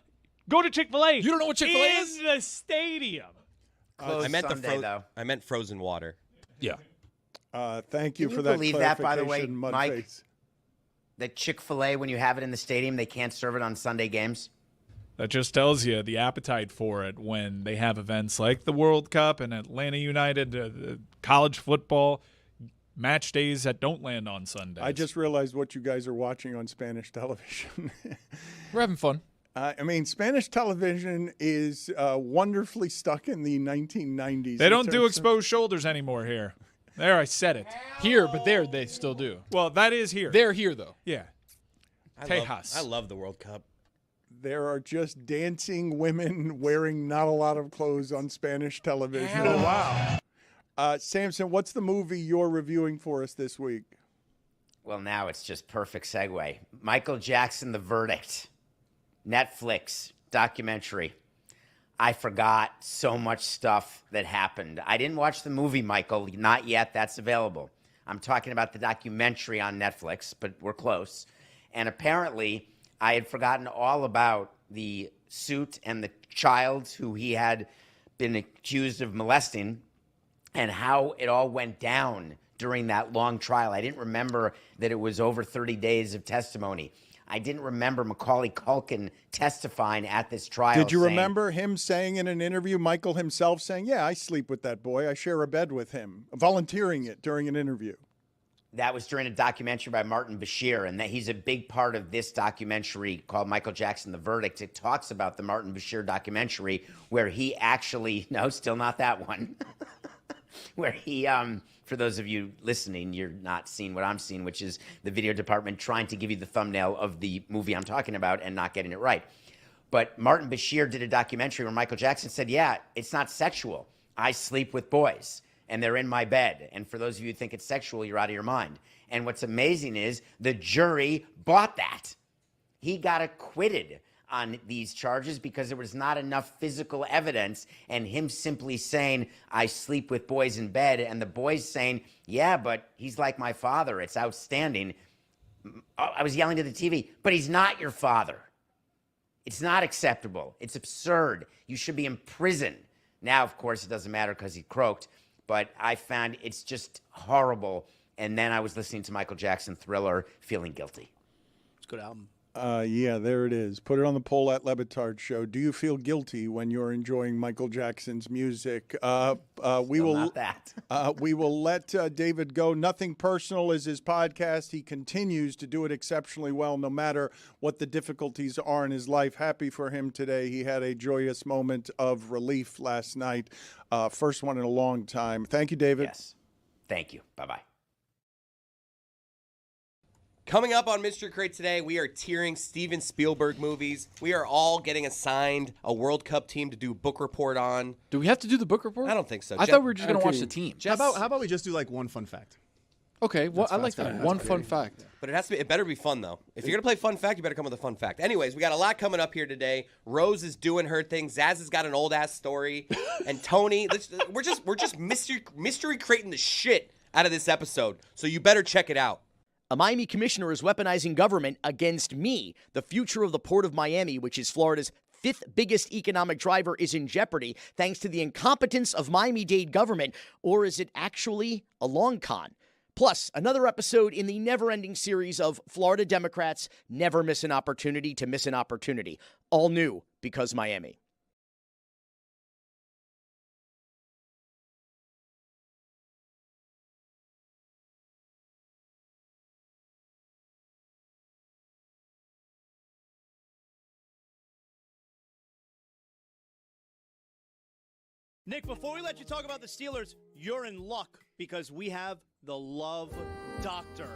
Go to Chick-fil-A. You don't know what Chick-fil-A is? In the stadium. I meant frozen water. Yeah. Thank you Can for you that believe that, by the way, clarification, Mike? Mudface. That Chick-fil-A, when you have it in the stadium, they can't serve it on Sunday games? That just tells you the appetite for it when they have events like the World Cup and Atlanta United, college football, match days that don't land on Sundays. I just realized what you guys are watching on Spanish television. We're having fun. Spanish television is wonderfully stuck in the 1990s. They don't do exposed shoulders anymore here. There, I said it. Here, but there they still do. Well, that is here. They're here, though. Yeah. I love the World Cup. There are just dancing women wearing not a lot of clothes on Spanish television. Oh, wow. Samson, what's the movie you're reviewing for us this week? Well, now it's just perfect segue. Michael Jackson, The Verdict. Netflix documentary. I forgot so much stuff that happened. I didn't watch the movie, Michael. Not yet. That's available. I'm talking about the documentary on Netflix, but we're close. And apparently, I had forgotten all about the suit and the child who he had been accused of molesting and how it all went down during that long trial. I didn't remember that it was over 30 days of testimony. I didn't remember Macaulay Culkin testifying at this trial. Did you remember him saying in an interview, Michael himself saying, "Yeah, I sleep with that boy. I share a bed with him," volunteering it during an interview? That was during a documentary by Martin Bashir, and that he's a big part of this documentary called Michael Jackson, The Verdict. It talks about the Martin Bashir documentary where he actually, no, still not that one, where he, for those of you listening, you're not seeing what I'm seeing, which is the video department trying to give you the thumbnail of the movie I'm talking about and not getting it right. But Martin Bashir did a documentary where Michael Jackson said, yeah, it's not sexual. I sleep with boys, and they're in my bed. And for those of you who think it's sexual, you're out of your mind. And what's amazing is the jury bought that. He got acquitted on these charges because there was not enough physical evidence, and him simply saying, I sleep with boys in bed, and the boys saying, yeah, but he's like my father. It's outstanding. I was yelling to the TV, but he's not your father. It's not acceptable. It's absurd. You should be in prison. Now, of course, it doesn't matter because he croaked, but I found it's just horrible. And then I was listening to Michael Jackson Thriller, feeling guilty. It's a good album. Yeah, there it is. Put it on the poll at Le Batard Show. Do you feel guilty when you're enjoying Michael Jackson's music? We will let David go. Nothing Personal is his podcast. He continues to do it exceptionally well, no matter what the difficulties are in his life. Happy for him today. He had a joyous moment of relief last night. First one in a long time. Thank you, David. Yes. Thank you. Bye-bye. Coming up on Mystery Crate today, we are tiering Steven Spielberg movies. We are all getting assigned a World Cup team to do book report on. Do we have to do the book report? I don't think so. I thought we were just going to watch the team. How about we just do like one fun fact? Okay, well, I like that. One fun fact. But it better be fun, though. If you're going to play fun fact, you better come with a fun fact. Anyways, we got a lot coming up here today. Rose is doing her thing. Zaz has got an old-ass story. And Tony, we're just mystery creating the shit out of this episode. So you better check it out. A Miami commissioner is weaponizing government against me. The future of the Port of Miami, which is Florida's fifth biggest economic driver, is in jeopardy thanks to the incompetence of Miami-Dade government. Or is it actually a long con? Plus, another episode in the never-ending series of Florida Democrats never miss an opportunity to miss an opportunity. All new because Miami. Nick, before we let you talk about the Steelers, you're in luck because we have the Love Doctor.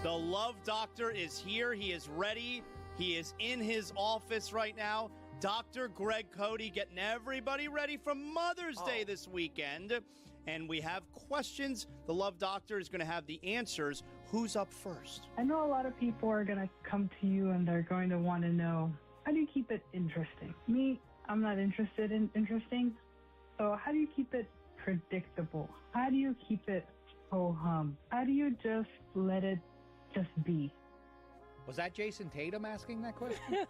The Love Doctor is here. He is ready. He is in his office right now. Dr. Greg Cody getting everybody ready for Mother's Day this weekend. And we have questions. The Love Doctor is going to have the answers. Who's up first? I know a lot of people are going to come to you and they're going to want to know, how do you keep it interesting? Me, I'm not interested in interesting. So how do you keep it predictable? How do you keep it ho-hum? How do you just let it just be? Was that Jason Tatum asking that question?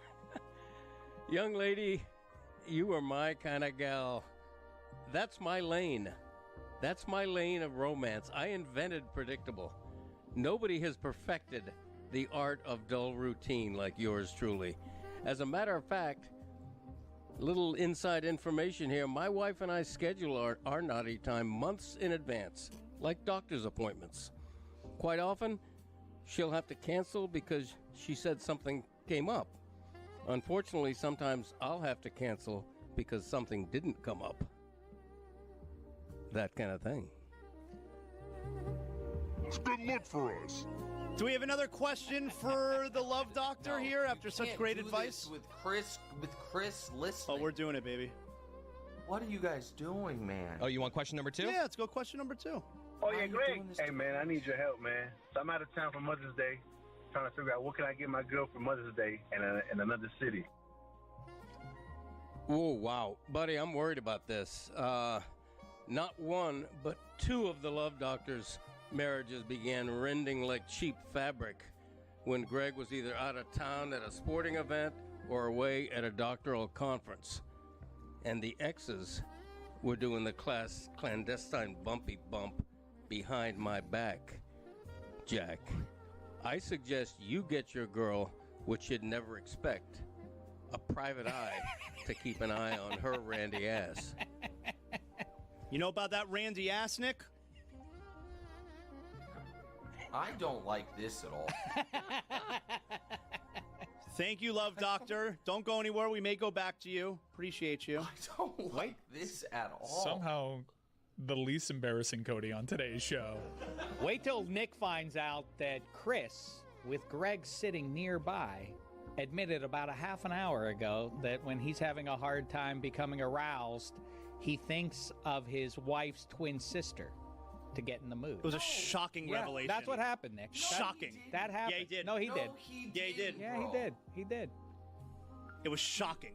Young lady, you are my kind of gal. That's my lane. That's my lane of romance. I invented predictable. Nobody has perfected the art of dull routine like yours truly. As a matter of fact, little inside information here, my wife and I schedule our naughty time months in advance, like doctor's appointments. Quite often, she'll have to cancel because she said something came up. Unfortunately, sometimes I'll have to cancel because something didn't come up. That kind of thing. It's good luck for us. Do we have another question for the Love Doctor here after such Can't great do advice? this with Chris listening. Oh, we're doing it, baby. What are you guys doing, man? Oh, you want question number 2? Yeah, let's go question number 2. Oh, yeah, Greg. Hey, man, I need your help, man. So I'm out of town for Mother's Day, trying to figure out what can I get my girl for Mother's Day in another city. Oh, wow. Buddy, I'm worried about this. Not one, but 2 of the Love Doctor's marriages began rending like cheap fabric when Greg was either out of town at a sporting event or away at a doctoral conference. And the exes were doing the clandestine bumpy bump behind my back. Jack, I suggest you get your girl what you'd never expect, a private eye to keep an eye on her randy ass. You know about that randy ass, Nick? I don't like this at all. Thank you, Love Doctor. Don't go anywhere. We may go back to you. Appreciate you. I don't like this at all. Somehow, the least embarrassing Cody on today's show. Wait till Nick finds out that Chris, with Greg sitting nearby, admitted about a half an hour ago that when he's having a hard time becoming aroused, he thinks of his wife's twin sister to get in the mood. It was a shocking revelation. That's what happened, Nick. Shocking. That happened. Yeah, he did. No, he did. Yeah, he did. Yeah, he did. He did. It was shocking.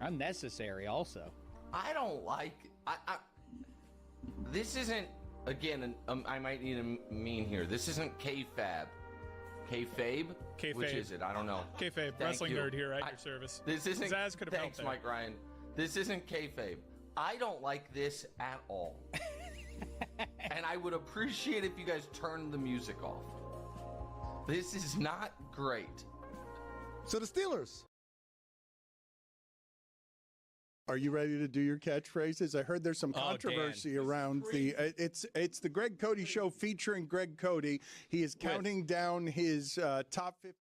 Unnecessary, also. I don't like. This isn't. Again, I might need a mean here. This isn't kayfabe. Kayfabe? Kayfabe. Which is it? I don't know. Kayfabe, Thank wrestling you. nerd here at your service. This isn't. Zaz could have helped Thanks, there. Mike Ryan. This isn't kayfabe. I don't like this at all. And I would appreciate if you guys turned the music off. This is not great. So the Steelers. Are you ready to do your catchphrases? I heard there's some controversy around the. It's the Greg Cody Show featuring Greg Cody. He is counting down his top 50.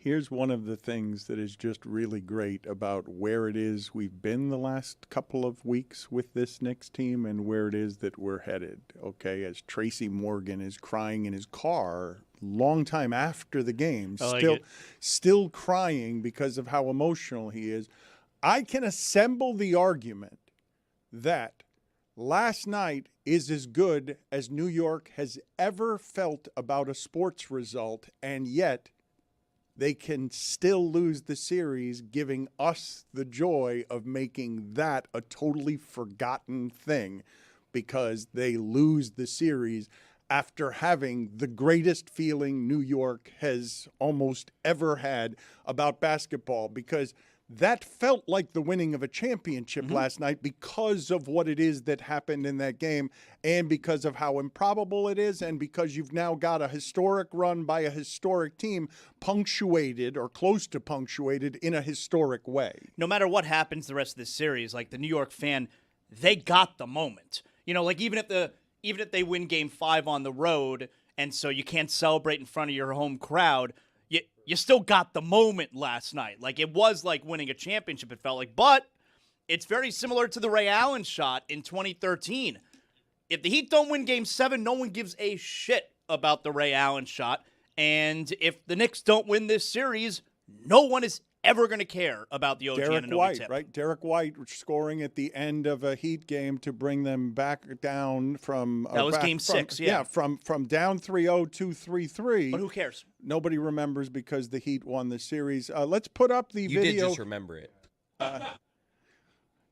Here's one of the things that is just really great about where it is we've been the last couple of weeks with this Knicks team and where it is that we're headed, okay? As Tracy Morgan is crying in his car long time after the game, still crying because of how emotional he is. I can assemble the argument that last night is as good as New York has ever felt about a sports result, and yet they can still lose the series, giving us the joy of making that a totally forgotten thing because they lose the series after having the greatest feeling New York has almost ever had about basketball, because that felt like the winning of a championship last night because of what it is that happened in that game and because of how improbable it is and because you've now got a historic run by a historic team punctuated or close to punctuated in a historic way. No matter what happens the rest of this series, like the New York fan, they got the moment. You know, like even if they win Game 5 on the road and so you can't celebrate in front of your home crowd, you still got the moment last night. Like, it was like winning a championship, it felt like. But it's very similar to the Ray Allen shot in 2013. If the Heat don't win Game 7, no one gives a shit about the Ray Allen shot. And if the Knicks don't win this series, no one is ever going to care about the OG Derek Anunoby White, tip. right? Derek White scoring at the end of a Heat game to bring them back down from That was Game 6, yeah. from down 3-0 to 3-3. But who cares? Nobody remembers because the Heat won the series. Let's put up the video. You did just remember it.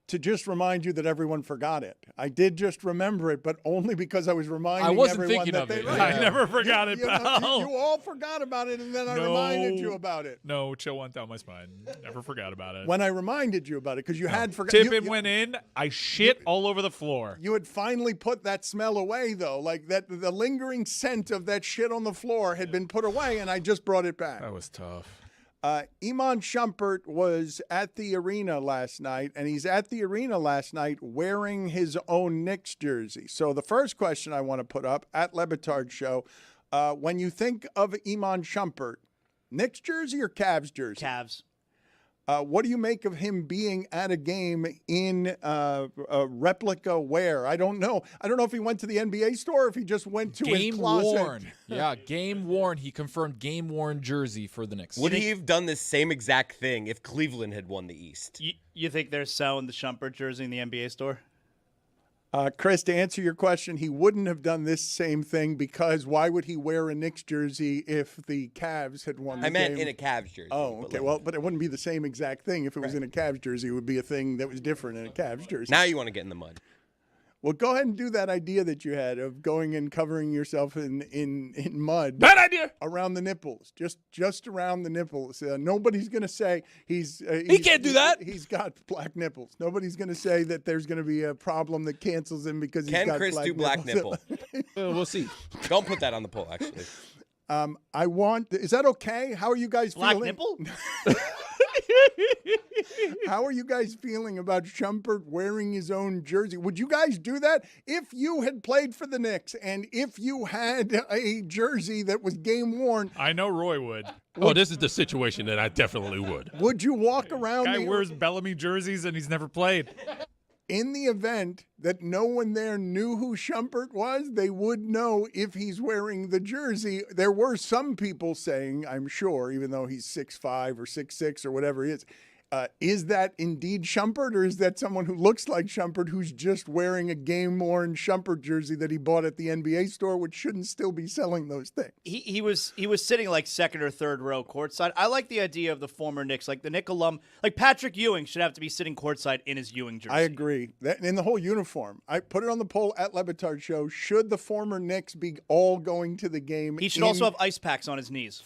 To just remind you that everyone forgot it. I did just remember it, but only because I was reminding I wasn't everyone thinking that of they it. I never forgot it, pal. You all forgot about it, and then I reminded you about it. No, chill went down my spine. Never forgot about it. When I reminded you about it, because you had forgotten. Tippin went in. I shit all over the floor. You had finally put that smell away, though. Like that, the lingering scent of that shit on the floor had been put away, and I just brought it back. That was tough. Iman Shumpert was at the arena last night, and he's at the arena last night wearing his own Knicks jersey. So the first question I want to put up at Le Batard Show, when you think of Iman Shumpert, Knicks jersey or Cavs jersey? Cavs. What do you make of him being at a game in a replica wear? I don't know. I don't know if he went to the NBA store or if he just went to his closet. Game worn. Yeah, game worn. He confirmed game worn jersey for the Knicks. Would he have done this same exact thing if Cleveland had won the East? You think they're selling the Shumpert jersey in the NBA store? Chris, to answer your question, he wouldn't have done this same thing because why would he wear a Knicks jersey if the Cavs had won the game? I meant in a Cavs jersey. Oh, okay. But it wouldn't be the same exact thing. If it was in a Cavs jersey, it would be a thing that was different in a Cavs jersey. Now you want to get in the mud. Well, go ahead and do that idea that you had of going and covering yourself in mud. Bad idea. Around the nipples, just around the nipples. Nobody's going to say he can't do that. He's got black nipples. Nobody's going to say that there's going to be a problem that cancels him because he's got black nipples. Can Chris do black nipple? We'll see. Don't put that on the poll, actually. Is that okay? How are you guys Black feeling? nipple? How are you guys feeling about Shumpert wearing his own jersey? Would you guys do that if you had played for the Knicks and if you had a jersey that was game worn? I know Roy would. Oh, this is the situation that I definitely would. Would you walk around? Guy wears Bellamy jerseys and he's never played. In the event that no one there knew who Shumpert was, they would know if he's wearing the jersey. There were some people saying, I'm sure, even though he's 6'5" or 6'6" or whatever he is that indeed Shumpert, or is that someone who looks like Shumpert who's just wearing a game-worn Shumpert jersey that he bought at the NBA store, which shouldn't still be selling those things? He was sitting like second or third row courtside. I like the idea of the former Knicks, like the Knick alum, like Patrick Ewing should have to be sitting courtside in his Ewing jersey. I agree. That in the whole uniform. I put it on the poll at Le Batard Show. Should the former Knicks be all going to the game? He should also have ice packs on his knees.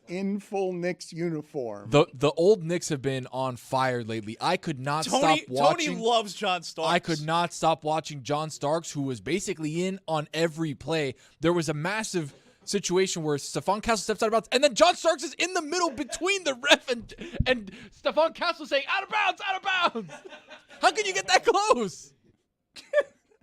In full Knicks uniform. The old Knicks have been on fire lately. I could not stop watching. Tony loves John Starks. I could not stop watching John Starks, who was basically in on every play. There was a massive situation where Stephon Castle steps out of bounds, and then John Starks is in the middle between the ref and Stephon Castle saying, out of bounds, out of bounds. How can you get that close?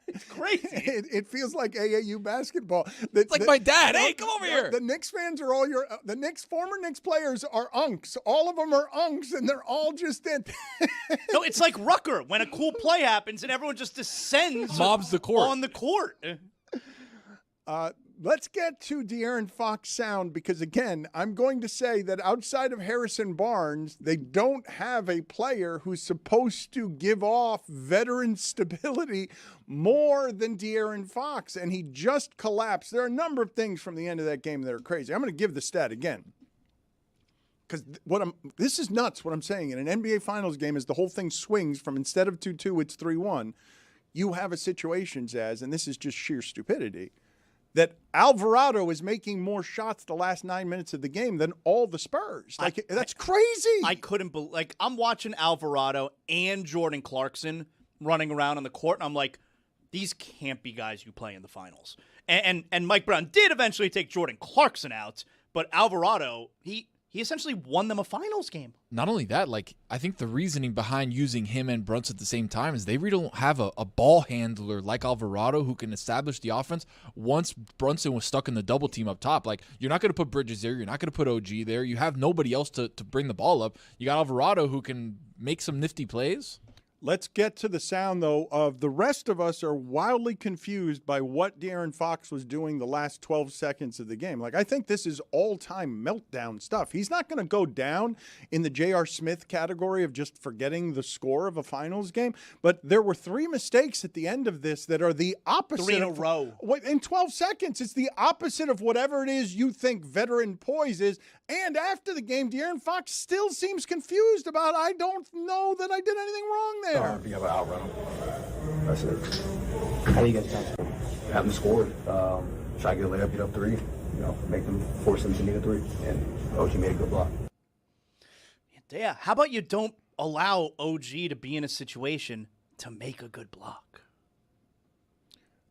It's crazy. It feels like AAU basketball. It's like my dad. Hey, come over here. The Knicks fans are all the former Knicks players are unks. All of them are unks, and they're all just it. No, it's like Rucker when a cool play happens and everyone just descends mobs the court. On the court. Let's get to De'Aaron Fox sound because, again, I'm going to say that outside of Harrison Barnes, they don't have a player who's supposed to give off veteran stability more than De'Aaron Fox, and he just collapsed. There are a number of things from the end of that game that are crazy. I'm going to give the stat again because this is nuts what I'm saying. In an NBA Finals game, as the whole thing swings from instead of 2-2, it's 3-1, you have a situation, Zaz, and this is just sheer stupidity, that Alvarado is making more shots the last 9 minutes of the game than all the Spurs. That's crazy. I couldn't believe. Like, I'm watching Alvarado and Jordan Clarkson running around on the court, and I'm like, these can't be guys you play in the finals. And Mike Brown did eventually take Jordan Clarkson out, but Alvarado, he essentially won them a finals game. Not only that, like, I think the reasoning behind using him and Brunson at the same time is they really don't have a ball handler like Alvarado who can establish the offense once Brunson was stuck in the double team up top. Like, you're not going to put Bridges there. You're not going to put OG there. You have nobody else to bring the ball up. You got Alvarado who can make some nifty plays. Let's get to the sound, though, of the rest of us are wildly confused by what De'Aaron Fox was doing the last 12 seconds of the game. Like, I think this is all-time meltdown stuff. He's not going to go down in the J.R. Smith category of just forgetting the score of a finals game, but there were 3 mistakes at the end of this that are the opposite. 3 in a row. In 12 seconds, it's the opposite of whatever it is you think veteran poise is. And after the game, De'Aaron Fox still seems confused about, I don't know that I did anything wrong there. You have an outrun him. That's it. How do you get touched? Have them scored. Try to get a layup, get up 3. Make them force them to need a 3. And OG made a good block. Yeah, how about you don't allow OG to be in a situation to make a good block?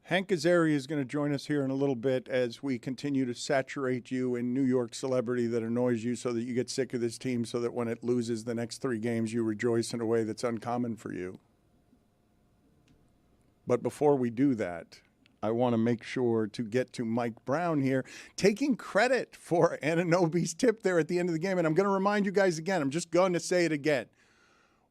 Hank Azaria is going to join us here in a little bit as we continue to saturate you in New York celebrity that annoys you so that you get sick of this team so that when it loses the next 3 games, you rejoice in a way that's uncommon for you. But before we do that, I want to make sure to get to Mike Brown here, taking credit for Anunoby's tip there at the end of the game. And I'm going to remind you guys again, I'm just going to say it again.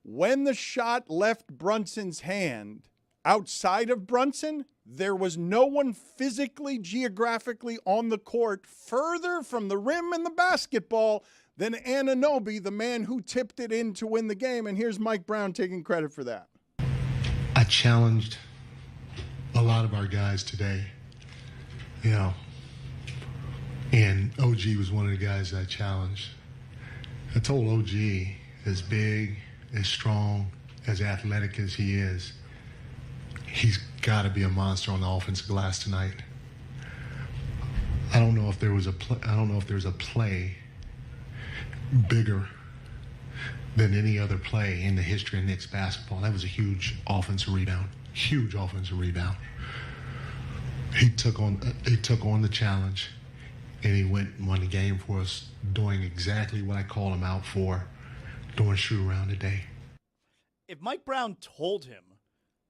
When the shot left Brunson's hand, outside of Brunson, there was no one physically, geographically on the court further from the rim and the basketball than Anunoby, the man who tipped it in to win the game. And here's Mike Brown taking credit for that. I challenged a lot of our guys today, and OG was one of the guys I challenged. I told OG, as big, as strong, as athletic as he is, he's got to be a monster on the offensive glass tonight. I don't know if there was a there's a play bigger than any other play in the history of Knicks basketball. That was a huge offensive rebound. Huge offensive rebound. He took on the challenge, and he went and won the game for us, doing exactly what I called him out for, doing shoot around today. If Mike Brown told him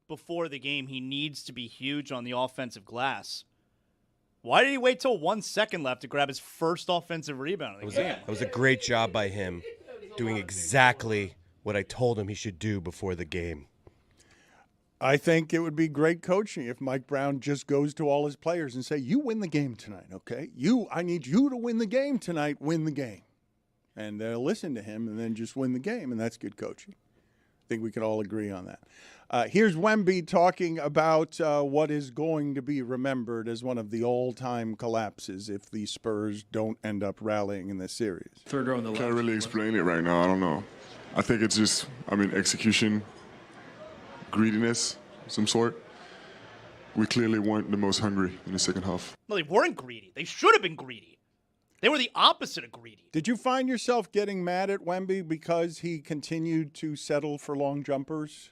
before the game he needs to be huge on the offensive glass, why did he wait till 1 second left to grab his first offensive rebound of the game? That was a great job by him, doing exactly what I told him he should do before the game. I think it would be great coaching if Mike Brown just goes to all his players and say, you win the game tonight, okay? I need you to win the game tonight, win the game. And they'll listen to him and then just win the game, and that's good coaching. I think we can all agree on that. Here's Wemby talking about what is going to be remembered as one of the all-time collapses if the Spurs don't end up rallying in this series. Third row on the left. Can't really explain it right now. I don't know. I think it's just, execution, greediness, some sort. We clearly weren't the most hungry in the second half. No, they weren't greedy. They should have been greedy. They were the opposite of greedy. Did you find yourself getting mad at Wemby because he continued to settle for long jumpers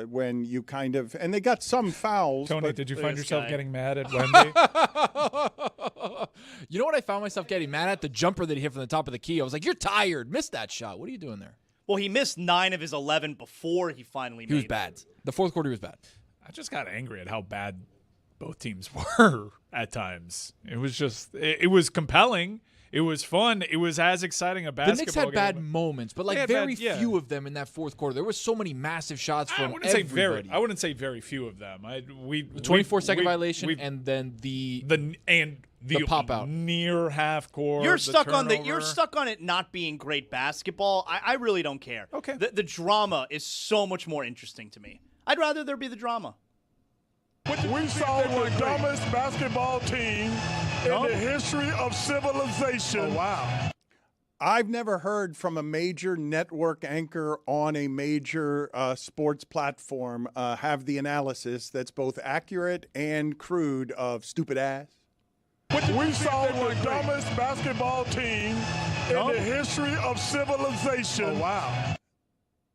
when you kind of – and they got some fouls. Tony, did you find yourself getting mad at Wemby? You know what I found myself getting mad at? The jumper that he hit from the top of the key. I was like, you're tired. Missed that shot. What are you doing there? Well, he missed 9 of his 11 before he finally made it. He was bad. The fourth quarter, he was bad. I just got angry at how bad both teams were at times. It was just – it was compelling. It was fun. It was as exciting a basketball game. The Knicks had bad moments, but very few of them in that fourth quarter. There were so many massive shots from everybody. I wouldn't say very few of them. The 24-second violation and then the pop out near half court. You're stuck on it not being great basketball. I really don't care. Okay. The drama is so much more interesting to me. I'd rather there be the drama. We saw the dumbest basketball team in the history of civilization. Oh, wow. I've never heard from a major network anchor on a major sports platform have the analysis that's both accurate and crude of stupid ass, We saw the dumbest basketball team in the history of civilization. Oh, wow.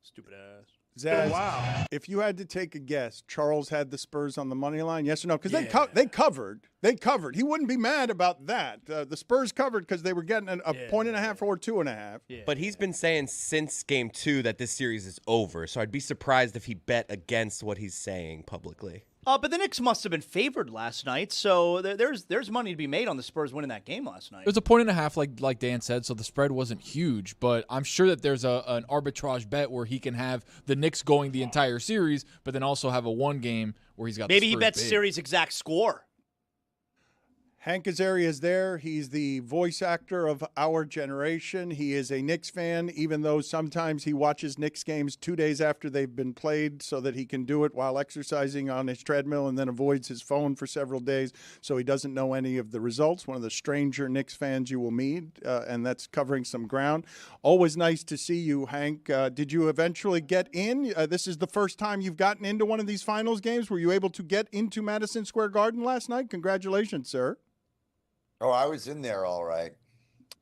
Stupid ass. Zaz, wow. If you had to take a guess, Charles had the Spurs on the money line, yes or no? Because they covered. They covered. He wouldn't be mad about that. The Spurs covered because they were getting a point and a half or 2.5. Yeah. But he's been saying since game 2 that this series is over, so I'd be surprised if he bet against what he's saying publicly. But the Knicks must have been favored last night, so there's money to be made on the Spurs winning that game last night. It was a point and a half, like Dan said, so the spread wasn't huge. But I'm sure that there's an arbitrage bet where he can have the Knicks going the entire series, but then also have a one game where he's got Maybe the he Spurs bets big. series exact score. Hank Azaria is there. He's the voice actor of our generation. He is a Knicks fan, even though sometimes he watches Knicks games 2 days after they've been played so that he can do it while exercising on his treadmill and then avoids his phone for several days so he doesn't know any of the results. One of the stranger Knicks fans you will meet, and that's covering some ground. Always nice to see you, Hank. Did you eventually get in? This is the first time you've gotten into one of these finals games. Were you able to get into Madison Square Garden last night? Congratulations, sir. Oh, I was in there all right.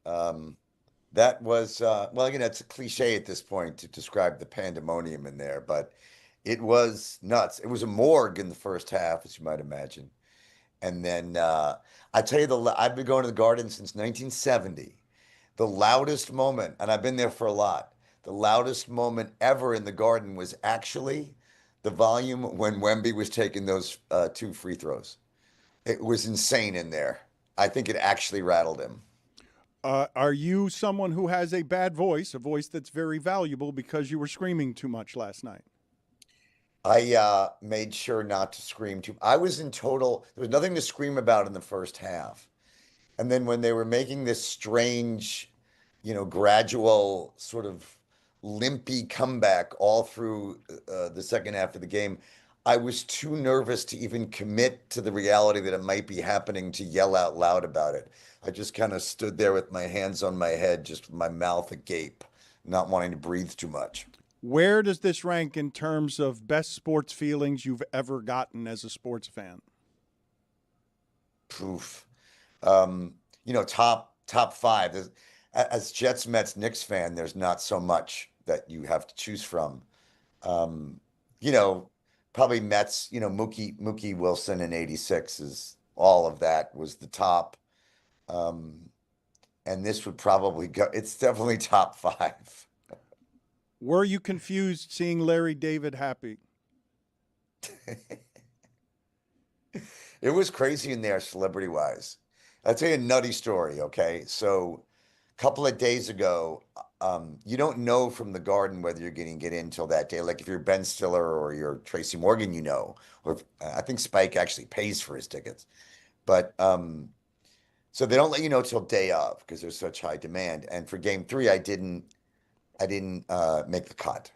That was, well, it's a cliche at this point to describe the pandemonium in there, but it was nuts. It was a morgue in the first half, as you might imagine. And then I tell you, I've been going to the Garden since 1970. The loudest moment, and I've been there for a lot, the loudest moment ever in the Garden was actually the volume when Wemby was taking those 2 free throws. It was insane in there. I think it actually rattled him. Are you someone who has a bad voice, a voice that's very valuable because you were screaming too much last night? I made sure not to scream too. I was in total, there was nothing to scream about in the first half. And then when they were making this strange, gradual sort of limpy comeback all through the second half of the game, I was too nervous to even commit to the reality that it might be happening to yell out loud about it. I just kind of stood there with my hands on my head, just with my mouth agape, not wanting to breathe too much. Where does this rank in terms of best sports feelings you've ever gotten as a sports fan? Poof. Top 5. As Jets, Mets, Knicks fan, there's not so much that you have to choose from. Probably Mets, Mookie Wilson in 86 is all of that was the top. And this would probably go, it's definitely top 5. Were you confused seeing Larry David happy? It was crazy in there, celebrity-wise. I'll tell you a nutty story, okay? So a couple of days ago, you don't know from the Garden whether you're going to get in until that day. Like if you're Ben Stiller or you're Tracy Morgan, or I think Spike actually pays for his tickets. But so they don't let you know till day of because there's such high demand. And for game 3, I didn't make the cut.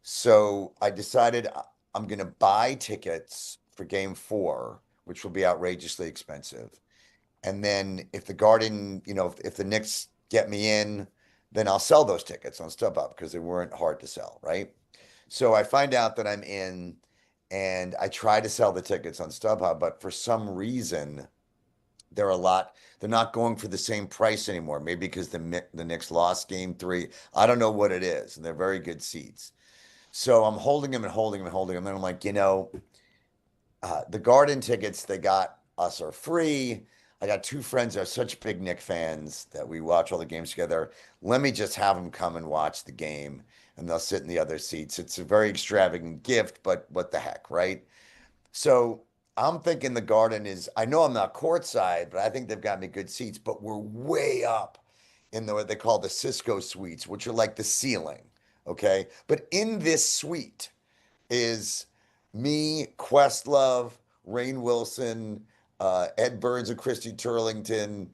So I decided I'm going to buy tickets for game 4, which will be outrageously expensive. And then if the Garden, if the Knicks get me in, then I'll sell those tickets on StubHub because they weren't hard to sell, right? So I find out that I'm in, and I try to sell the tickets on StubHub, but for some reason, they're not going for the same price anymore. Maybe because the Knicks lost game 3. I don't know what it is, and they're very good seats. So I'm holding them, and then I'm like, the Garden tickets they got us are free. I got 2 friends that are such big Knick fans that we watch all the games together. Let me just have them come and watch the game, and they'll sit in the other seats. It's a very extravagant gift, but what the heck, right? So I'm thinking the Garden is, I know I'm not courtside, but I think they've got me good seats, but we're way up in what they call the Cisco suites, which are like the ceiling, okay? But in this suite is me, Questlove, Rainn Wilson, Ed Burns and Christy Turlington,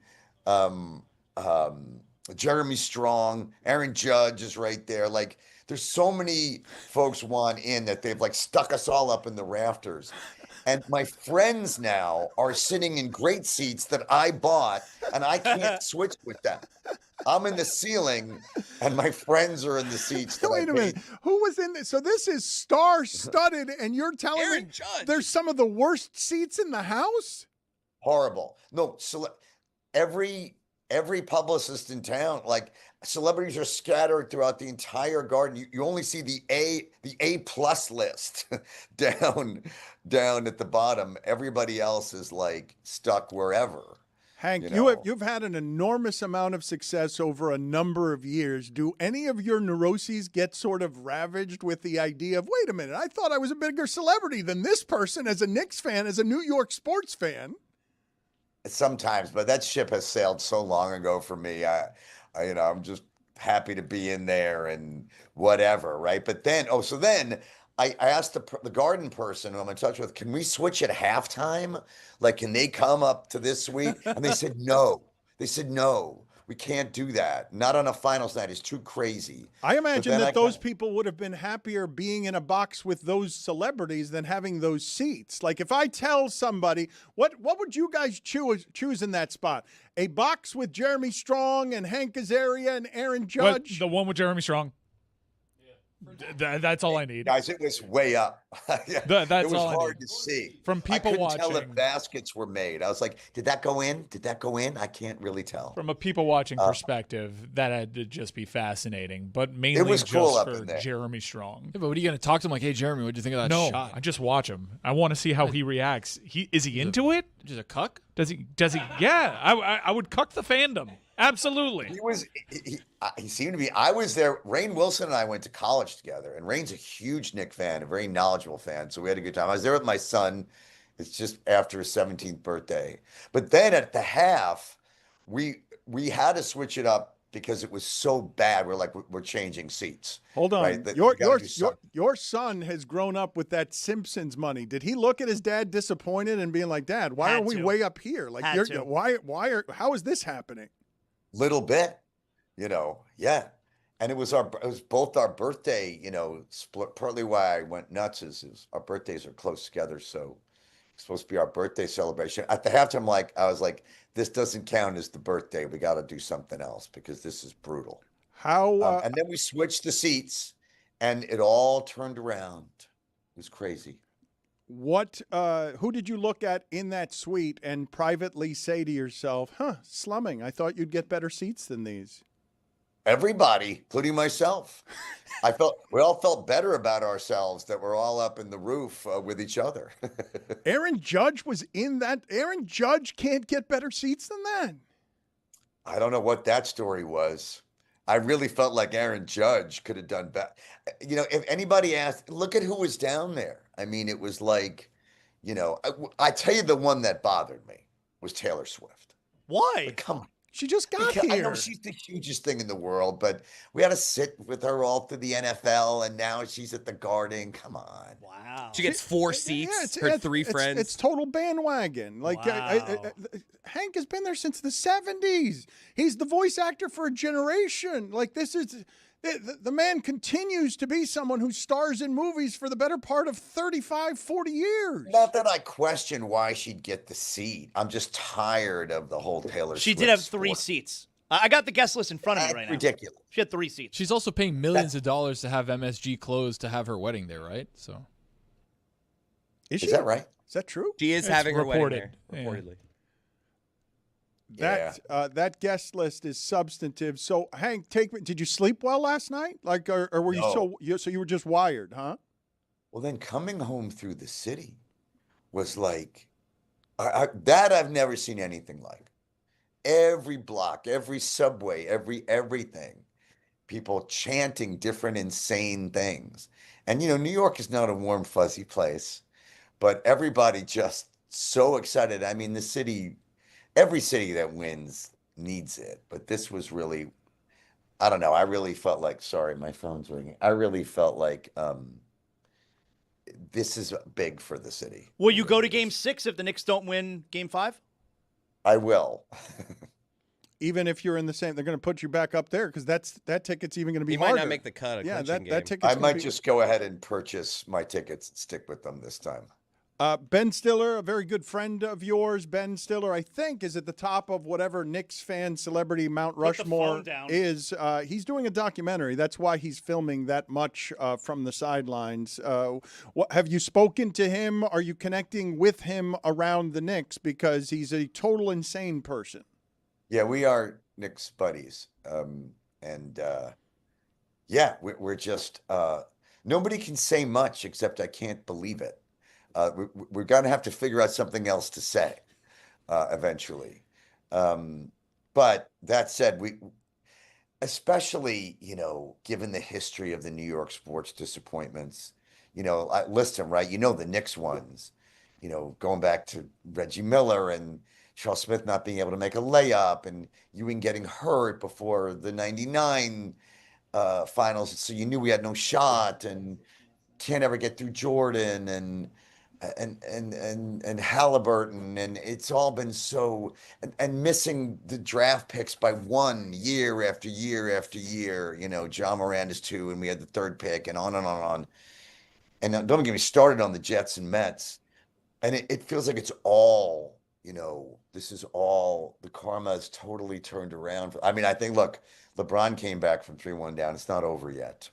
Jeremy Strong, Aaron Judge is right there. Like, there's so many folks want in that they've stuck us all up in the rafters. And my friends now are sitting in great seats that I bought, and I can't switch with them. I'm in the ceiling, and my friends are in the seats. That Wait a minute. Who was in this? So this is star-studded, and you're telling me there's some of the worst seats in the house? Horrible. No, every publicist in town, like celebrities are scattered throughout the entire garden. You only see the A plus list down at the bottom. Everybody else is like stuck wherever. Hank, you've had an enormous amount of success over a number of years. Do any of your neuroses get sort of ravaged with the idea of, wait a minute, I thought I was a bigger celebrity than this person as a Knicks fan, as a New York sports fan? Sometimes, but that ship has sailed so long ago for me. I'm just happy to be in there and whatever, right? But then, I asked the garden person who I'm in touch with, can we switch at halftime? Like, can they come up to this suite? And they said no. They said no. We can't do that. Not on a finals night. It's too crazy. I imagine that those people would have been happier being in a box with those celebrities than having those seats. Like, if I tell somebody, what would you guys choose in that spot? A box with Jeremy Strong and Hank Azaria and Aaron Judge? The one with Jeremy Strong. That's all I need. Guys, it was way up. That's it was all I hard need. to see. From people I couldn't watching. tell if baskets were made. I was like, did that go in? Did that go in? I can't really tell. From a people watching perspective, that had to just be fascinating, but mainly it was just cool up for in there. Jeremy Strong. Yeah, but what are you going to talk to him like, hey, Jeremy, what do you think of that shot? I just watch him. I want to see how he reacts. Is he into it? Just a cuck? Does he? Yeah, I would cuck the fandom. Absolutely. He seemed to be. I was there. Rainn Wilson and I went to college together, and Rainn's a huge Knick fan, a very knowledgeable fan. So we had a good time. I was there with my son. It's just after his 17th birthday. But then at the half, we had to switch it up because it was so bad. We're like, we're changing seats. Hold on. Right? Your son has grown up with that Simpsons money. Did he look at his dad disappointed and being like, Dad, why are we way up here? Like, how is this happening? Little bit, yeah. And it was both our birthday, split. Partly why I went nuts is our birthdays are close together. So it's supposed to be our birthday celebration. At the halftime, I was like, this doesn't count as the birthday. We got to do something else because this is brutal. And then we switched the seats and it all turned around. It was crazy. Who did you look at in that suite and privately say to yourself, slumming, I thought you'd get better seats than these? Everybody, including myself. We all felt better about ourselves that we're all up in the roof with each other. Aaron Judge was in that. Aaron Judge can't get better seats than that. I don't know what that story was. I really felt like Aaron Judge could have done better. If anybody asked, look at who was down there. I mean, it was like, I tell you, the one that bothered me was Taylor Swift. Why? But come on. She just got here. I know she's the hugest thing in the world, but we had to sit with her all through the NFL, and now she's at the Garden. Come on. Wow. She gets 4 seats, her 3 friends. It's total bandwagon. Like, Hank has been there since the 70s. He's the voice actor for a generation. Like, this is... The man continues to be someone who stars in movies for the better part of 35, 40 years. Not that I question why she'd get the seat. I'm just tired of the whole Taylor Swift. She did have 3 sport. seats. I got the guest list in front of me right now. Ridiculous. She had 3 seats. She's also paying millions of dollars to have MSG closed to have her wedding there, right? So, is that right? Is that true? She is having her wedding there, reportedly. That guest list is substantive. So, Hank, did you sleep well last night? Like, or were you so you were just wired, huh? Well, then coming home through the city was like that I've never seen anything like. Every block, every subway, everything, people chanting different insane things. And New York is not a warm, fuzzy place, but everybody just so excited. I mean, the city. Every city that wins needs it, but this was really, I don't know. I really felt like, sorry, my phone's ringing. I really felt like this is big for the city. Will you go to Game 6 if the Knicks don't win Game 5? I will. Even if you're in the same, they're going to put you back up there because that ticket's even going to be harder. He might not make the cut. That ticket. I might just go ahead and purchase my tickets and stick with them this time. Ben Stiller, a very good friend of yours. Ben Stiller, I think, is at the top of whatever Knicks fan celebrity Mount Rushmore is. He's doing a documentary. That's why he's filming that much from the sidelines. Have you spoken to him? Are you connecting with him around the Knicks? Because he's a total insane person. Yeah, we are Knicks buddies. We're just, nobody can say much except I can't believe it. We're going to have to figure out something else to say eventually. But that said, especially, given the history of the New York sports disappointments, I list them, right? The Knicks ones, going back to Reggie Miller and Charles Smith not being able to make a layup and Ewing getting hurt before the 99 finals. So you knew we had no shot and can't ever get through Jordan and Halliburton, and it's all been so, and missing the draft picks by one year after year after year. John Moranda's 2, and we had the 3rd pick, and on and on and on. And don't get me started on the Jets and Mets. And it feels like it's all, this is all, the karma is totally turned around. I mean, I think, look, LeBron came back from 3-1 down. It's not over yet.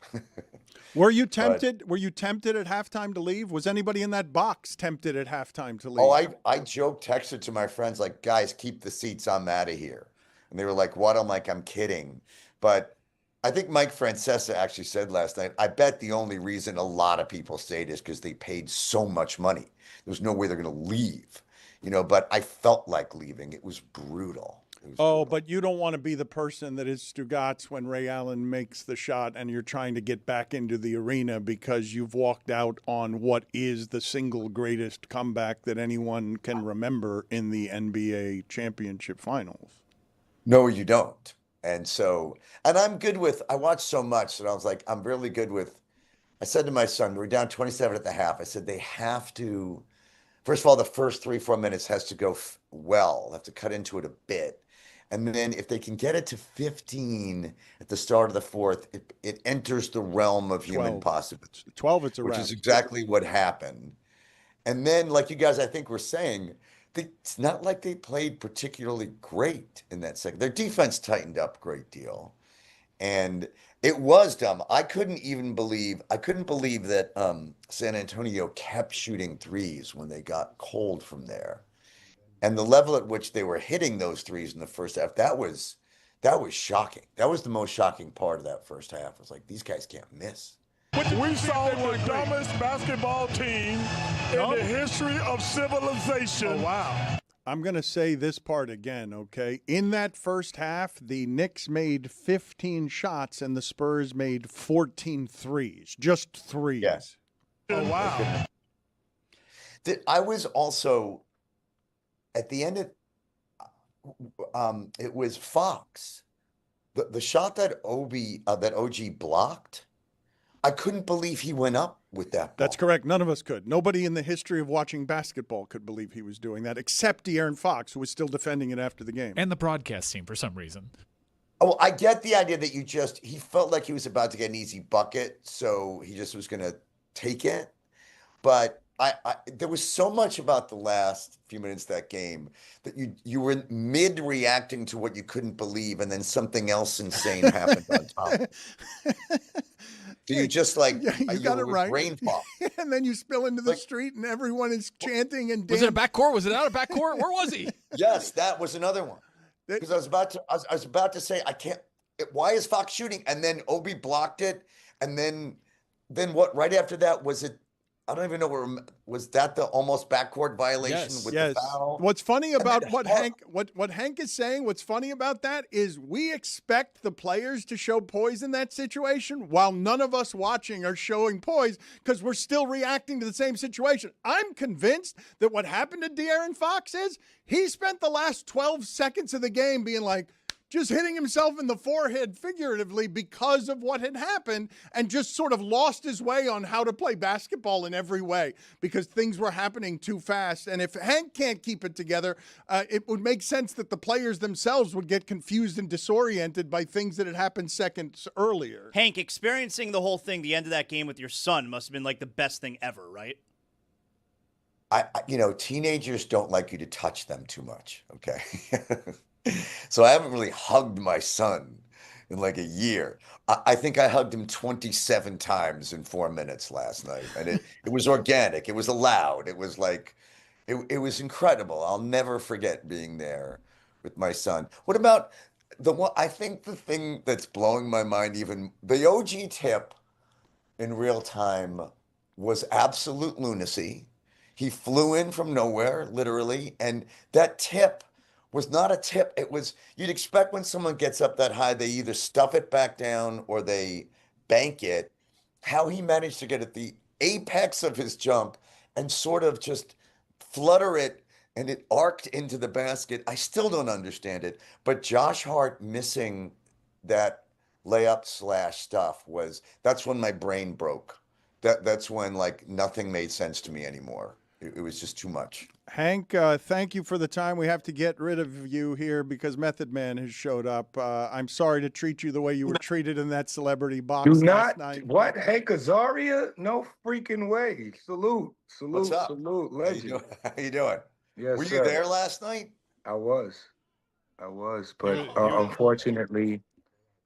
Were you tempted? Were you tempted at halftime to leave? Was anybody in that box tempted at halftime to leave? Oh, I joked, texted to my friends, like, guys, keep the seats. I'm out of here. And they were like, what? I'm like, I'm kidding. But I think Mike Francesa actually said last night, I bet the only reason a lot of people stayed is because they paid so much money. There's no way they're going to leave, but I felt like leaving. It was brutal. But you don't want to be the person that is Stugotz when Ray Allen makes the shot and you're trying to get back into the arena because you've walked out on what is the single greatest comeback that anyone can remember in the NBA championship finals. No, you don't. And I'm good with, I watched so much that I was like, I'm really good with, I said to my son, we're down 27 at the half. I said, they have to, first of all, the first 3-4 minutes has to go well, have to cut into it a bit. And then if they can get it to 15 at the start of the 4th, it enters the realm of human possibility. 12, it's a wrap. Which is exactly what happened. And then, like you guys, I think were saying, it's not like they played particularly great in that second. Their defense tightened up a great deal. And it was dumb. I couldn't believe that San Antonio kept shooting threes when they got cold from there. And the level at which they were hitting those threes in the first half, that was shocking. That was the most shocking part of that first half. It was like, these guys can't miss. We saw the dumbest basketball team in the history of civilization. Oh, wow. I'm going to say this part again, okay? In that first half, the Knicks made 15 shots and the Spurs made 14 threes. Just threes. Yes. Oh, wow. I was also... At the end, it was Fox. The shot that OG blocked, I couldn't believe he went up with that ball. That's correct. None of us could. Nobody in the history of watching basketball could believe he was doing that, except De'Aaron Fox, who was still defending it after the game. And the broadcast team for some reason. Oh, I get the idea that he felt like he was about to get an easy bucket, so he just was going to take it. But there was so much about the last few minutes of that game that you were mid-reacting to what you couldn't believe, and then something else insane happened on top. So you just you got it right. Rainfall. And then you spill into the street, and everyone is chanting and dancing. Was it a backcourt? Was it out of backcourt? Where was he? Yes, that was another one. Because I was about to say, why is Fox shooting? And then Obi blocked it, and then what? Right after that, was it? I don't even know was that the almost backcourt violation with the foul? What's funny about what Hank is saying, what's funny about that is we expect the players to show poise in that situation while none of us watching are showing poise because we're still reacting to the same situation. I'm convinced that what happened to De'Aaron Fox is he spent the last 12 seconds of the game being like, just hitting himself in the forehead figuratively because of what had happened and just sort of lost his way on how to play basketball in every way because things were happening too fast. And if Hank can't keep it together, it would make sense that the players themselves would get confused and disoriented by things that had happened seconds earlier. Hank, experiencing the whole thing, the end of that game with your son must have been like the best thing ever, right? Teenagers don't like you to touch them too much. Okay. So I haven't really hugged my son in like a year. I think I hugged him 27 times in 4 minutes last night. And it was organic. It was allowed. It was like, it was incredible. I'll never forget being there with my son. What about I think the thing that's blowing my mind, even the OG tip in real time, was absolute lunacy. He flew in from nowhere, literally, and that tip was not a tip. It was, you'd expect when someone gets up that high, they either stuff it back down or they bank it. How he managed to get at the apex of his jump and sort of just flutter it, and it arced into the basket. I still don't understand it. But Josh Hart missing that layup slash stuff that's when my brain broke. That's when like nothing made sense to me anymore. It was just too much. Hank, thank you for the time. We have to get rid of you here because Method Man has showed up. I'm sorry to treat you the way you were treated in that celebrity box Do last not. night. What? Hank Azaria? No freaking way. Salute. What's up? Salute. Legend. How you doing? Yes, Were you sir. there last night? I was. But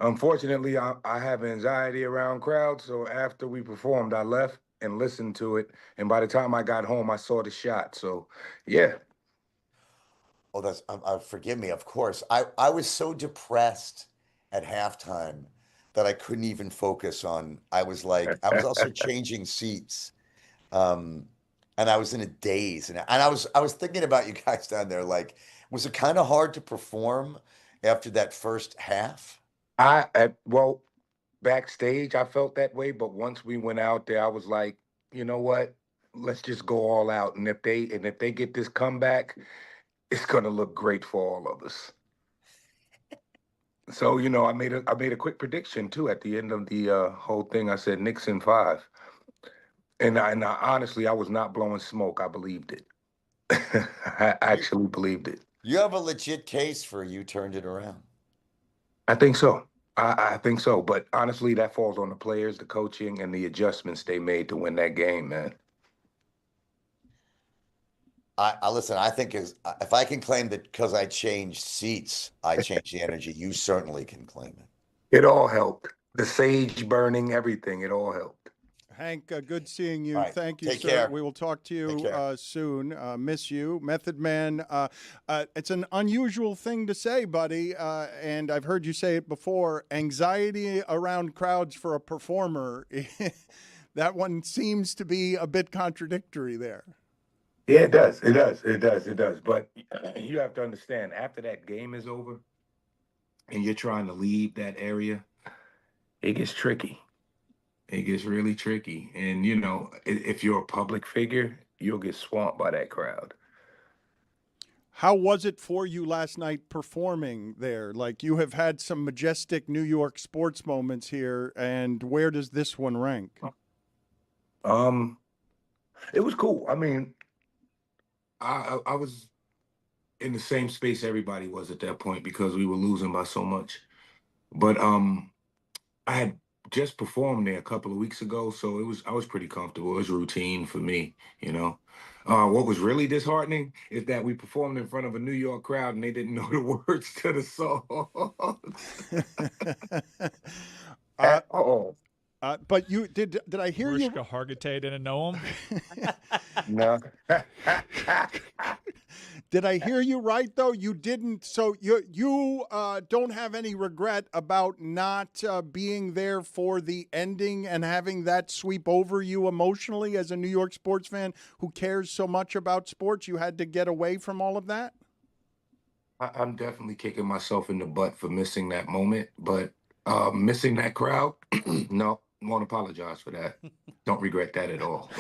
unfortunately, I have anxiety around crowds. So after we performed, I left and listened to it. And by the time I got home, I saw the shot. So, yeah. Oh, that's forgive me. Of course, I was so depressed at halftime that I couldn't even focus on. I was also changing seats, and I was in a daze, and I was thinking about you guys down there. Like, was it kind of hard to perform after that first half? Well, backstage, I felt that way. But once we went out there, I was like, you know what? Let's just go all out. And if they get this comeback, it's gonna look great for all of us. So, I made a quick prediction too at the end of the whole thing. I said Knicks in 5. And I honestly, I was not blowing smoke. I believed it. I actually believed it. You have a legit case for you turned it around. I think so. I think so. But honestly, that falls on the players, the coaching, and the adjustments they made to win that game, man. I listen. I think if I can claim that because I changed seats, I changed the energy. You certainly can claim it. It all helped. The sage burning, everything. It all helped. Hank, good seeing you. Right. Thank you, Take sir. care. We will talk to you Take care. soon. Miss you. Method Man, it's an unusual thing to say, buddy, and I've heard you say it before. Anxiety around crowds for a performer, that one seems to be a bit contradictory there. Yeah, it does. But you have to understand, after that game is over and you're trying to leave that area, it gets tricky. It gets really tricky. And, if you're a public figure, you'll get swamped by that crowd. How was it for you last night performing there? Like, you have had some majestic New York sports moments here, and where does this one rank? It was cool. I mean, I was in the same space everybody was at that point because we were losing by so much. But I had just performed there a couple of weeks ago, so I was pretty comfortable. It was routine for me, What was really disheartening is that we performed in front of a New York crowd and they didn't know the words to the song. At all. But you did I hear you? Mariska Hargitay didn't know him. No. Did I hear you right though? You didn't. So you don't have any regret about not being there for the ending and having that sweep over you emotionally as a New York sports fan who cares so much about sports. You had to get away from all of that. I'm definitely kicking myself in the butt for missing that moment, but missing that crowd, no. Won't apologize for that. Don't regret that at all.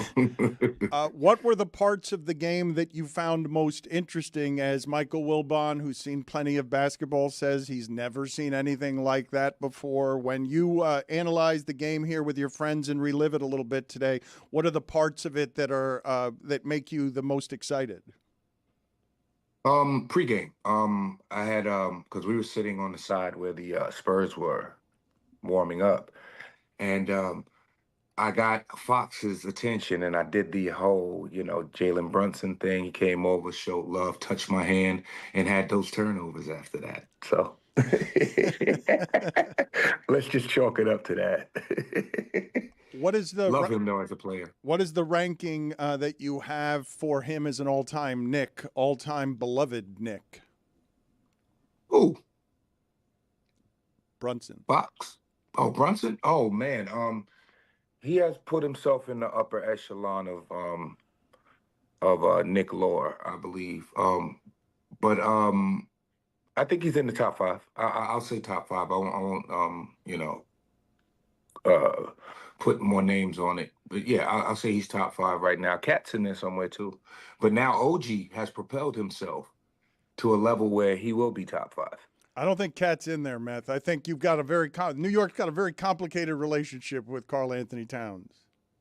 What were the parts of the game that you found most interesting? As Michael Wilbon, who's seen plenty of basketball, says he's never seen anything like that before. When you analyze the game here with your friends and relive it a little bit today, what are the parts of it that are that make you the most excited? Pregame. I had because we were sitting on the side where the Spurs were warming up. And I got Fox's attention, and I did the whole, Jalen Brunson thing. He came over, showed love, touched my hand, and had those turnovers after that. So let's just chalk it up to that. What is the Love him though as a player. What is the ranking that you have for him as an all-time Knick, all-time beloved Knick? Who? Brunson. Fox. Oh, Brunson. Oh man. He has put himself in the upper echelon of Nick Lore, I believe. But I think he's in the top 5. I'll say top 5. I won't put more names on it. But yeah, I'll say he's top 5 right now. Cat's in there somewhere too. But now OG has propelled himself to a level where he will be top 5. I don't think Cat's in there, Meth. I think you've got New York's got a very complicated relationship with Karl Anthony Towns.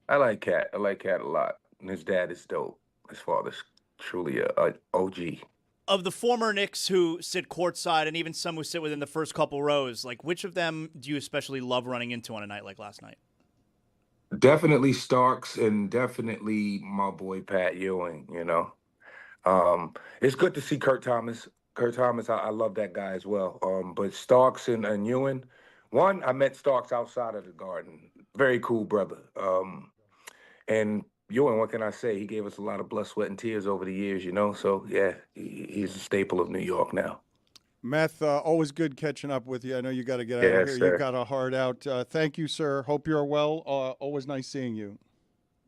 I like Cat. I like Cat a lot. And his dad is dope. His father's truly a OG. Of the former Knicks who sit courtside and even some who sit within the first couple rows, like which of them do you especially love running into on a night like last night? Definitely Starks and definitely my boy Pat Ewing, It's good to see Kurt Thomas. Kurt Thomas, I love that guy as well. But Starks and Ewing, one, I met Starks outside of the Garden. Very cool brother. And Ewing, what can I say? He gave us a lot of blood, sweat, and tears over the years, So, yeah, he's a staple of New York now. Meth, always good catching up with you. I know you got to get out of here. Sir. You got a heart out. Thank you, sir. Hope you're well. Always nice seeing you.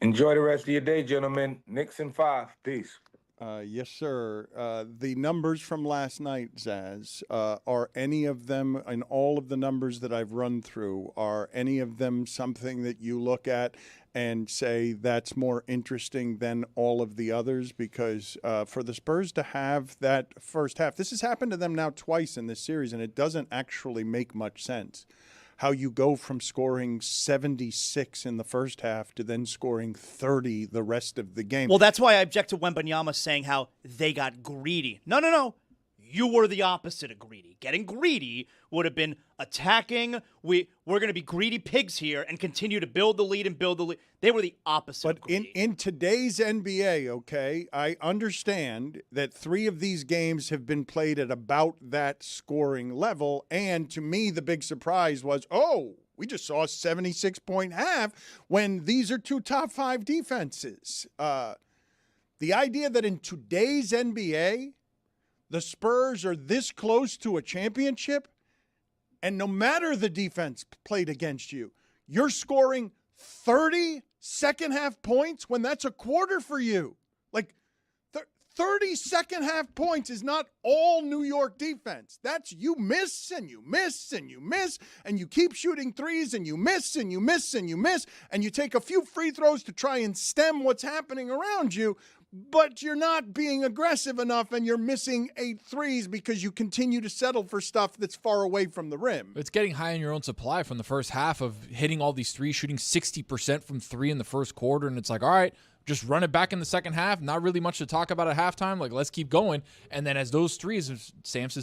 Enjoy the rest of your day, gentlemen. Knicks in 5. Peace. Yes, sir. The numbers from last night, Zaz, are any of them, and all of the numbers that I've run through, are any of them something that you look at and say that's more interesting than all of the others? Because for the Spurs to have that first half, this has happened to them now twice in this series, and it doesn't actually make much sense. How you go from scoring 76 in the first half to then scoring 30 the rest of the game. Well, that's why I object to Wembanyama saying how they got greedy. No. You were the opposite of greedy. Getting greedy would have been attacking. We're going to be greedy pigs here and continue to build the lead and build the lead. They were the opposite of greedy. In today's NBA, okay, I understand that 3 of these games have been played at about that scoring level. And to me, the big surprise was, we just saw a 76-point half when these are 2 top 5 defenses. The idea that in today's NBA, the Spurs are this close to a championship, and no matter the defense played against you, you're scoring 30 second-half points when that's a quarter for you. Like, 30 second-half points is not all New York defense. That's you miss and you miss and you miss, and you keep shooting threes and you miss and you miss and you miss, and you take a few free throws to try and stem what's happening around you, but you're not being aggressive enough and you're missing 8 threes because you continue to settle for stuff that's far away from the rim. It's getting high in your own supply from the first half of hitting all these threes, shooting 60% from 3 in the first quarter, and it's like, all right, just run it back in the second half. Not really much to talk about at halftime. Like, let's keep going. And then as those threes, as Samson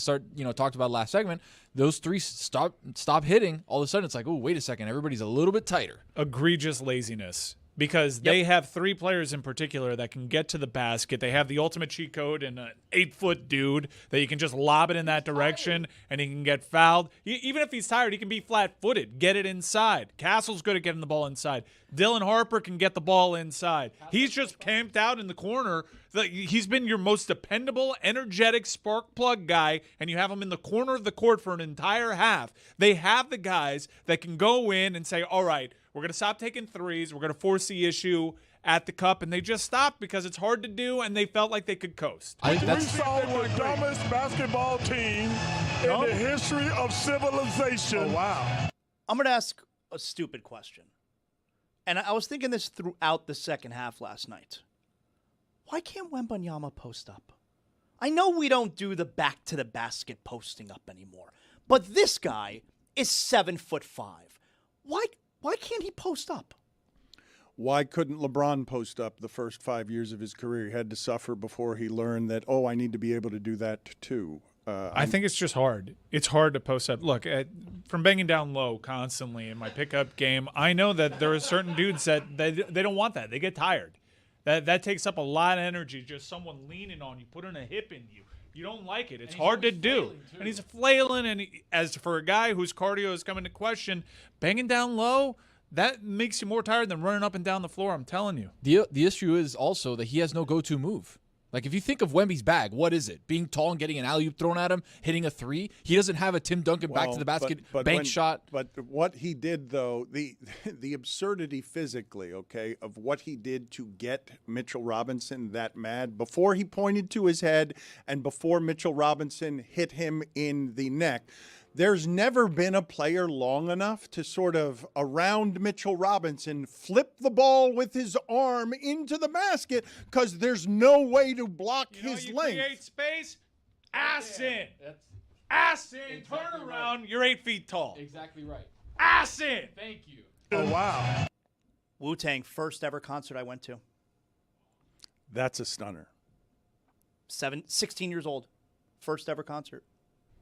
talked about last segment, those threes stop hitting. All of a sudden, it's like, oh, wait a second. Everybody's a little bit tighter. Egregious laziness. Because they have 3 players in particular that can get to the basket. They have the ultimate cheat code and an 8-foot dude that you can just lob it in that direction and he can get fouled. Even if he's tired, he can be flat-footed. Get it inside. Castle's good at getting the ball inside. Dylan Harper can get the ball inside. He's just camped out in the corner. He's been your most dependable, energetic spark plug guy, and you have him in the corner of the court for an entire half. They have the guys that can go in and say, all right, we're going to stop taking threes. We're going to force the issue at the cup, and they just stopped because it's hard to do, and they felt like they could coast. We saw the dumbest basketball team in the history of civilization. Oh, wow. I'm going to ask a stupid question. And I was thinking this throughout the second half last night. Why can't Wembanyama post up? I know we don't do the back-to-the-basket posting up anymore, but this guy is 7'5". Why can't he post up? Why couldn't LeBron post up the first 5 years of his career? He had to suffer before he learned that, I need to be able to do that too. I think it's just hard. It's hard to post up. Look, from banging down low constantly in my pickup game, I know that there are certain dudes that they don't want that. They get tired. That takes up a lot of energy. Just someone leaning on you, putting a hip in you. You don't like it. It's hard to do. And he's flailing. And as for a guy whose cardio is coming to question, banging down low, that makes you more tired than running up and down the floor, I'm telling you. The issue is also that he has no go-to move. Like, if you think of Wemby's bag, what is it? Being tall and getting an alley-oop thrown at him, hitting a three? He doesn't have a Tim Duncan back to the basket bank shot. But what he did, though, the absurdity physically, okay, of what he did to get Mitchell Robinson that mad before he pointed to his head and before Mitchell Robinson hit him in the neck. There's never been a player long enough to sort of, around Mitchell Robinson, flip the ball with his arm into the basket because there's no way to block his length. Create space, ass in. Ass in, turn around, you're 8 feet tall. Exactly right. Ass in. Thank you. Oh, wow. Wu-Tang, first ever concert I went to. That's a stunner. 16 years old. First ever concert.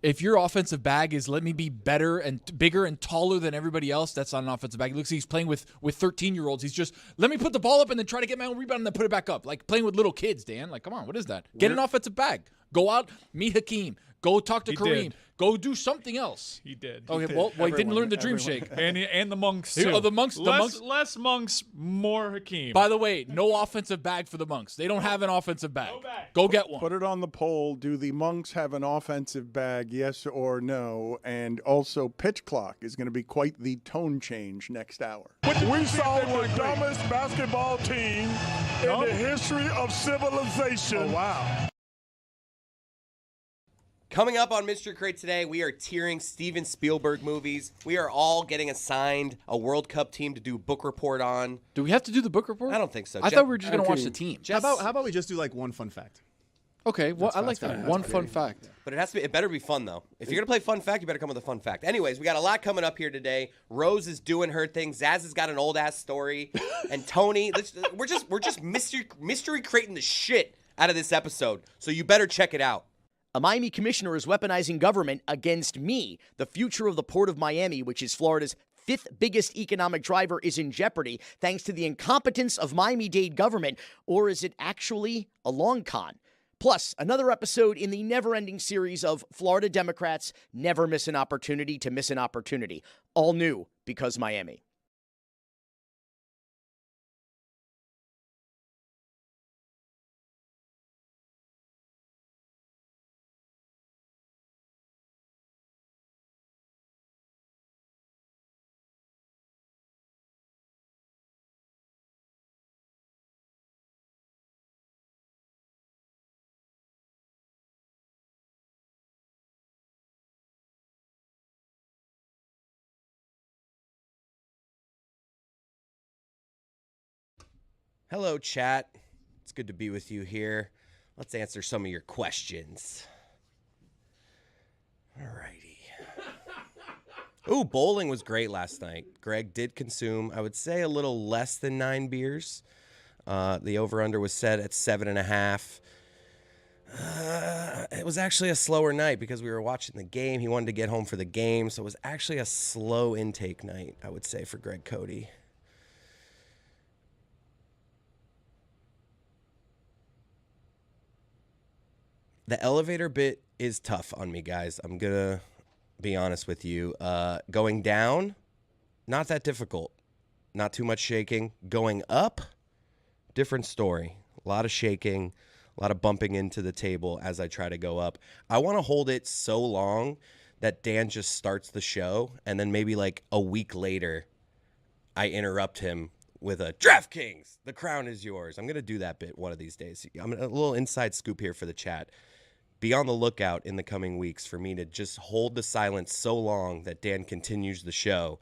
If your offensive bag is let me be better and bigger and taller than everybody else, that's not an offensive bag. It looks like he's playing with 13-year-olds. He's just, let me put the ball up and then try to get my own rebound and then put it back up. Like playing with little kids, Dan. Like, come on, what is that? Get an offensive bag. Go out, meet Hakeem. Go talk to Kareem. Did. Go do something else. He did. Okay, well, he didn't learn the dream shake. And the monks, too. Oh, the monks. Less monks, more Hakeem. By the way, no offensive bag for the monks. They don't have an offensive bag. No bag. Go get one. Put it on the poll. Do the monks have an offensive bag, yes or no? And also, pitch clock is going to be quite the tone change next hour. We saw the dumbest basketball team in the history of civilization. Oh, wow. Coming up on Mystery Crate today, we are tiering Steven Spielberg movies. We are all getting assigned a World Cup team to do book report on. Do we have to do the book report? I don't think so. I thought we were just going to watch the team. How about we just do like one fun fact? Okay, well, I like that. One fun fact. But it better be fun, though. If you're going to play fun fact, you better come with a fun fact. Anyways, we got a lot coming up here today. Rose is doing her thing. Zaz has got an old-ass story. And Tony, we're just mystery creating the shit out of this episode. So you better check it out. A Miami commissioner is weaponizing government against me. The future of the Port of Miami, which is Florida's fifth biggest economic driver, is in jeopardy thanks to the incompetence of Miami-Dade government. Or is it actually a long con? Plus, another episode in the never-ending series of Florida Democrats never miss an opportunity to miss an opportunity. All new because Miami. Hello, chat. It's good to be with you here. Let's answer some of your questions. Alrighty. Ooh, bowling was great last night. Greg did consume, I would say, a little less than 9 beers. The over-under was set at 7.5. It was actually a slower night because we were watching the game. He wanted to get home for the game, so it was actually a slow intake night, I would say, for Greg Cody. The elevator bit is tough on me, guys. I'm going to be honest with you. Going down, not that difficult. Not too much shaking. Going up, different story. A lot of shaking, a lot of bumping into the table as I try to go up. I want to hold it so long that Dan just starts the show, and then maybe like a week later, I interrupt him with a DraftKings, the crown is yours. I'm going to do that bit one of these days. I'm a little inside scoop here for the chat. Be on the lookout in the coming weeks for me to just hold the silence so long that Dan continues the show,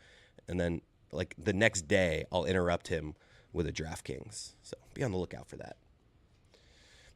and then like the next day I'll interrupt him with a DraftKings. So be on the lookout for that.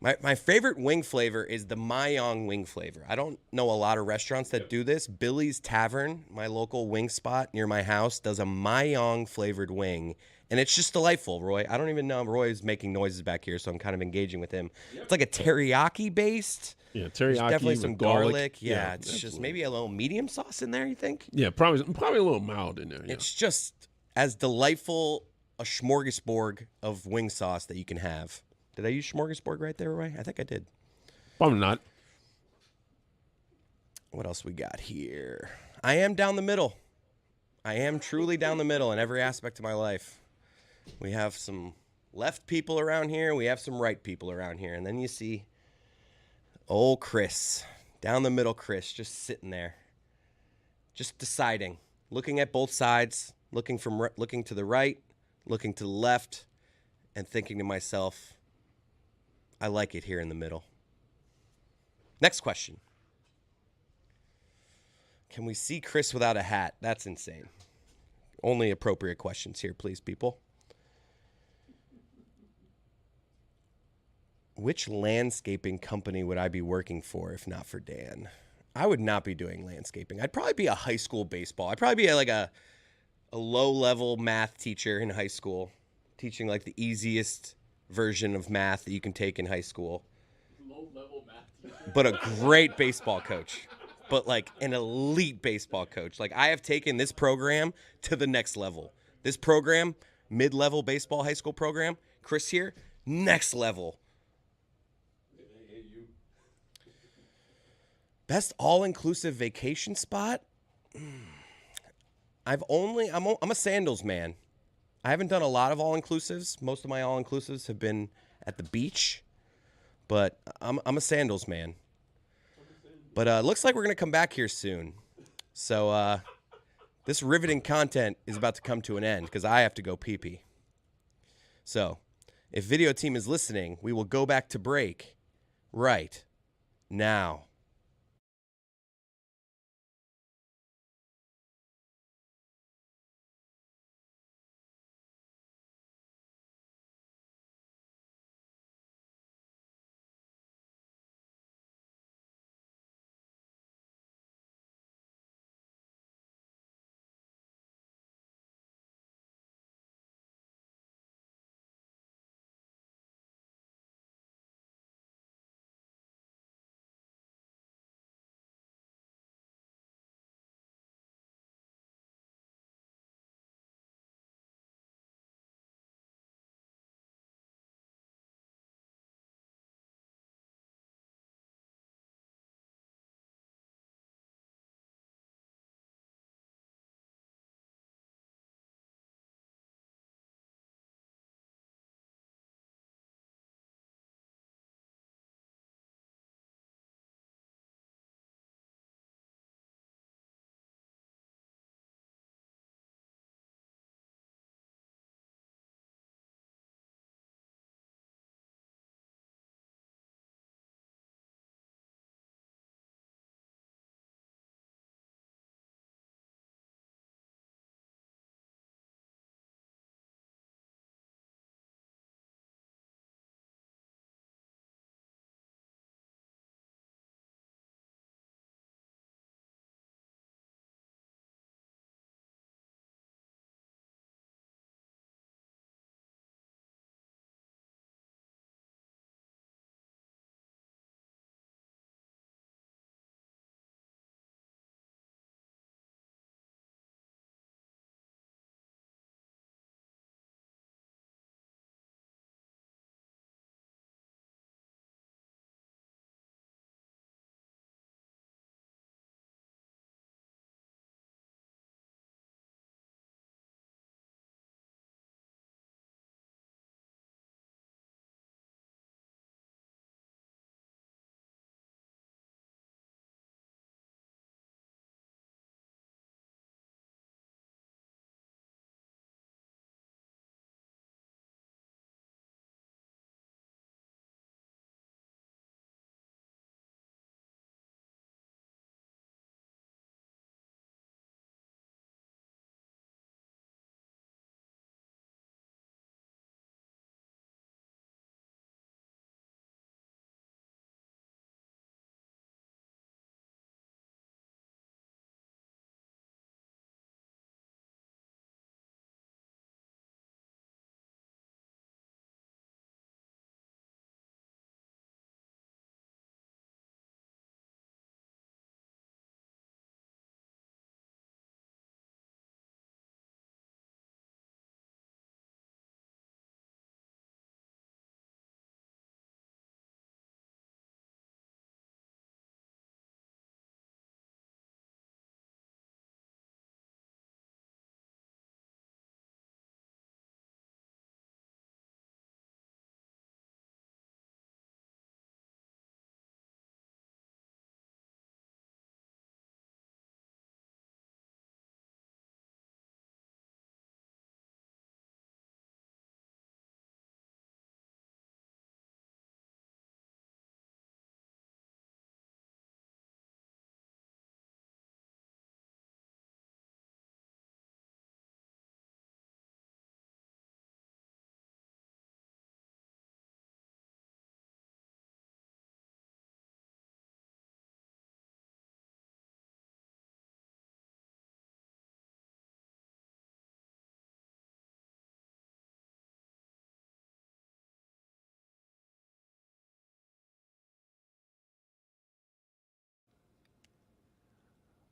My favorite wing flavor is the Mayong wing flavor. I don't know a lot of restaurants that do this. Billy's Tavern, my local wing spot near my house, does a Mayong flavored wing, and it's just delightful, Roy. I don't even know. Roy's making noises back here, so I'm kind of engaging with him. It's like a teriyaki based. Yeah, teriyaki. There's definitely some with garlic. Yeah, Yeah, it's absolutely. just maybe a little medium sauce in there, you think? Yeah, probably a little mild in there. Yeah. It's just as delightful a smorgasbord of wing sauce that you can have. Did I use smorgasbord right there, Roy? I think I did. Probably not. What else we got here? I am down the middle. I am truly down the middle in every aspect of my life. We have some left people around here. We have some right people around here. And then you see old Chris, down the middle Chris, just sitting there, just deciding, looking at both sides, looking to the right, looking to the left, and thinking to myself, I like it here in the middle. Next question. Can we see Chris without a hat? That's insane. Only appropriate questions here, please, people. Which landscaping company would I be working for if not for Dan? I would not be doing landscaping. I'd probably be a high school baseball. I'd probably be like a low-level math teacher in high school, teaching like the easiest version of math that you can take in high school. Low-level math teacher. But a great baseball coach. But like an elite baseball coach. Like I have taken this program to the next level. This program, mid-level baseball high school program, Chris here, next level. Best all-inclusive vacation spot? I'm a sandals man. I haven't done a lot of all-inclusives. Most of my all-inclusives have been at the beach, but I'm a sandals man. But it looks like we're going to come back here soon. So this riveting content is about to come to an end because I have to go pee-pee. So if video team is listening, we will go back to break right now.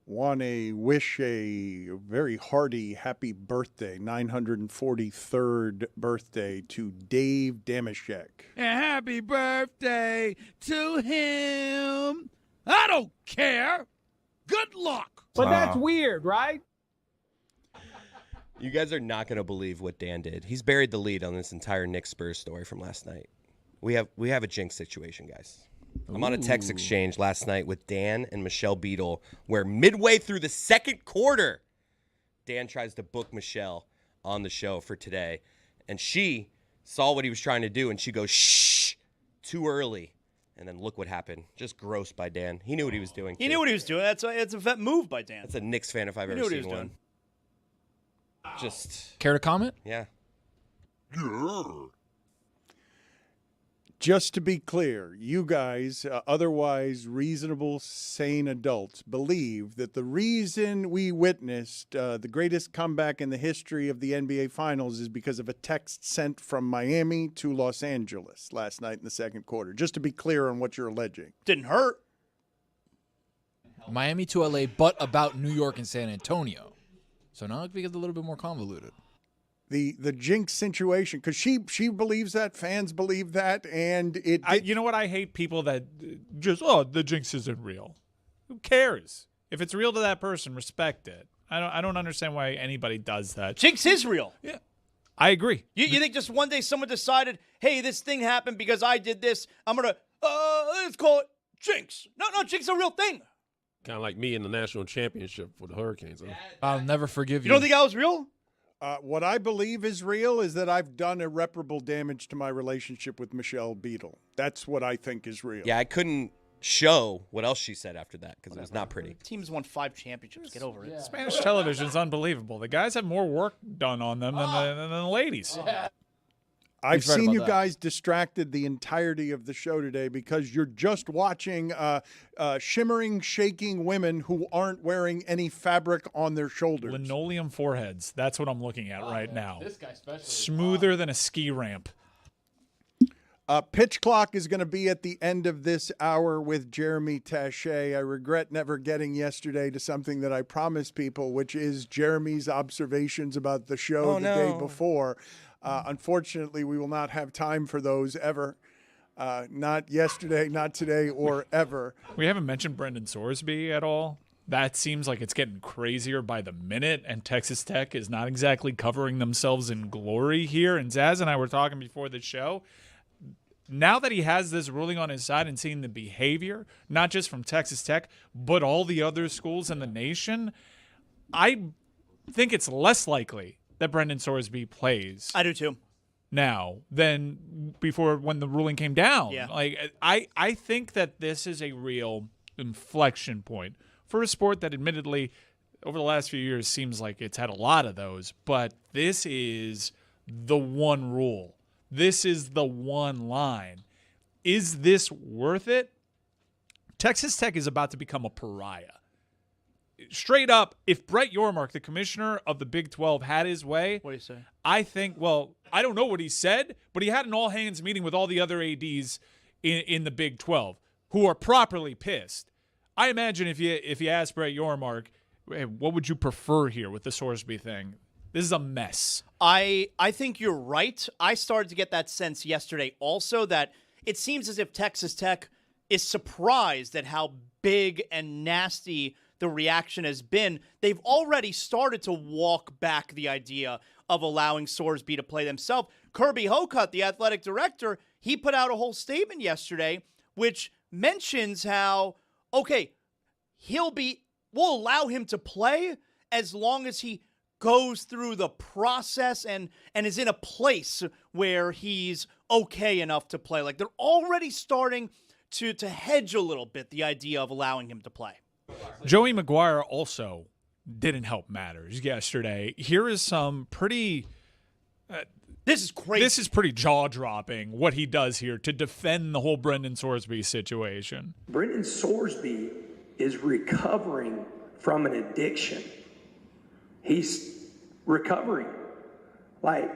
want to wish a very hearty happy birthday, 943rd birthday to Dave Damashek. And happy birthday to him. I don't care. Good luck. But that's weird, right? You guys are not going to believe what Dan did. He's buried the lead on this entire Nick Spurs story from last night. We have a jinx situation, guys. I'm on a text exchange last night with Dan and Michelle Beadle, where midway through the second quarter, Dan tries to book Michelle on the show for today. And she saw what he was trying to do, and she goes, shh, too early. And then look what happened. Just gross by Dan. He knew what he was doing. He knew what he was doing. It's a vet move by Dan. That's a Knicks fan if I've ever seen one. Just care to comment? Yeah. Just to be clear, you guys, otherwise reasonable, sane adults, believe that the reason we witnessed the greatest comeback in the history of the NBA Finals is because of a text sent from Miami to Los Angeles last night in the second quarter. Just to be clear on what you're alleging. Didn't hurt. Miami to LA, but about New York and San Antonio. So now it becomes a little bit more convoluted. The jinx situation, because she believes that, fans believe that, and you know what? I hate people that just, the jinx isn't real. Who cares? If it's real to that person, respect it. I don't understand why anybody does that. Jinx is real. Yeah, I agree. You think just one day someone decided, hey, this thing happened because I did this. I'm gonna let's call it jinx. No, jinx is a real thing. Kind of like me in the national championship for the Hurricanes. Huh? I'll never forgive you. You don't think I was real? What I believe is real is that I've done irreparable damage to my relationship with Michelle Beadle. That's what I think is real. Yeah, I couldn't show what else she said after that because it was not pretty. Team's won 5 championships. Get over it. Spanish television's unbelievable. The guys have more work done on them than the ladies. Yeah. I've seen you guys distracted the entirety of the show today because you're just watching shimmering, shaking women who aren't wearing any fabric on their shoulders. Linoleum foreheads. That's what I'm looking at right now. This guy especially. Smoother than a ski ramp. Pitch Clock is going to be at the end of this hour with Jeremy Taché. I regret never getting yesterday to something that I promised people, which is Jeremy's observations about the show day before. Unfortunately, we will not have time for those ever. Not yesterday, not today, or ever. We haven't mentioned Brendan Sorsby at all. That seems like it's getting crazier by the minute, and Texas Tech is not exactly covering themselves in glory here. And Zaz and I were talking before the show. Now that he has this ruling on his side and seeing the behavior, not just from Texas Tech, but all the other schools in the nation, I think it's less likely that Brendan Sorsby plays. I do too. Now than before when the ruling came down. Yeah. Like I think that this is a real inflection point for a sport that admittedly over the last few years seems like it's had a lot of those, but this is the one rule. This is the one line. Is this worth it? Texas Tech is about to become a pariah. Straight up, if Brett Yormark, the commissioner of the Big 12, had his way, what do you say? I think, well, I don't know what he said, but he had an all-hands meeting with all the other ADs in the Big 12 who are properly pissed. I imagine if you ask Brett Yormark, hey, what would you prefer here with the Sorsby thing? This is a mess. I think you're right. I started to get that sense yesterday also that it seems as if Texas Tech is surprised at how big and nasty the reaction has been. They've already started to walk back the idea of allowing Sorsby to play themselves. Kirby Hocutt, the athletic director, he put out a whole statement yesterday which mentions how, okay, we'll allow him to play as long as he goes through the process and is in a place where he's okay enough to play. Like they're already starting to hedge a little bit the idea of allowing him to play. Joey McGuire also didn't help matters yesterday. Here is some pretty... this is crazy. This is pretty jaw-dropping, what he does here to defend the whole Brendan Sorsby situation. Brendan Sorsby is recovering from an addiction. He's recovering. Like,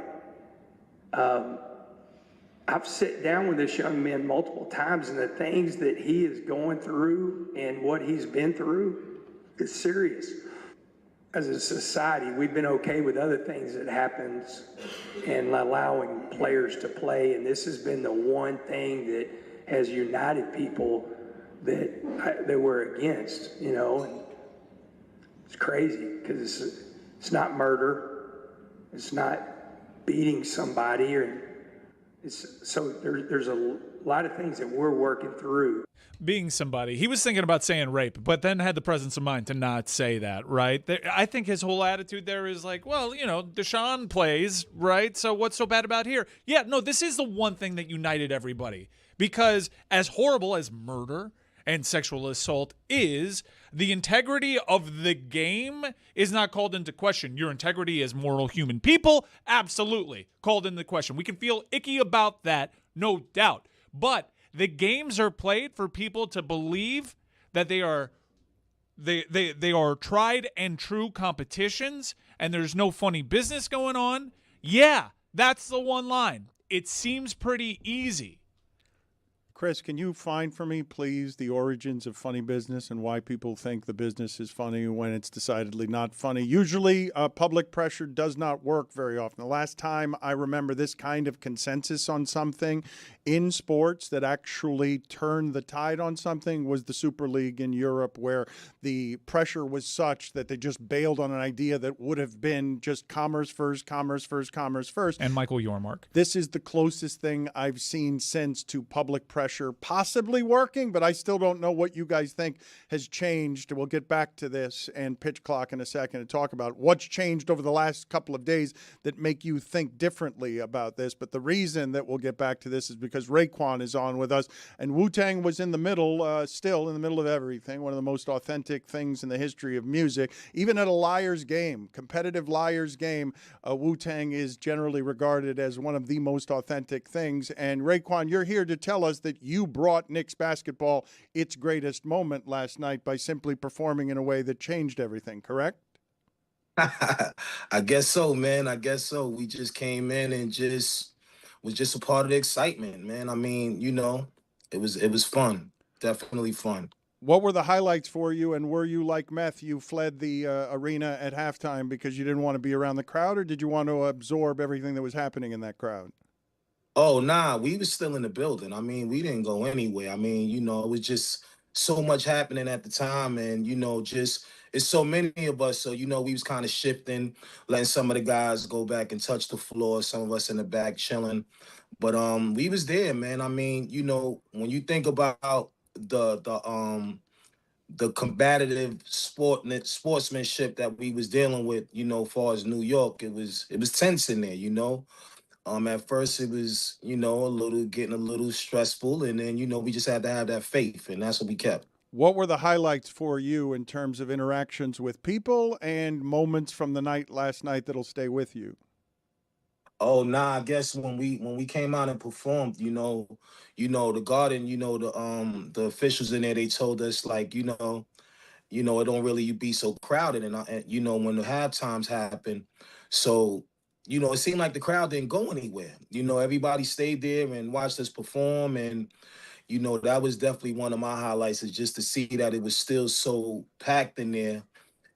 I've sat down with this young man multiple times, and the things that he is going through and what he's been through, It's serious. As a society, we've been okay with other things that happens and allowing players to play, and this has been the one thing that has united people that we're against, you know. And it's crazy because it's not murder, it's not beating somebody, or there's a lot of things that we're working through. Being somebody, he was thinking about saying rape, but then had the presence of mind to not say that, right? I think his whole attitude there is like, well, you know, Deshaun plays, right? So what's so bad about here? Yeah, no, this is the one thing that united everybody, because as horrible as murder and sexual assault is, the integrity of the game is not called into question. Your integrity as moral human people, absolutely called into question. We can feel icky about that, no doubt, but the games are played for people to believe that they are tried and true competitions and there's no funny business going on. Yeah, that's the one line. It seems pretty easy. Chris, can you find for me, please, the origins of funny business and why people think the business is funny when it's decidedly not funny? Usually, public pressure does not work very often. The last time I remember this kind of consensus on something in sports that actually turned the tide on something was the Super League in Europe, where the pressure was such that they just bailed on an idea that would have been just commerce first, commerce first, commerce first. And Michael Yormark. This is the closest thing I've seen since to public pressure possibly working, but I still don't know what you guys think has changed. We'll get back to this and pitch clock in a second to talk about what's changed over the last couple of days that make you think differently about this. But the reason that we'll get back to this is because Raekwon is on with us, and Wu-Tang was in the middle, still in the middle of everything, one of the most authentic things in the history of music. Even at a Liars game, competitive Liars game, Wu-Tang is generally regarded as one of the most authentic things. And Raekwon, you're here to tell us that you brought Knicks basketball its greatest moment last night by simply performing in a way that changed everything, correct? I guess so, man. I guess so. We just came in and was just a part of the excitement, man. I mean, you know, it was fun. Definitely fun. What were the highlights for you, and were you like meth? You fled the arena at halftime because you didn't want to be around the crowd, or did you want to absorb everything that was happening in that crowd? Oh, nah, we was still in the building. I mean, we didn't go anywhere. I mean, you know, it was just so much happening at the time, and, you know, just it's so many of us. So, you know, we was kind of shifting, letting some of the guys go back and touch the floor, some of us in the back chilling. But we was there, man. I mean, you know, when you think about the combative sportsmanship that we was dealing with, you know, as far as New York, it was tense in there, you know. At first it was, you know, getting a little stressful, and then, you know, we just had to have that faith, and that's what we kept. What were the highlights for you in terms of interactions with people and moments from the night last night that'll stay with you? Oh, nah, I guess when we came out and performed, you know, the Garden, you know, the officials in there, they told us, like, you know, it don't really be so crowded, and you know, when the half times happen, so, you know, it seemed like the crowd didn't go anywhere. You know, everybody stayed there and watched us perform, and, you know, that was definitely one of my highlights, is just to see that it was still so packed in there,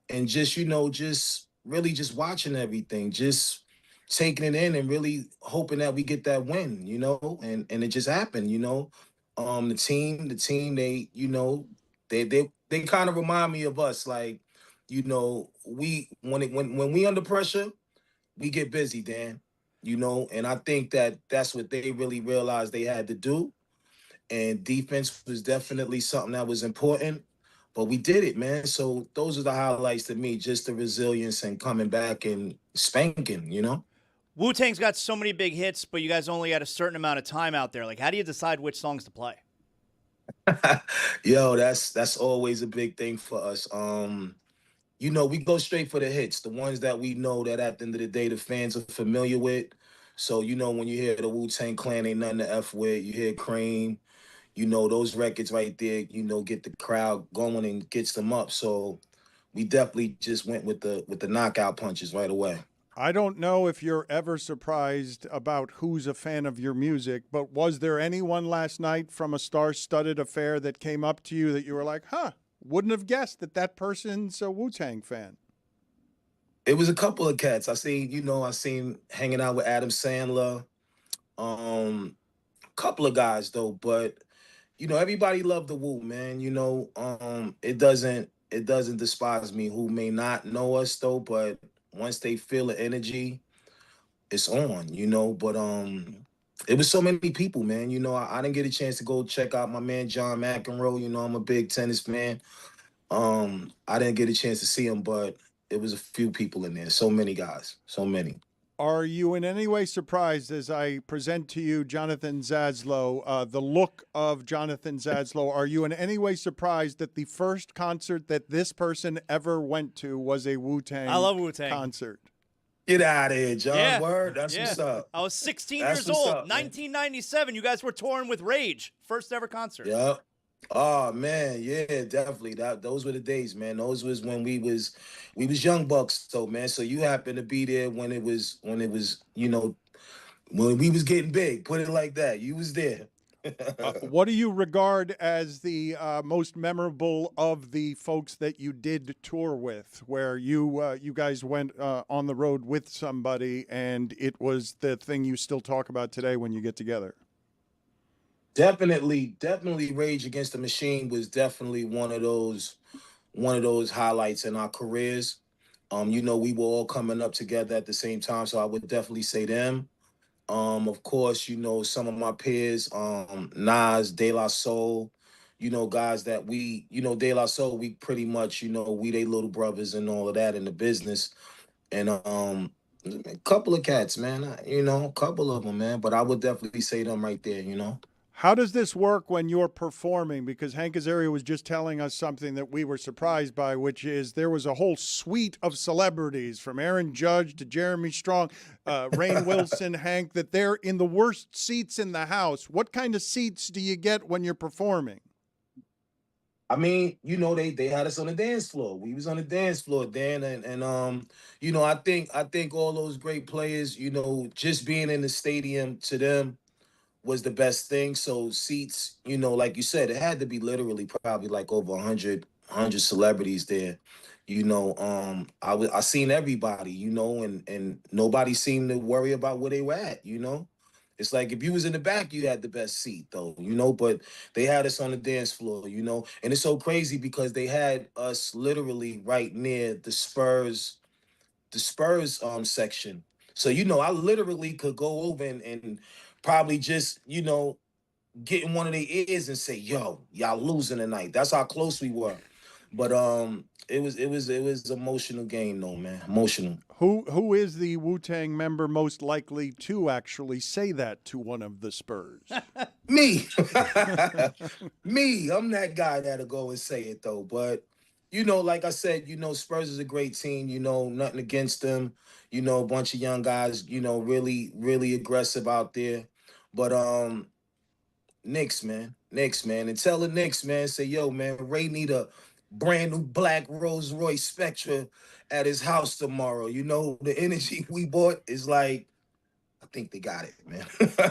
and just, you know, just really just watching everything, just taking it in and really hoping that we get that win, you know, and it just happened, you know. The team, they, you know, they kind of remind me of us, like, you know, when we under pressure, we get busy, Dan, you know, and I think that's what they really realized they had to do. And defense was definitely something that was important, but we did it, man. So those are the highlights to me, just the resilience and coming back and spanking, you know. Wu-Tang's got so many big hits, but you guys only had a certain amount of time out there. Like, how do you decide which songs to play? Yo, that's always a big thing for us. You know, we go straight for the hits, the ones that we know that at the end of the day the fans are familiar with. So, you know, when you hear the Wu-Tang Clan, ain't nothing to F with. You hear Cream, you know, those records right there, you know, get the crowd going and gets them up. So we definitely just went with the knockout punches right away. I don't know if you're ever surprised about who's a fan of your music, but was there anyone last night from a star-studded affair that came up to you that you were like, huh, wouldn't have guessed that that person's a Wu-Tang fan. It was a couple of cats. I seen hanging out with Adam Sandler. Couple of guys though, but everybody loved the Wu, man. It doesn't despise me who may not know us though, but once they feel the energy, it's on, But it was so many people, man. I didn't get a chance to go check out my man John McEnroe. I'm a big tennis fan. I didn't get a chance to see him, but it was a few people in there. So many guys, so many. Are you in any way surprised as I present to you Jonathan Zaslow, the look of Jonathan Zaslow? Are you in any way surprised that the first concert that this person ever went to was a Wu-Tang I love Wu-Tang concert? Get out of here, John. Yeah. Word. That's what's up. I was 16 That's years what's old, up, man. 1997. You guys were touring with Rage. First ever concert. Yep. Oh man, yeah, definitely. Those were the days, man. Those was when we was young bucks, though, man. So you happened to be there when it was, when we was getting big. Put it like that. You was there. What do you regard as the most memorable of the folks that you did tour with, where you guys went on the road with somebody and it was the thing you still talk about today when you get together? Definitely Rage Against the Machine was definitely one of those highlights in our careers. We were all coming up together at the same time, so I would definitely say them. Of course, some of my peers, Nas, De La Soul, guys that we, De La Soul, we pretty much, we they little brothers and all of that in the business. And a couple of cats, man, a couple of them, man. But I would definitely say them right there, How does this work when you're performing? Because Hank Azaria was just telling us something that we were surprised by, which is there was a whole suite of celebrities from Aaron Judge to Jeremy Strong, Rainn Wilson, Hank, that they're in the worst seats in the house. What kind of seats do you get when you're performing? I mean, they had us on the dance floor. We was on the dance floor, Dan, and I think all those great players, just being in the stadium to them was the best thing. So seats, like you said, it had to be literally probably like over 100 celebrities there. I seen everybody, and nobody seemed to worry about where they were at, It's like if you was in the back, you had the best seat though, but they had us on the dance floor, and it's so crazy because they had us literally right near the Spurs section. So, I literally could go over and probably just, get in one of their ears and say, yo, y'all losing tonight. That's how close we were. But it was emotional game though, man. Emotional. Who is the Wu-Tang member most likely to actually say that to one of the Spurs? Me. Me. I'm that guy that'll go and say it though. But like I said, Spurs is a great team, nothing against them. A bunch of young guys, really, really aggressive out there. But Knicks, man. And tell the Knicks, man, say, yo, man, Ray need a brand new black Rolls Royce Spectra at his house tomorrow. The energy we bought is like, I think they got it, man.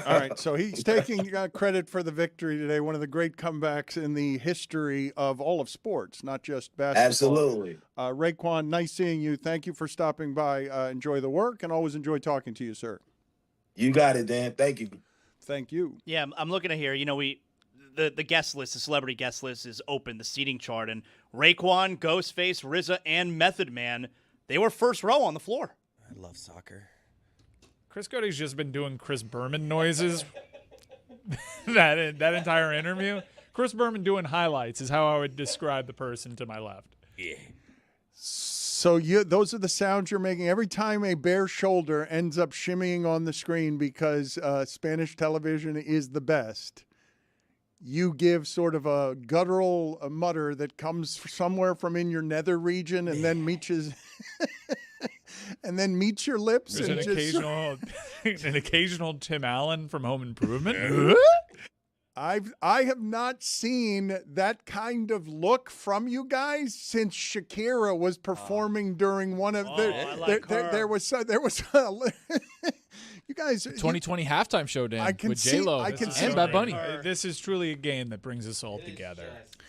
All right, so he's taking credit for the victory today, one of the great comebacks in the history of all of sports, not just basketball. Absolutely. Raekwon, nice seeing you. Thank you for stopping by. Enjoy the work, and always enjoy talking to you, sir. You got it, Dan. Thank you. Thank you. Yeah, I'm looking at here. The guest list, the celebrity guest list is open, the seating chart, and Raekwon, Ghostface, RZA, and Method Man, they were first row on the floor. I love soccer. Chris Cody's just been doing Chris Berman noises that entire interview. Chris Berman doing highlights is how I would describe the person to my left. Yeah. So those are the sounds you're making every time a bare shoulder ends up shimmying on the screen because Spanish television is the best. You give sort of a guttural mutter that comes somewhere from in your nether region and then reaches and then meets your lips. There's and an occasional Tim Allen from Home Improvement. I have not seen that kind of look from you guys since Shakira was performing during one of there was You guys, 2020 halftime show, Dan, I can with see- J-Lo I can see- and Bad Bunny. This is truly a game that brings us all together.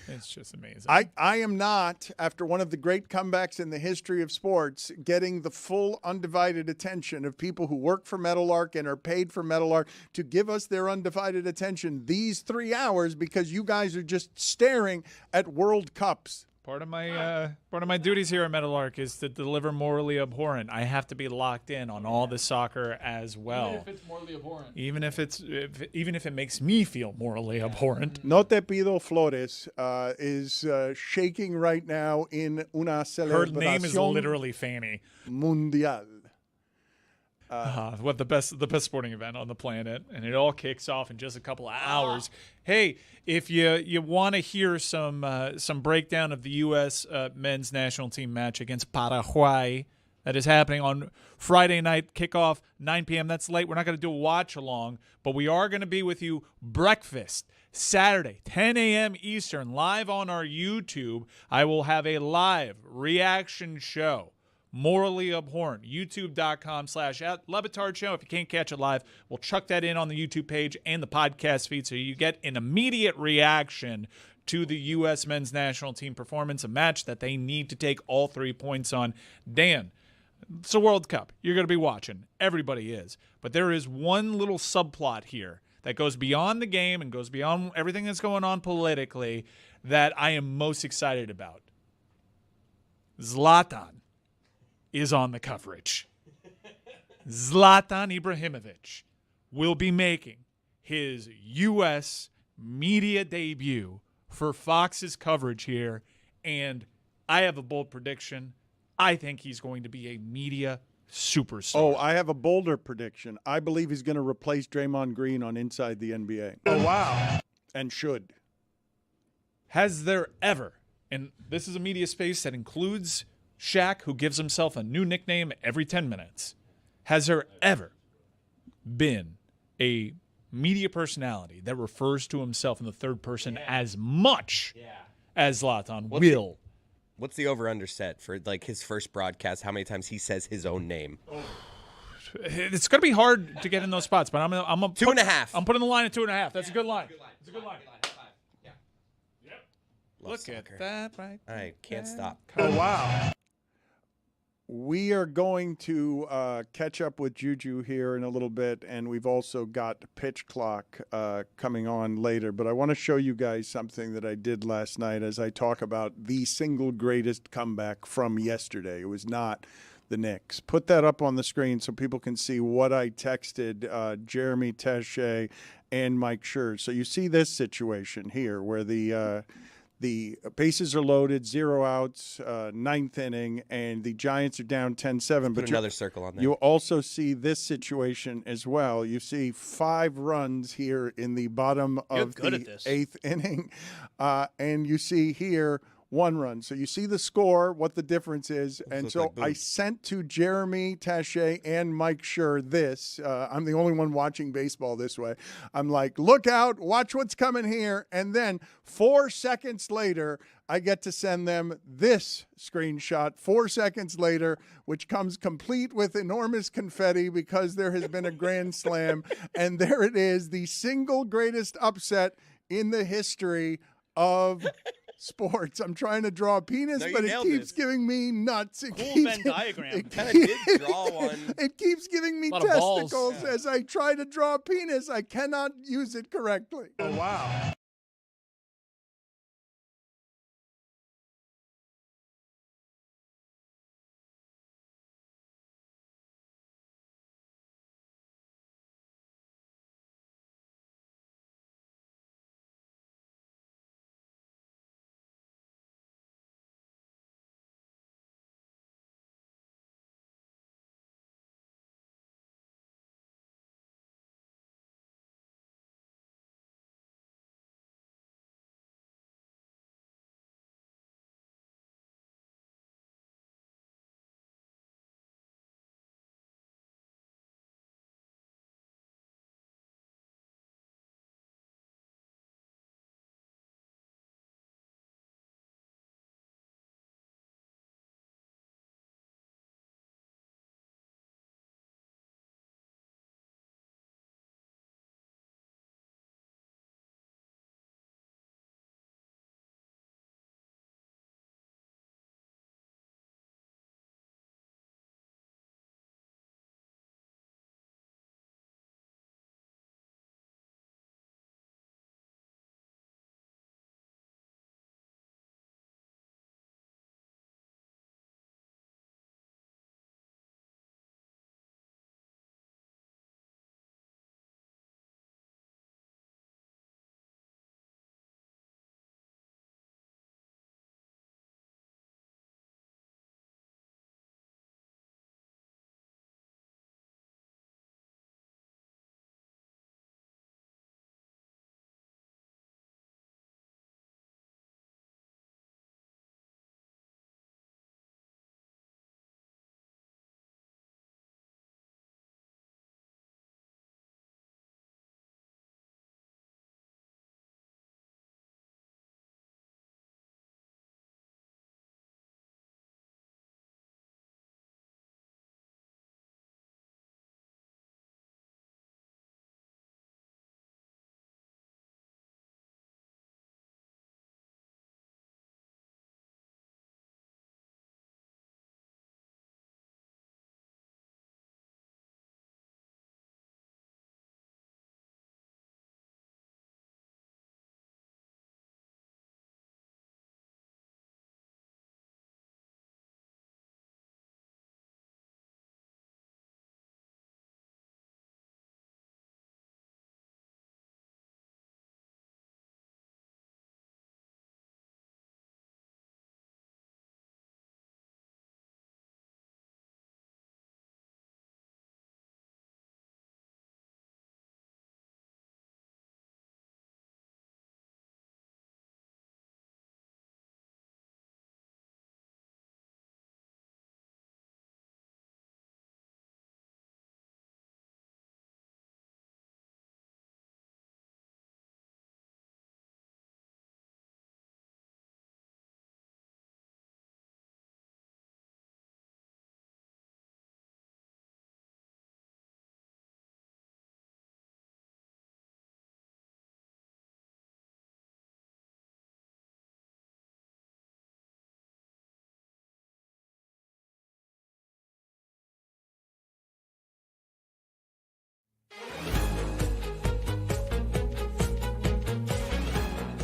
It's just amazing. I am not, after one of the great comebacks in the history of sports, getting the full undivided attention of people who work for Meadowlark and are paid for Meadowlark to give us their undivided attention these 3 hours because you guys are just staring at World Cups. Part of my duties here at Meadowlark is to deliver morally abhorrent. I have to be locked in on all the soccer as well. Even if it's morally abhorrent. Even if it makes me feel morally abhorrent. No Te Pido Flores is shaking right now in una celebración Her name is literally Fanny. Mundial. What the best sporting event on the planet, and it all kicks off in just a couple of hours. Hey, if you want to hear some breakdown of the U.S. men's national team match against Paraguay that is happening on Friday night, kickoff 9 p.m. That's late. We're not going to do a watch along, but we are going to be with you breakfast Saturday, 10 a.m. Eastern, live on our YouTube. I will have a live reaction show. Morally abhorrent. YouTube.com/Le Batard Show. If you can't catch it live, we'll chuck that in on the YouTube page and the podcast feed so you get an immediate reaction to the U.S. men's national team performance, a match that they need to take all 3 points on. Dan, it's a World Cup. You're going to be watching. Everybody is. But there is one little subplot here that goes beyond the game and goes beyond everything that's going on politically that I am most excited about. Zlatan is on the coverage. Zlatan Ibrahimovic will be making his U.S. media debut for Fox's coverage here, and I have a bold prediction. I think he's going to be a media superstar. Oh, I have a bolder prediction. I believe he's going to replace Draymond Green on Inside the NBA. Oh, wow. And should. Has there ever, and this is a media space that includes Shaq, who gives himself a new nickname every 10 minutes. Has there ever been a media personality that refers to himself in the third person as much as Zlatan will? What's the over-under set for like his first broadcast? How many times he says his own name? It's going to be hard to get in those spots, but I'm 2.5. I'm putting the line at 2.5. That's a good line. It's a good line. Look soccer. at that right I can't stop. Oh, wow. We are going to catch up with Juju here in a little bit, and we've also got Pitch Clock coming on later. But I want to show you guys something that I did last night as I talk about the single greatest comeback from yesterday. It was not the Knicks. Put that up on the screen so people can see what I texted Jeremy Taché and Mike Schur. So you see this situation here where the bases are loaded, 0 outs, ninth inning, and the Giants are down 10-7. Put another circle on there. You also see this situation as well. You see 5 runs here in the bottom of the 8th inning, and you see here 1 run. So you see the score, what the difference is. And so I sent to Jeremy Taché and Mike Schur this. I'm the only one watching baseball this way. I'm like, look out, watch what's coming here. And then 4 seconds later, I get to send them this screenshot 4 seconds later, which comes complete with enormous confetti because there has been a grand slam. And there it is, the single greatest upset in the history of sports. I'm trying to draw a penis, but it keeps giving me nuts. It Cool keeps, Venn diagram. Kind of did draw one. It keeps giving me lot of balls. testicles as I try to draw a penis. I cannot use it correctly. Oh, wow.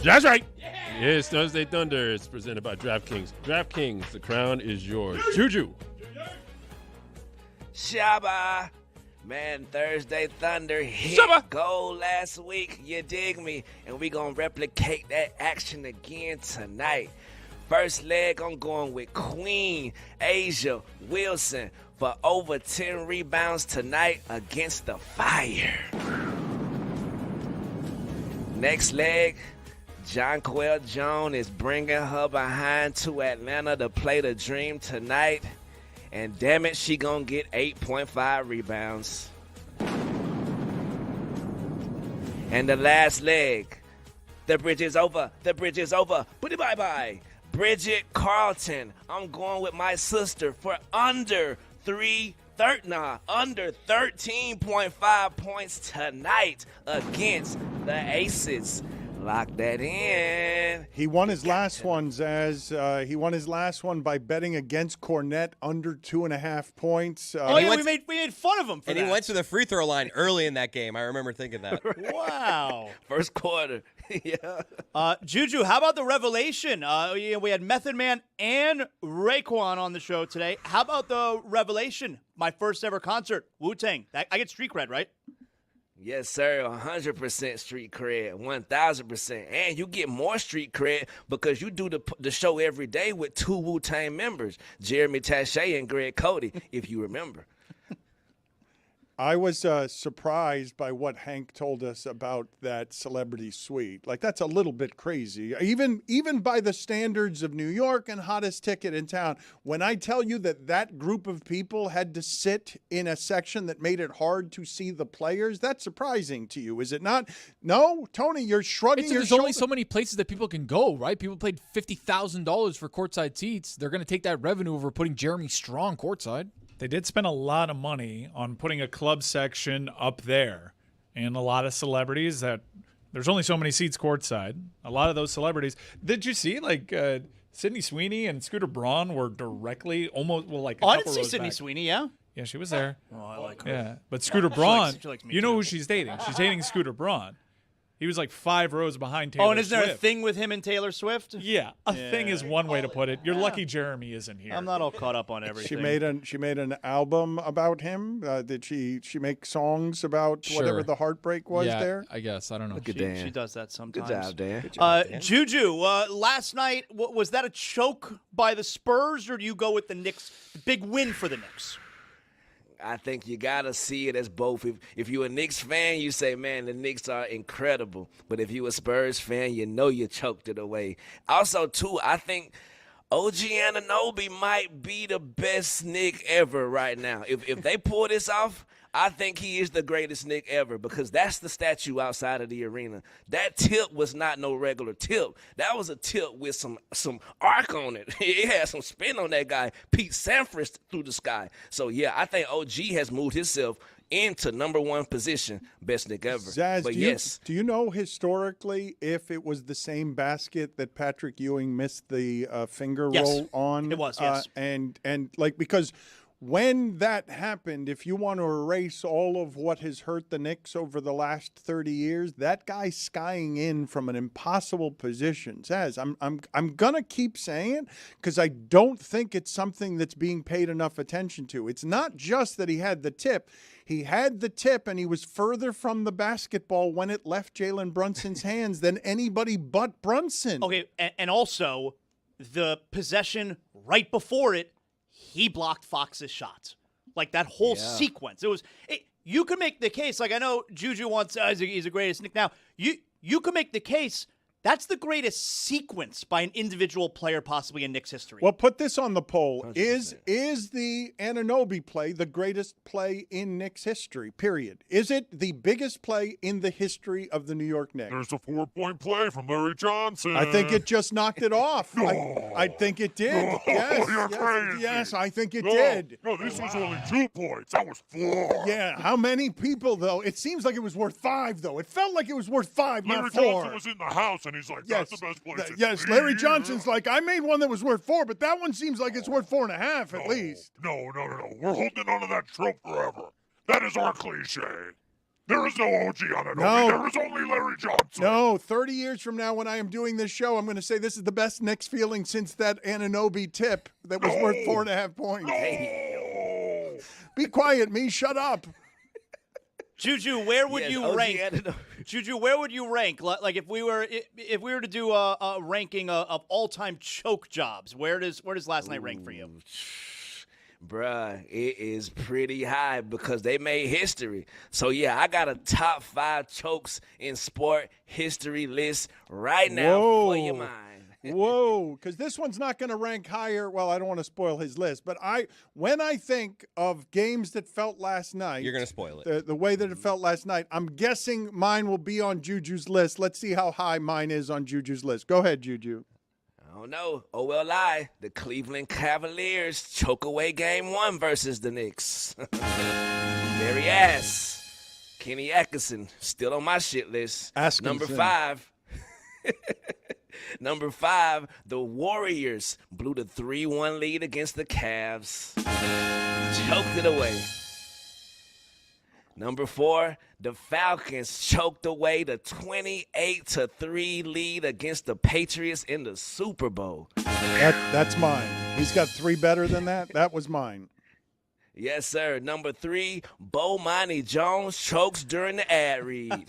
That's right. Yes, Thursday Thunder is presented by DraftKings. DraftKings, the crown is yours. Juju. Shabba. Man, Thursday Thunder hit goal last week, you dig me? And we gonna replicate that action again tonight. First leg, I'm going with Queen Asia Wilson for over 10 rebounds tonight against the Fire. Next leg, Jonquel Jones is bringing her behind to Atlanta to play the Dream tonight. And damn it, she gonna get 8.5 rebounds. And the last leg, the bridge is over. The bridge is over. Booty bye-bye. Bridget Carlton. I'm going with my sister for under 13.5 points tonight against the Aces. Lock that in. He won his last one, Zaz. He won his last one by betting against Cornette under 2.5 points. We made fun of him for and that. he went to the free throw line early in that game. I remember thinking that. Wow. First quarter. Yeah. Juju, how about the revelation? We had Method Man and Raekwon on the show today. How about the revelation? My first ever concert, Wu-Tang. I get street cred, right? Yes, sir. 100% street cred, 1,000%. And you get more street cred because you do the show every day with 2 Wu-Tang members, Jeremy Taché and Greg Cody, if you remember. I was surprised by what Hank told us about that celebrity suite. Like, that's a little bit crazy. Even by the standards of New York and hottest ticket in town, when I tell you that group of people had to sit in a section that made it hard to see the players, that's surprising to you, is it not? No? Tony, you're shrugging your There's shoulders. only so many places that people can go, right? People paid $50,000 for courtside seats. They're going to take that revenue over putting Jeremy Strong courtside. They did spend a lot of money on putting a club section up there, and a lot of celebrities that there's only so many seats courtside. A lot of those celebrities. Did you see Sydney Sweeney and Scooter Braun were directly almost a couple I didn't see rows Sydney back. Sweeney, yeah? Yeah, she was there. Oh, I like her. Yeah, but Scooter Braun, she likes me you know too. who she's dating? She's dating Scooter Braun. He was 5 rows behind Taylor Oh, and isn't there a Swift. thing with him and Taylor Swift? Yeah, a thing is one way to put it. You're lucky Jeremy isn't here. I'm not all caught up on everything. She made an album about him. Did she make songs about whatever Sure. the heartbreak was Yeah, there? I guess. I don't know. Look at Dan. She does that sometimes. Good job, Dan. Juju, last night, was that a choke by the Spurs, or do you go with the Knicks? Big win for the Knicks. I think you got to see it as both. If you're a Knicks fan, you say, man, the Knicks are incredible. But if you're a Spurs fan, you know you choked it away. Also, too, I think OG Anunoby might be the best Knick ever right now. If they pull this off, I think he is the greatest Knick ever because that's the statue outside of the arena. That tip was not no regular tip. That was a tip with some arc on it. It had some spin on that guy. Pete Sampras through the sky. So, yeah, I think OG has moved himself into number 1 position, best Knick ever. Zaz, but do you know historically if it was the same basket that Patrick Ewing missed the finger Yes, roll on? it was, yes. And because when that happened, if you want to erase all of what has hurt the Knicks over the last 30 years, that guy skying in from an impossible position. Zaz, I'm gonna keep saying it because I don't think it's something that's being paid enough attention to. It's not just that he had the tip. He had the tip, and he was further from the basketball when it left Jalen Brunson's hands than anybody but Brunson. Okay, and also the possession right before it, he blocked Fox's shots. Like that whole sequence. You could make the case, I know Juju wants, he's the greatest Knick. Now, you could make the case that's the greatest sequence by an individual player possibly in Knicks history. Well, put this on the poll. 100%. Is the Anunoby play the greatest play in Knicks history, period? Is it the biggest play in the history of the New York Knicks? There's a 4-point play from Larry Johnson. I think it just knocked it off. I think it did. Yes, you're crazy. yes, I think it did. No, this was only 2 points. That was 4. Yeah, how many people, though? It seems like it was worth 5, though. It felt like it was worth 5, Larry not 4. Johnson was in the house, and he's like, that's the best place. Yes, Larry Johnson's like, I made one that was worth 4, but that one seems like it's worth 4.5 at least. No. We're holding on to that trope forever. That is our cliche. There is no OG Anunoby. No. There is only Larry Johnson. No, 30 years from now when I am doing this show, I'm going to say this is the best Knicks feeling since that Anunoby tip that was worth 4.5 points. Be quiet, me. Shut up. Juju, where would Yes, you OG rank? Anunoby. Juju, where would you rank? Like if we were to do a ranking of all-time choke jobs, where does last night rank for you? Bruh, it is pretty high because they made history. So, yeah, I got a top 5 chokes in sport history list right now for your mind. Whoa, because this one's not going to rank higher. Well, I don't want to spoil his list, but when I think of games that felt last night, You're going to spoil it. The way that it felt last night, I'm guessing mine will be on Juju's list. Let's see how high mine is on Juju's list. Go ahead, Juju. I don't know. OLI, the Cleveland Cavaliers choke away game 1 versus the Knicks. Very ass. Kenny Atkinson, still on my shit list. Number 5. Number 5, the Warriors blew the 3-1 lead against the Cavs. Choked it away. Number 4, the Falcons choked away the 28-3 lead against the Patriots in the Super Bowl. That's mine. He's got 3 better than that. That was mine. Yes, sir. Number 3, Bomani Jones chokes during the ad read.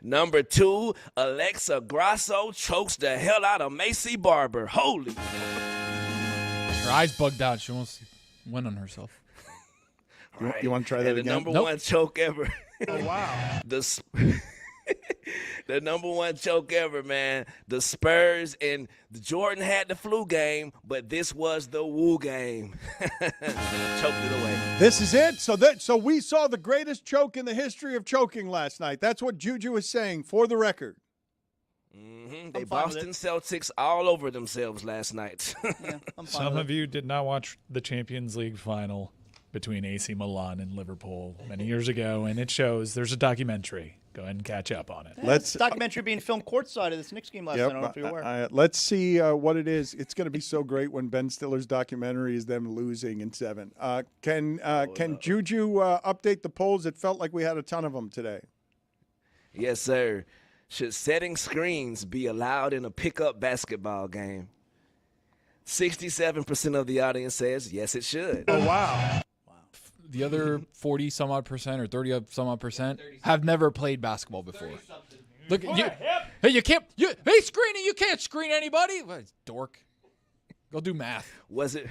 Number 2, Alexa Grasso chokes the hell out of Macy Barber. Holy. Her eyes bugged out. She almost went on herself. You want to try that and again? the number 1 choke ever. Oh, wow. The number 1 choke ever, man. The Spurs and Jordan had the flu game, but this was the woo game. Choked it away. This is it. So we saw the greatest choke in the history of choking last night. That's what Juju is saying, for the record. They Boston Celtics all over themselves last night. Some of you did not watch the Champions League final between AC Milan and Liverpool many years ago, and it shows. There's a documentary. Go ahead and catch up on it. Let's documentary being filmed courtside of this Knicks game last night. I don't know if you're aware. Let's see what it is. It's going to be so great when Ben Stiller's documentary is them losing in 7. Can Juju update the polls? It felt like we had a ton of them today. Yes, sir. Should setting screens be allowed in a pickup basketball game? 67% of the audience says yes, it should. Oh, wow. The other 40 some odd percent or 30 some odd percent have never played basketball before. Look, you can't. Hey, screening, you can't screen anybody. What, dork. Go do math. Was it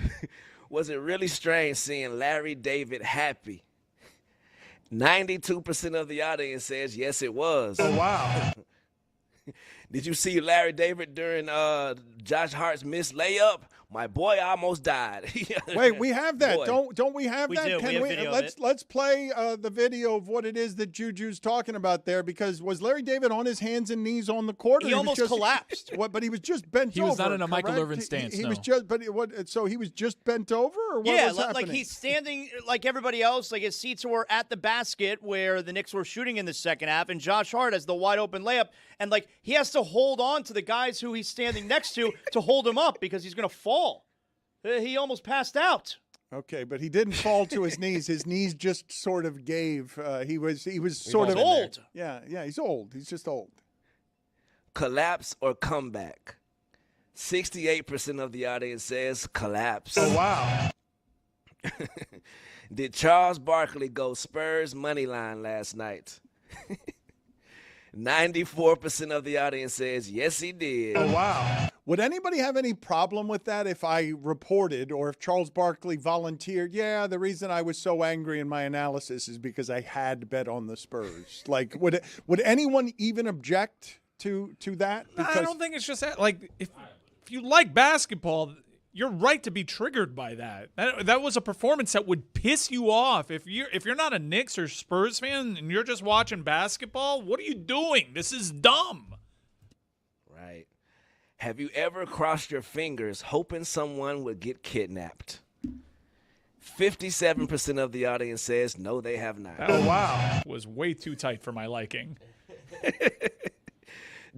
really strange seeing Larry David happy? 92% of the audience says yes, it was. Oh, wow. Did you see Larry David during Josh Hart's missed layup? My boy almost died. Wait, we have that. Boy. Don't we have that? Do. We have video of it. Let's play the video of what it is that Juju's talking about there, because was Larry David on his hands and knees on the court? He almost collapsed. But he was just bent over. He was not in a correct? Michael Irvin stance. He no. was just, so he was just bent over, or what was happening? Like he's standing like everybody else. Like his seats were at the basket where the Knicks were shooting in the second half, and Josh Hart has the wide open layup, and like he has to hold on to the guys who he's standing next to hold him up because he's going to fall. He almost passed out. Okay, but he didn't fall to his knees. His knees just sort of gave. He was sort of old. Yeah, he's old. He's just old. Collapse or comeback? 68% of the audience says collapse. Oh, wow. Did Charles Barkley go Spurs money line last night? 94% of the audience says yes, he did. Oh, wow. Would anybody have any problem with that if I reported, or if Charles Barkley volunteered, yeah, the reason I was so angry in my analysis is because I had bet on the Spurs? Like, would anyone even object to that? Because I don't think it's just that. Like, if you like basketball, you're right to be triggered by that. That was a performance that would piss you off. If you're not a Knicks or Spurs fan and you're just watching basketball, what are you doing? This is dumb. Right. Have you ever crossed your fingers hoping someone would get kidnapped? 57% of the audience says no, they have not. Oh, wow. Was way too tight for my liking.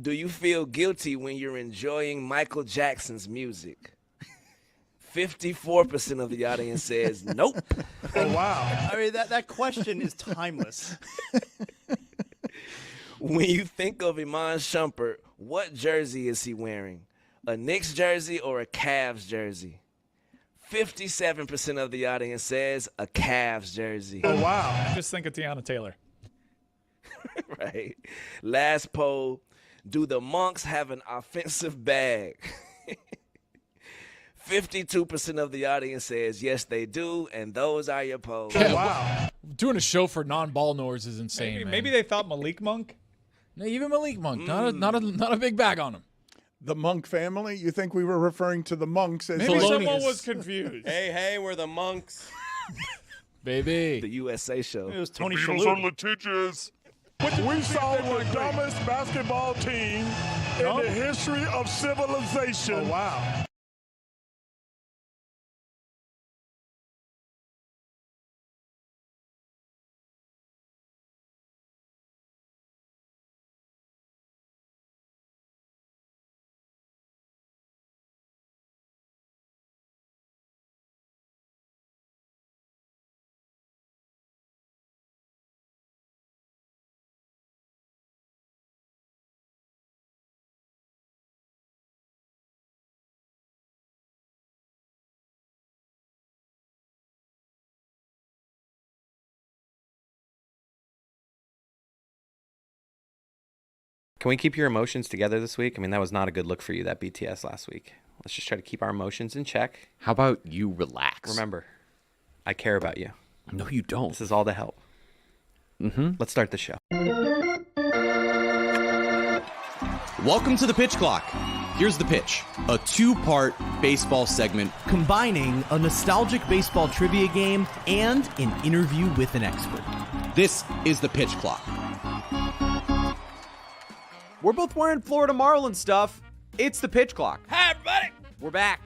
Do you feel guilty when you're enjoying Michael Jackson's music? 54% of the audience says nope. Oh, wow. I mean, that question is timeless. When you think of Iman Shumpert, what jersey is he wearing? A Knicks jersey or a Cavs jersey? 57% of the audience says a Cavs jersey. Oh, wow. Just think of Tiana Taylor. Right. Last poll, do the Monks have an offensive bag? 52% of the audience says yes, they do, and those are your polls. Wow. Doing a show for non-ball knowers is insane, man. Maybe they thought Malik Monk. No, even Malik Monk. Not a big bag on him. The Monk family? You think we were referring to the monks as Maybe someone was confused. Hey, we're the monks. Baby. The USA show. It was Tony Beatles Shalhoub. on the teachers. We saw the dumbest basketball team in the history of civilization. Oh, wow. Can we keep your emotions together this week? I mean, that was not a good look for you, that BTS last week. Let's just try to keep our emotions in check. How about you relax? Remember, I care about you. No, you don't. This is all to help. Mm-hmm. Let's start the show. Welcome to the Pitch Clock. Here's the pitch. A two-part baseball segment combining a nostalgic baseball trivia game and an interview with an expert. This is the Pitch Clock. We're both wearing Florida Marlins stuff. It's the Pitch Clock. Hi, everybody. We're back.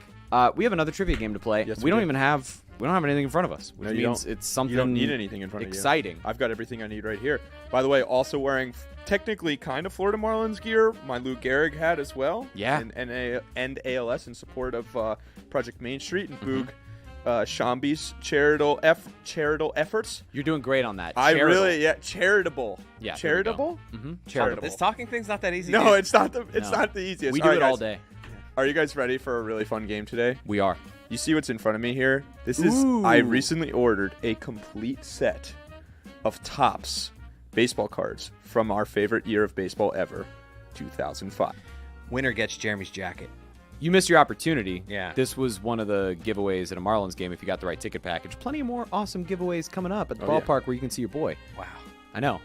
We have another trivia game to play. Yes, we don't do. have anything in front of us, which No, you means don't. it's something You don't need anything in front exciting. of you. I've got everything I need right here. By the way, also wearing technically kind of Florida Marlins gear. My Lou Gehrig hat as well. Yeah. And ALS in support of Project Main Street and Boog Shambi's charitable efforts. You're doing great on that. Charitable. Yeah, charitable. Mm-hmm. Charitable. This talking thing's not that easy. No, dude. it's not the easiest. We do it all guys. day. Are you guys ready for a really fun game today? We are. You see what's in front of me here? This is I recently ordered a complete set of Topps baseball cards from our favorite year of baseball ever, 2005. Winner gets Jeremy's jacket. You missed your opportunity. Yeah. This was one of the giveaways at a Marlins game if you got the right ticket package. Plenty of more awesome giveaways coming up at the ballpark where you can see your boy. Wow. I know.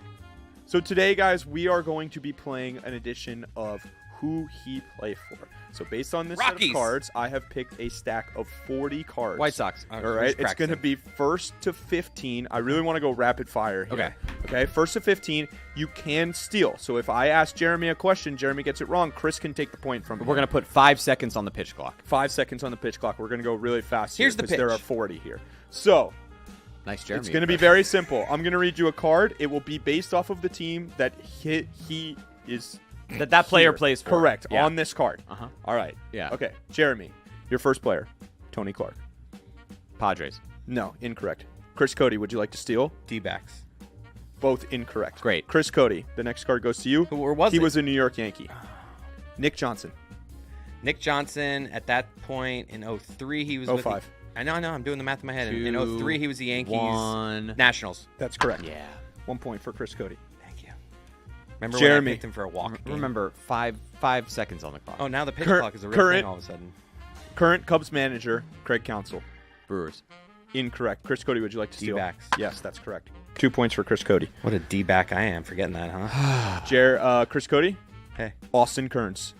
So today, guys, we are going to be playing an edition of Who He Play For. So based on this set Rockies. of cards, I have picked a stack of 40 cards. White Sox. All right, it's going to be 1st to 15. I really want to go rapid fire here. Okay, 1st to 15. You can steal. So if I ask Jeremy a question, Jeremy gets it wrong, Chris can take the point from me. We're going to put 5 seconds on the pitch clock. 5 seconds on the pitch clock. We're going to go really fast here Here's the because there pitch. are 40 here. So nice, Jeremy. it's going to be very simple. I'm going to read you a card. It will be based off of the team that he is that player here. plays for. Correct. Yeah. On this card. Uh-huh. All right. Yeah. Okay. Jeremy, your first player, Tony Clark. Padres. No, incorrect. Chris Cody, would you like to steal? D-backs. Both incorrect. Great. Chris Cody, the next card goes to you. Where was he it? was a New York Yankee. Nick Johnson. Nick Johnson, at that point in 03, he was 05. with the, I know, I'm doing the math in my head. In 03, he was the Yankees. 1. Nationals. That's correct. Yeah. 1 point for Chris Cody. Thank you. Remember Jeremy. when I picked him for a walk game? Remember, 5 seconds on the clock. Oh, now the pitch clock is a real thing all of a sudden. Current Cubs manager, Craig Counsell. Brewers. Incorrect. Chris Cody, would you like to steal? D-backs. Yes, that's correct. 2 points for Chris Cody. What a D-back I am for getting that, huh? Chris Cody. Hey. Austin Kearns.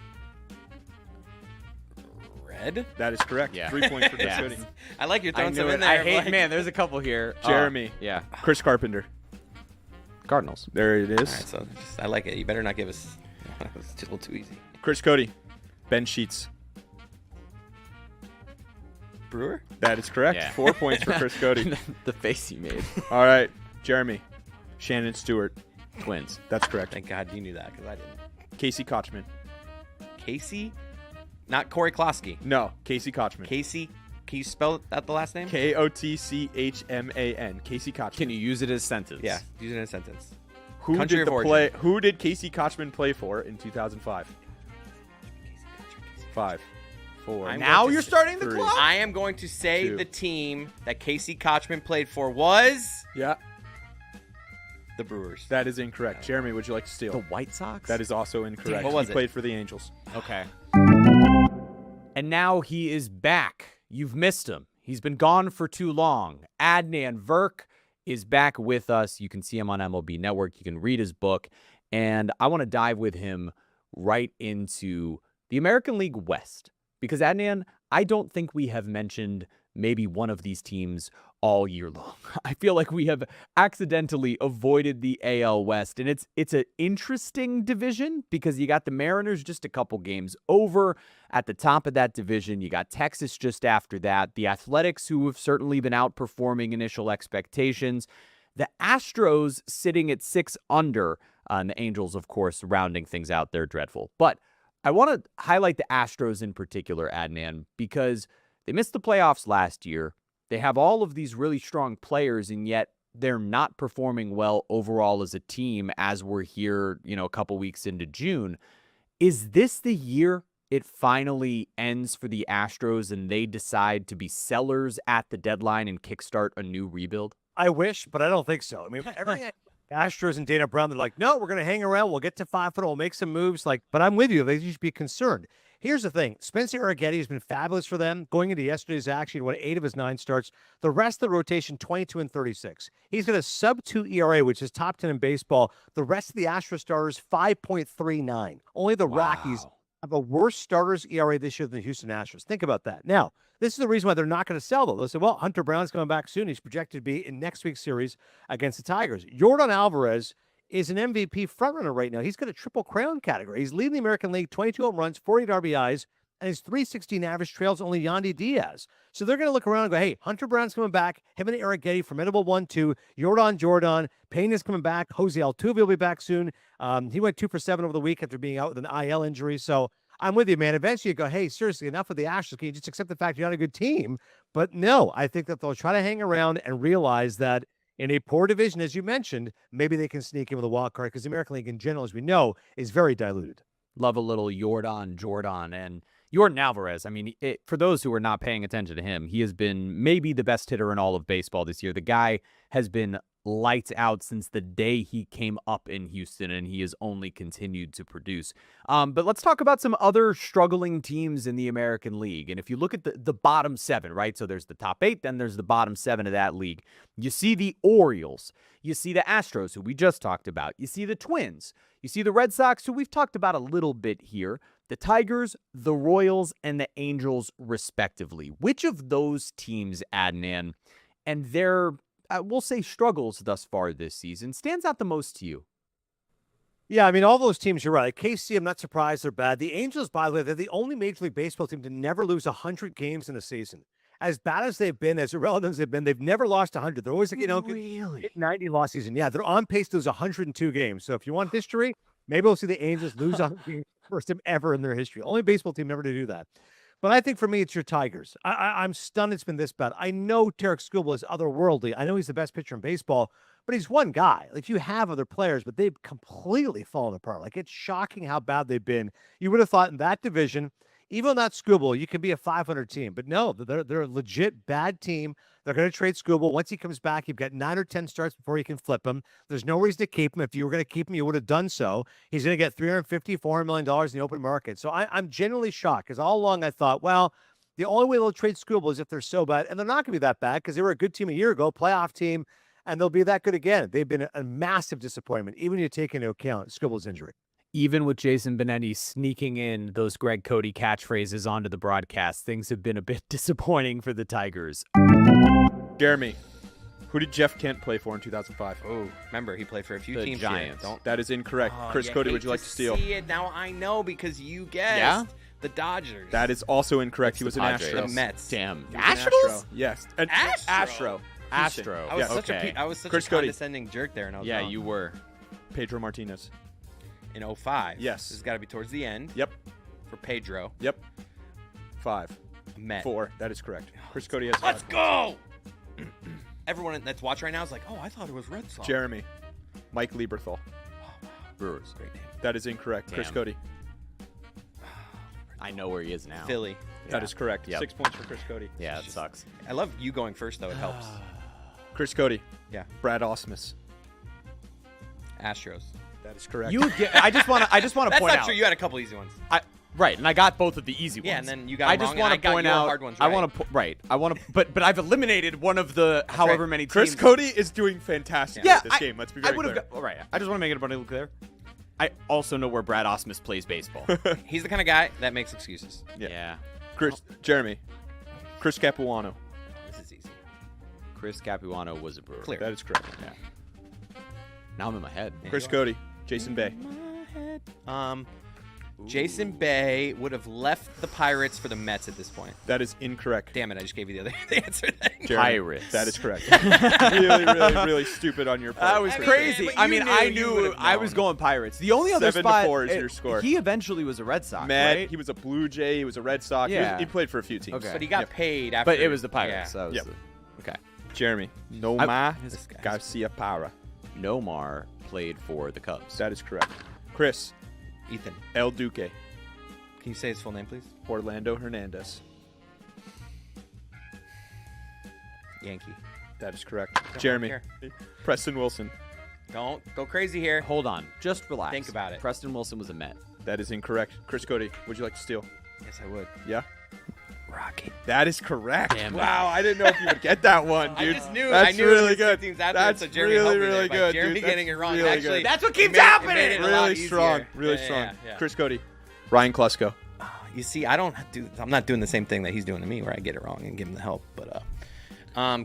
Red? That is correct. Yeah. 3 points for Chris Yeah. Cody. I like you're I throwing knew some it. in there. I hate, like- man, there's a couple here. Jeremy. Yeah. Chris Carpenter. Cardinals. There it is. All right, so I like it. You better not give us. It's just a little too easy. Chris Cody. Ben Sheets. Brewer? That is correct. Yeah. 4 points for Chris Cody. The face he made. All right. Jeremy. Shannon Stewart. Twins. That's correct. Thank God you knew that because I didn't. Casey Kochman. Casey? Not Corey Klosky. No, Casey Kochman. Casey Can you spell out the last name? Kotchman. Casey Kotchman. Can you use it as a sentence? Yeah, use it in a sentence. Who Country did of origin. Who did Casey Kotchman play for in 2005? 5, 4. Now you're starting the 3. clock? I am going to say 2. the team that Casey Kotchman played for was the Brewers. That is incorrect. Jeremy, would you like to steal? The White Sox? That is also incorrect. What was he it? played for the Angels. Okay. And now he is back. You've missed him. He's been gone for too long. Adnan Virk is back with us. You can see him on MLB Network. You can read his book. And I want to dive with him right into the American League West. Because, Adnan, I don't think we have mentioned maybe one of these teams all year long. I feel like we have accidentally avoided the AL West, and it's an interesting division because you got the Mariners just a couple games over at the top of that division. You got Texas just after that. The Athletics, who have certainly been outperforming initial expectations. The Astros sitting at 6 under, and the Angels, of course, rounding things out. They're dreadful. But I want to highlight the Astros in particular, Adnan, because they missed the playoffs last year. They have all of these really strong players, and yet they're not performing well overall as a team as we're here, a couple weeks into June. Is this the year it finally ends for the Astros and they decide to be sellers at the deadline and kickstart a new rebuild? I wish, but I don't think so. I mean, everything Astros and Dana Brown, they're like, no, we're going to hang around. We'll get to 500. We'll make some moves. But I'm with you. They should be concerned. Here's the thing. Spencer Arrighetti has been fabulous for them. Going into yesterday's action, he won 8 of his 9 starts. The rest of the rotation, 22-36. He's got a sub-2 ERA, which is top 10 in baseball. The rest of the Astros starters, 5.39. Only the Rockies have a worse starters ERA this year than the Houston Astros. Think about that. Now, this is the reason why they're not going to sell, though. They'll say, well, Hunter Brown's coming back soon. He's projected to be in next week's series against the Tigers. Yordan Alvarez is an MVP frontrunner right now. He's got a triple crown category. He's leading the American League, 22 home runs, 48 RBIs, and his 316 average trails only Yandy Diaz. So they're going to look around and go, hey, Hunter Brown's coming back. Him and Arrighetti, formidable 1-2. Jordan. Payne is coming back. Jose Altuve will be back soon. He went 2 for 7 over the week after being out with an IL injury. So I'm with you, man. Eventually you go, hey, seriously, enough of the Astros. Can you just accept the fact you're not a good team? But no, I think that they'll try to hang around and realize that in a poor division, as you mentioned, maybe they can sneak in with a wild card because the American League in general, as we know, is very diluted. Love a little Jordan. And Yordan Alvarez, I mean, for those who are not paying attention to him, he has been maybe the best hitter in all of baseball this year. The guy has been lights out since the day he came up in Houston, and he has only continued to produce. But let's talk about some other struggling teams in the American League. And if you look at the bottom 7, right? So there's the top 8, then there's the bottom 7 of that league. You see the Orioles. You see the Astros, who we just talked about. You see the Twins. You see the Red Sox, who we've talked about a little bit here. The Tigers, the Royals, and the Angels, respectively. Which of those teams, Adnan, and their we'll say struggles thus far this season, stands out the most to you? Yeah, I mean, all those teams, you're right. Like KC, I'm not surprised they're bad. The Angels, by the way, they're the only Major League Baseball team to never lose 100 games in a season. As bad as they've been, as irrelevant as they've been, they've never lost 100. They're always, really? 90 loss season. Yeah, they're on pace to lose 102 games. So if you want history, maybe we'll see the Angels lose 100 games first time ever in their history. Only baseball team never to do that. But I think for me, it's your Tigers. I'm stunned it's been this bad. I know Tarek Skubal is otherworldly. I know he's the best pitcher in baseball, but he's one guy. Like, you have other players, but they've completely fallen apart. Like, it's shocking how bad they've been. You would have thought in that division, even without Skubal, you can be a 500 team. But no, they're a legit bad team. They're going to trade Skubal. Once he comes back, you've got 9 or 10 starts before you can flip him. There's no reason to keep him. If you were going to keep him, you would have done so. He's going to get $350, $400 million in the open market. So I'm genuinely shocked because all along I thought, well, the only way they'll trade Skubal is if they're so bad. And they're not going to be that bad because they were a good team a year ago, playoff team, and they'll be that good again. They've been a massive disappointment, even when you take into account Skubal's injury. Even with Jason Benetti sneaking in those Greg Cody catchphrases onto the broadcast, things have been a bit disappointing for the Tigers. Jeremy, who did Jeff Kent play for in 2005? Oh, remember, he played for a few The teams. Giants. That is incorrect. Chris Cody, would you like to steal? See it. Now I know because you guessed. Yeah? The Dodgers. That is also incorrect. He was an Padres. Astro. The Mets. Damn. He was an Astros? Yes. Astro? Astro. I was Yes. such Chris a Cody. condescending jerk there, and I was Yeah, wrong. you were. Pedro Martinez. In 05. Yes. This has got to be towards the end. Yep. For Pedro. Yep. 5, Met. 4. That is correct. Chris Cody has 5 Let's points. go! Everyone that's watching right now is like, oh, I thought it was Red Sox. Jeremy. Mike Lieberthal. Brewers. Great name. That is incorrect. Chris Damn. Cody. I know where he is now. Philly. That is correct. Yep. 6 points for Chris Cody. Yeah, it sucks. I love you going first, though. It helps. Chris Cody. Yeah. Brad Ausmus. Astros. That is correct. I just want to That's point not out. true. You had a couple easy ones. Right, and I got both of the easy ones. Yeah, and then you got I them just wrong, want and to I got point your out. hard ones I right. want to right. I want to, but I've eliminated one of the however many teams. Chris Cody is doing fantastic Yeah, at this game. Let's be very clear. Right. I just want to make it abundantly clear. I also know where Brad Ausmus plays baseball. He's the kind of guy that makes excuses. Yeah. Jeremy. Chris Capuano. This is easy. Chris Capuano was a Brewer. Clear. That is correct. Yeah. Now I'm in my head. Chris Cody. Jason Bay. Jason Bay would have left the Pirates for the Mets at this point. That is incorrect. Damn it, I just gave you the other answer. Jeremy, Pirates. That is correct. really, really, really stupid on your part. That was crazy. but I you mean, knew, I you knew would've I was known. going Pirates. The only other 7-4 spot is your score. He eventually was a Red Sox, Matt, right? he was a Blue Jay. He was a Red Sox. Yeah. He played for a few teams. Okay. But he got paid after. But it was the Pirates. Yeah. So Yep. okay. Jeremy. Nomar This guy's- Garcia Parra. Nomar played for the Cubs. That is correct. Chris. Ethan. El Duque. Can you say his full name, please? Orlando Hernandez. Yankee. That is correct. Don't Jeremy. care. Preston Wilson. Don't go crazy here. Hold on. Just relax. Think about it. Preston Wilson was a Met. That is incorrect. Chris Cody, would you like to steal? Yes, I would. Yeah? Rocky. That is correct. Damn it. Wow, I didn't know if you would get that one, dude. I just knew. That's I knew really it was good. Teams after That's so Jeremy really, helped me really there, but good, Jeremy dude. getting That's it wrong. really Actually, good. That's what keeps it made happening. it a lot Really easier. strong. Really Yeah, strong. yeah. Chris Cody. Ryan Klesko. You see, I'm not doing the same thing that he's doing to me, where I get it wrong and give him the help. But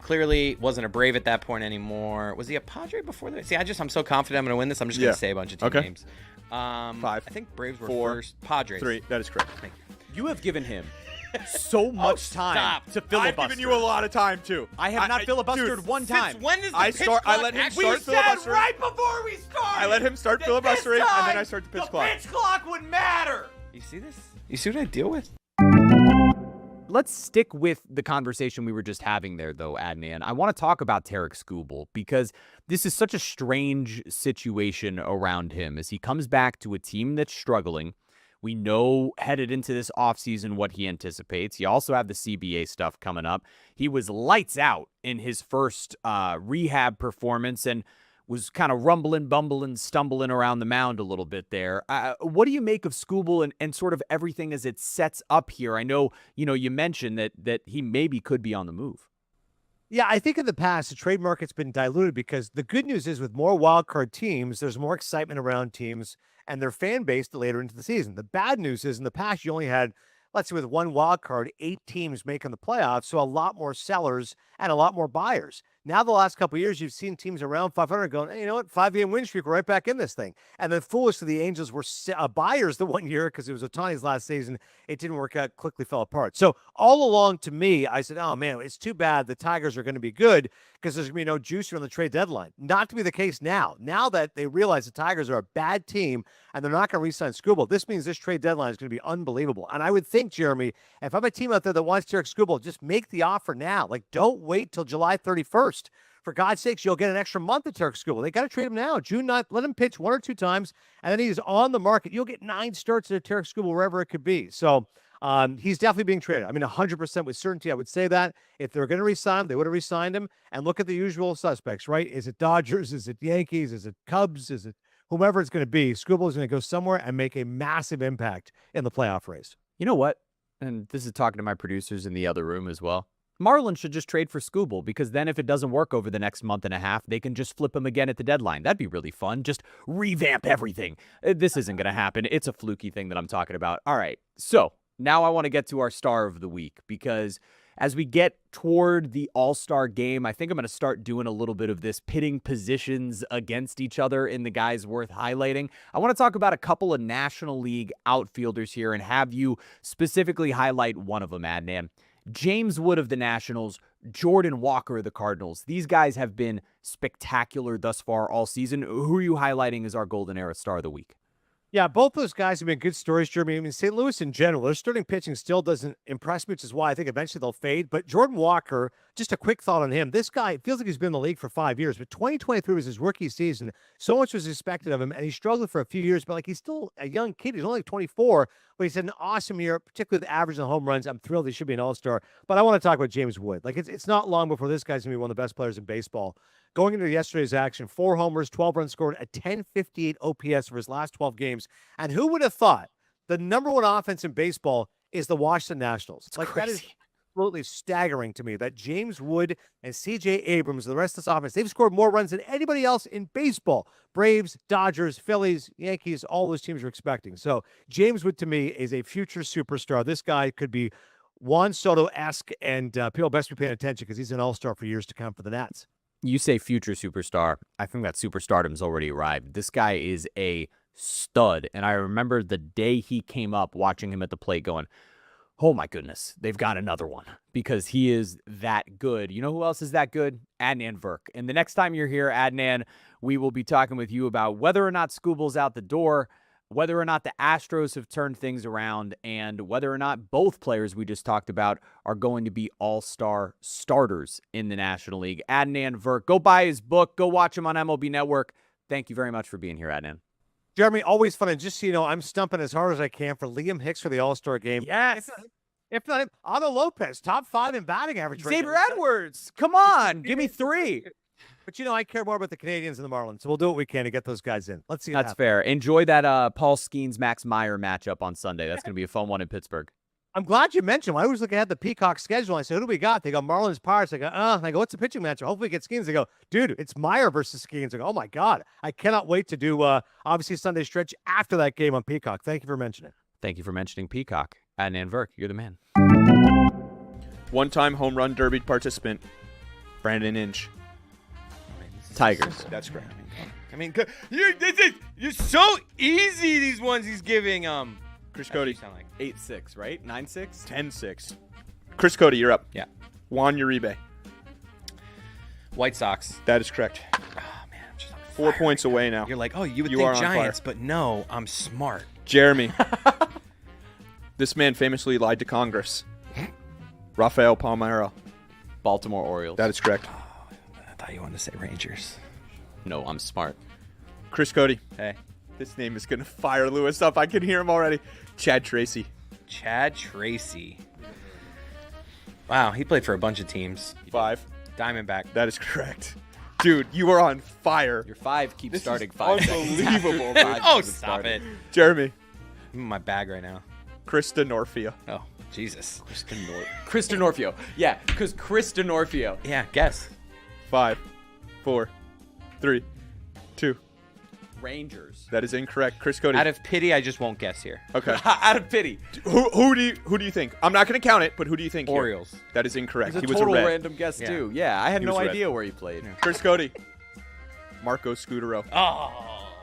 clearly wasn't a Brave at that point anymore. Was he a Padre before that? See, I'm so confident I'm going to win this. I'm just going to say a bunch of team names. 5. I think Braves were 4. first. Padres. 3. That is correct. Thank you. You have given him so much time stop. to filibuster. I've given you a lot of time too. I have not filibustered dude, one time. Since when does the I pitch start. I clock let him actually start said filibustering. right before we started. I let him start that filibustering, this and then time I start the pitch the clock. pitch clock would matter. You see this? You see what I deal with? Let's stick with the conversation we were just having there, though, Adnan. I want to talk about Tarek Skubal because this is such a strange situation around him as he comes back to a team that's struggling. We know headed into this offseason what he anticipates. You also have the CBA stuff coming up. He was lights out in his first rehab performance and was kind of rumbling, bumbling, stumbling around the mound a little bit there. What do you make of Skubal and sort of everything as it sets up here? I know, you mentioned that he maybe could be on the move. Yeah, I think in the past, the trade market's been diluted because the good news is with more wildcard teams, there's more excitement around teams and their fan base later into the season. The bad news is in the past, you only had, let's say with one wild card, 8 teams making the playoffs, so a lot more sellers and a lot more buyers. Now, the last couple of years, you've seen teams around 500 going, hey, you know what, 5-game win streak, we're right back in this thing. And then foolishly, the Angels were buyers the one year because it was Ohtani's last season. It didn't work out, quickly fell apart. So all along to me, I said, oh, man, it's too bad the Tigers are going to be good because there's going to be no juice on the trade deadline. Not to be the case now. Now that they realize the Tigers are a bad team and they're not going to re-sign Skubal, this means this trade deadline is going to be unbelievable. And I would think, Jeremy, if I'm a team out there that wants Tarek Skubal, just make the offer now. Like, don't wait till July 31st. For God's sakes, you'll get an extra month of Tarek Skubal. They got to trade him now. June 9th, let him pitch 1 or 2 times, and then he's on the market. You'll get 9 starts at Tarek Skubal wherever it could be. So he's definitely being traded. I mean, 100% with certainty, I would say that. If they're going to re-sign him, they would have re-signed him. And look at the usual suspects, right? Is it Dodgers? Is it Yankees? Is it Cubs? Is it whomever it's going to be? Skubal is going to go somewhere and make a massive impact in the playoff race. You know what? And this is talking to my producers in the other room as well. Marlins should just trade for Skubal because then if it doesn't work over the next month and a half, they can just flip him again at the deadline. That'd be really fun. Just revamp everything. This isn't going to happen. It's a fluky thing that I'm talking about. All right. So now I want to get to our star of the week because as we get toward the All-Star game, I think I'm going to start doing a little bit of this pitting positions against each other in the guys worth highlighting. I want to talk about a couple of National League outfielders here and have you specifically highlight one of them, Adnan. James Wood of the Nationals, Jordan Walker of the Cardinals. These guys have been spectacular thus far all season. Who are you highlighting as our Golden Era star of the week? Yeah, both those guys have been good stories, Jeremy. I mean, St. Louis in general, their starting pitching still doesn't impress me, which is why I think eventually they'll fade. But Jordan Walker, just a quick thought on him. This guy, it feels like he's been in the league for 5 years, but 2023 was his rookie season. So much was expected of him, and he struggled for a few years, but like he's still a young kid. He's only 24, but he's had an awesome year, particularly with average and home runs. I'm thrilled he should be an all-star. But I want to talk about James Wood. Like, it's not long before this guy's going to be one of the best players in baseball. Going into yesterday's action, 4 homers, 12 runs scored, a 10.58 OPS for his last 12 games. And who would have thought the number one offense in baseball is the Washington Nationals? That is absolutely staggering to me that James Wood and C.J. Abrams, the rest of this offense, they've scored more runs than anybody else in baseball. Braves, Dodgers, Phillies, Yankees, all those teams are expecting. So James Wood, to me, is a future superstar. This guy could be Juan Soto-esque, and people best be paying attention because he's an all-star for years to come for the Nats. You say future superstar. I think that superstardom's already arrived. This guy is a stud. And I remember the day he came up, watching him at the plate going, oh my goodness, they've got another one, because he is that good. You know who else is that good? Adnan Virk. And the next time you're here, Adnan, we will be talking with you about whether or not Skubal's out the door, whether or not the Astros have turned things around, and whether or not both players we just talked about are going to be all-star starters in the National League. Adnan Virk, go buy his book. Go watch him on MLB Network. Thank you very much for being here, Adnan. Jeremy, always fun. And just so you know, I'm stumping as hard as I can for Liam Hicks for the All-Star game. Yes. If not, Otto Lopez, top 5 in batting average. Xavier Edwards, come on, give me 3. But, you know, I care more about the Canadians and the Marlins, so we'll do what we can to get those guys in. Let's see. That's fair. Enjoy that Paul Skeens, Max Meyer matchup on Sunday. That's going to be a fun one in Pittsburgh. I'm glad you mentioned him. I always look at the Peacock schedule. I say, who do we got? They go Marlins, Pirates. I go, I go, what's the pitching matchup? Hopefully we get Skeens. They go, dude, it's Meyer versus Skeens. I go, oh, my God. I cannot wait to do, obviously, Sunday stretch after that game on Peacock. Thank you for mentioning it. Thank you for mentioning Peacock. Adnan Virk, you're the man. One-time home run derby participant, Brandon Inge. Tigers. That's correct. I mean, you're so easy, these ones he's giving. Chris Cody. Sound like 8-6, right? 9-6? 10-6. Chris Cody, you're up. Yeah. Juan Uribe. White Sox. That is correct. Oh, man, I'm just on 4 points away now. You're like, oh, you would You think are on Giants, fire. but no, I'm smart. Jeremy. This man famously lied to Congress. Rafael Palmeiro. Baltimore Orioles. That is correct. I thought you wanted to say Rangers. No, I'm smart. Chris Cody. Hey. This name is going to fire Lewis up. I can hear him already. Chad Tracy. Chad Tracy. Wow, he played for a bunch of teams. 5. Diamondback. That is correct. Dude, you are on fire. Your 5 keeps This starting is 5 seconds. unbelievable, after dude. Oh, stop it. Jeremy. I'm in my bag right now. Krista Norfia. Oh, Jesus. Chris D'Onofrio. Yeah, because Chris D'Onofrio. Yeah, guess. 5, 4, 3, 2. Rangers. That is incorrect. Chris Cody. Out of pity, I just won't guess here. Okay. Out of pity. Who do you think? I'm not going to count it, but who do you think? here? Orioles. That is incorrect. It He was a was a total red. random guess, too. Yeah, I had He no was red. idea where he played. Chris Cody. Marco Scudero. Oh.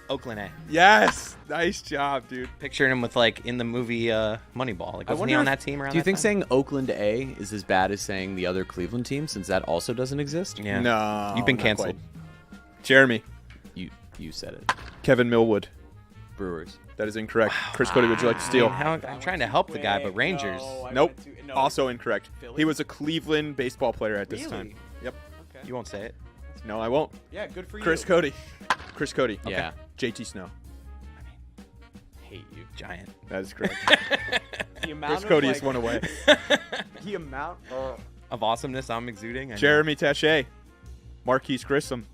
Oakland A. Yes. Nice job, dude. Picturing him with, like, in the movie Moneyball. Like, wasn't he on that team around Do you that think time? saying Oakland A is as bad as saying the other Cleveland team, since that also doesn't exist? Yeah. No. You've been not canceled. quite. Jeremy. You said it. Kevin Millwood. Brewers. That is incorrect. Chris Cody, would you like to steal? I'm trying to help the guy, but Rangers. Nope. Also incorrect. He was a Cleveland baseball player at this Really? time. Yep. Okay. You won't say it. No, I won't. Yeah, good for you. Chris Cody. Chris Cody. Yeah. JT Snow. Hate you. Giant. That is correct. The amount Chris of, Cody like, is one away. The amount Of awesomeness I'm exuding. I know. Jeremy Taché. Marquise Grissom.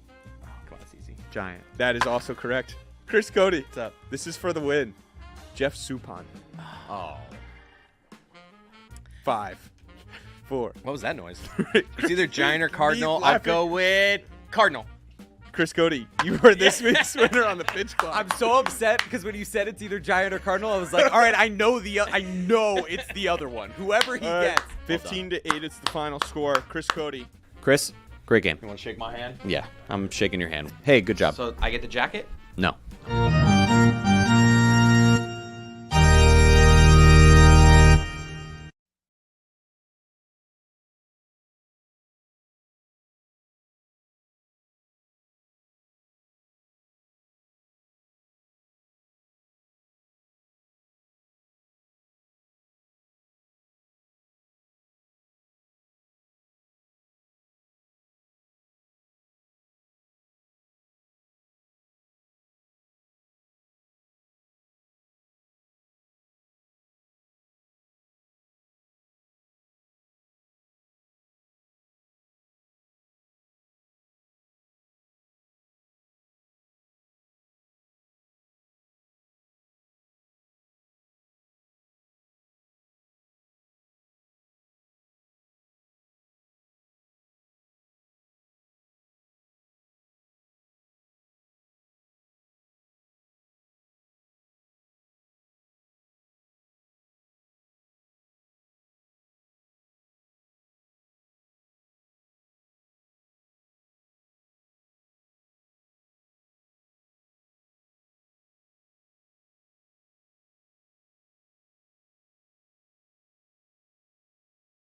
Oh, come on, that's easy. Giant. That is also correct. Chris Cody. What's up? This is for the win. Jeff Suppan. Oh. 5, 4. What was that noise? It's either Giant or Cardinal. I'll laughing. go with Cardinal. Chris Cody, you were this week's winner on the pitch clock. I'm so upset because when you said it's either Giant or Cardinal, I was like, all right, I know it's the other one. Whoever he All right, gets. 15 to 8. It's the final score. Chris Cody. Chris, great game. You want to shake my hand? Yeah, I'm shaking your hand. Hey, good job. So I get the jacket? No.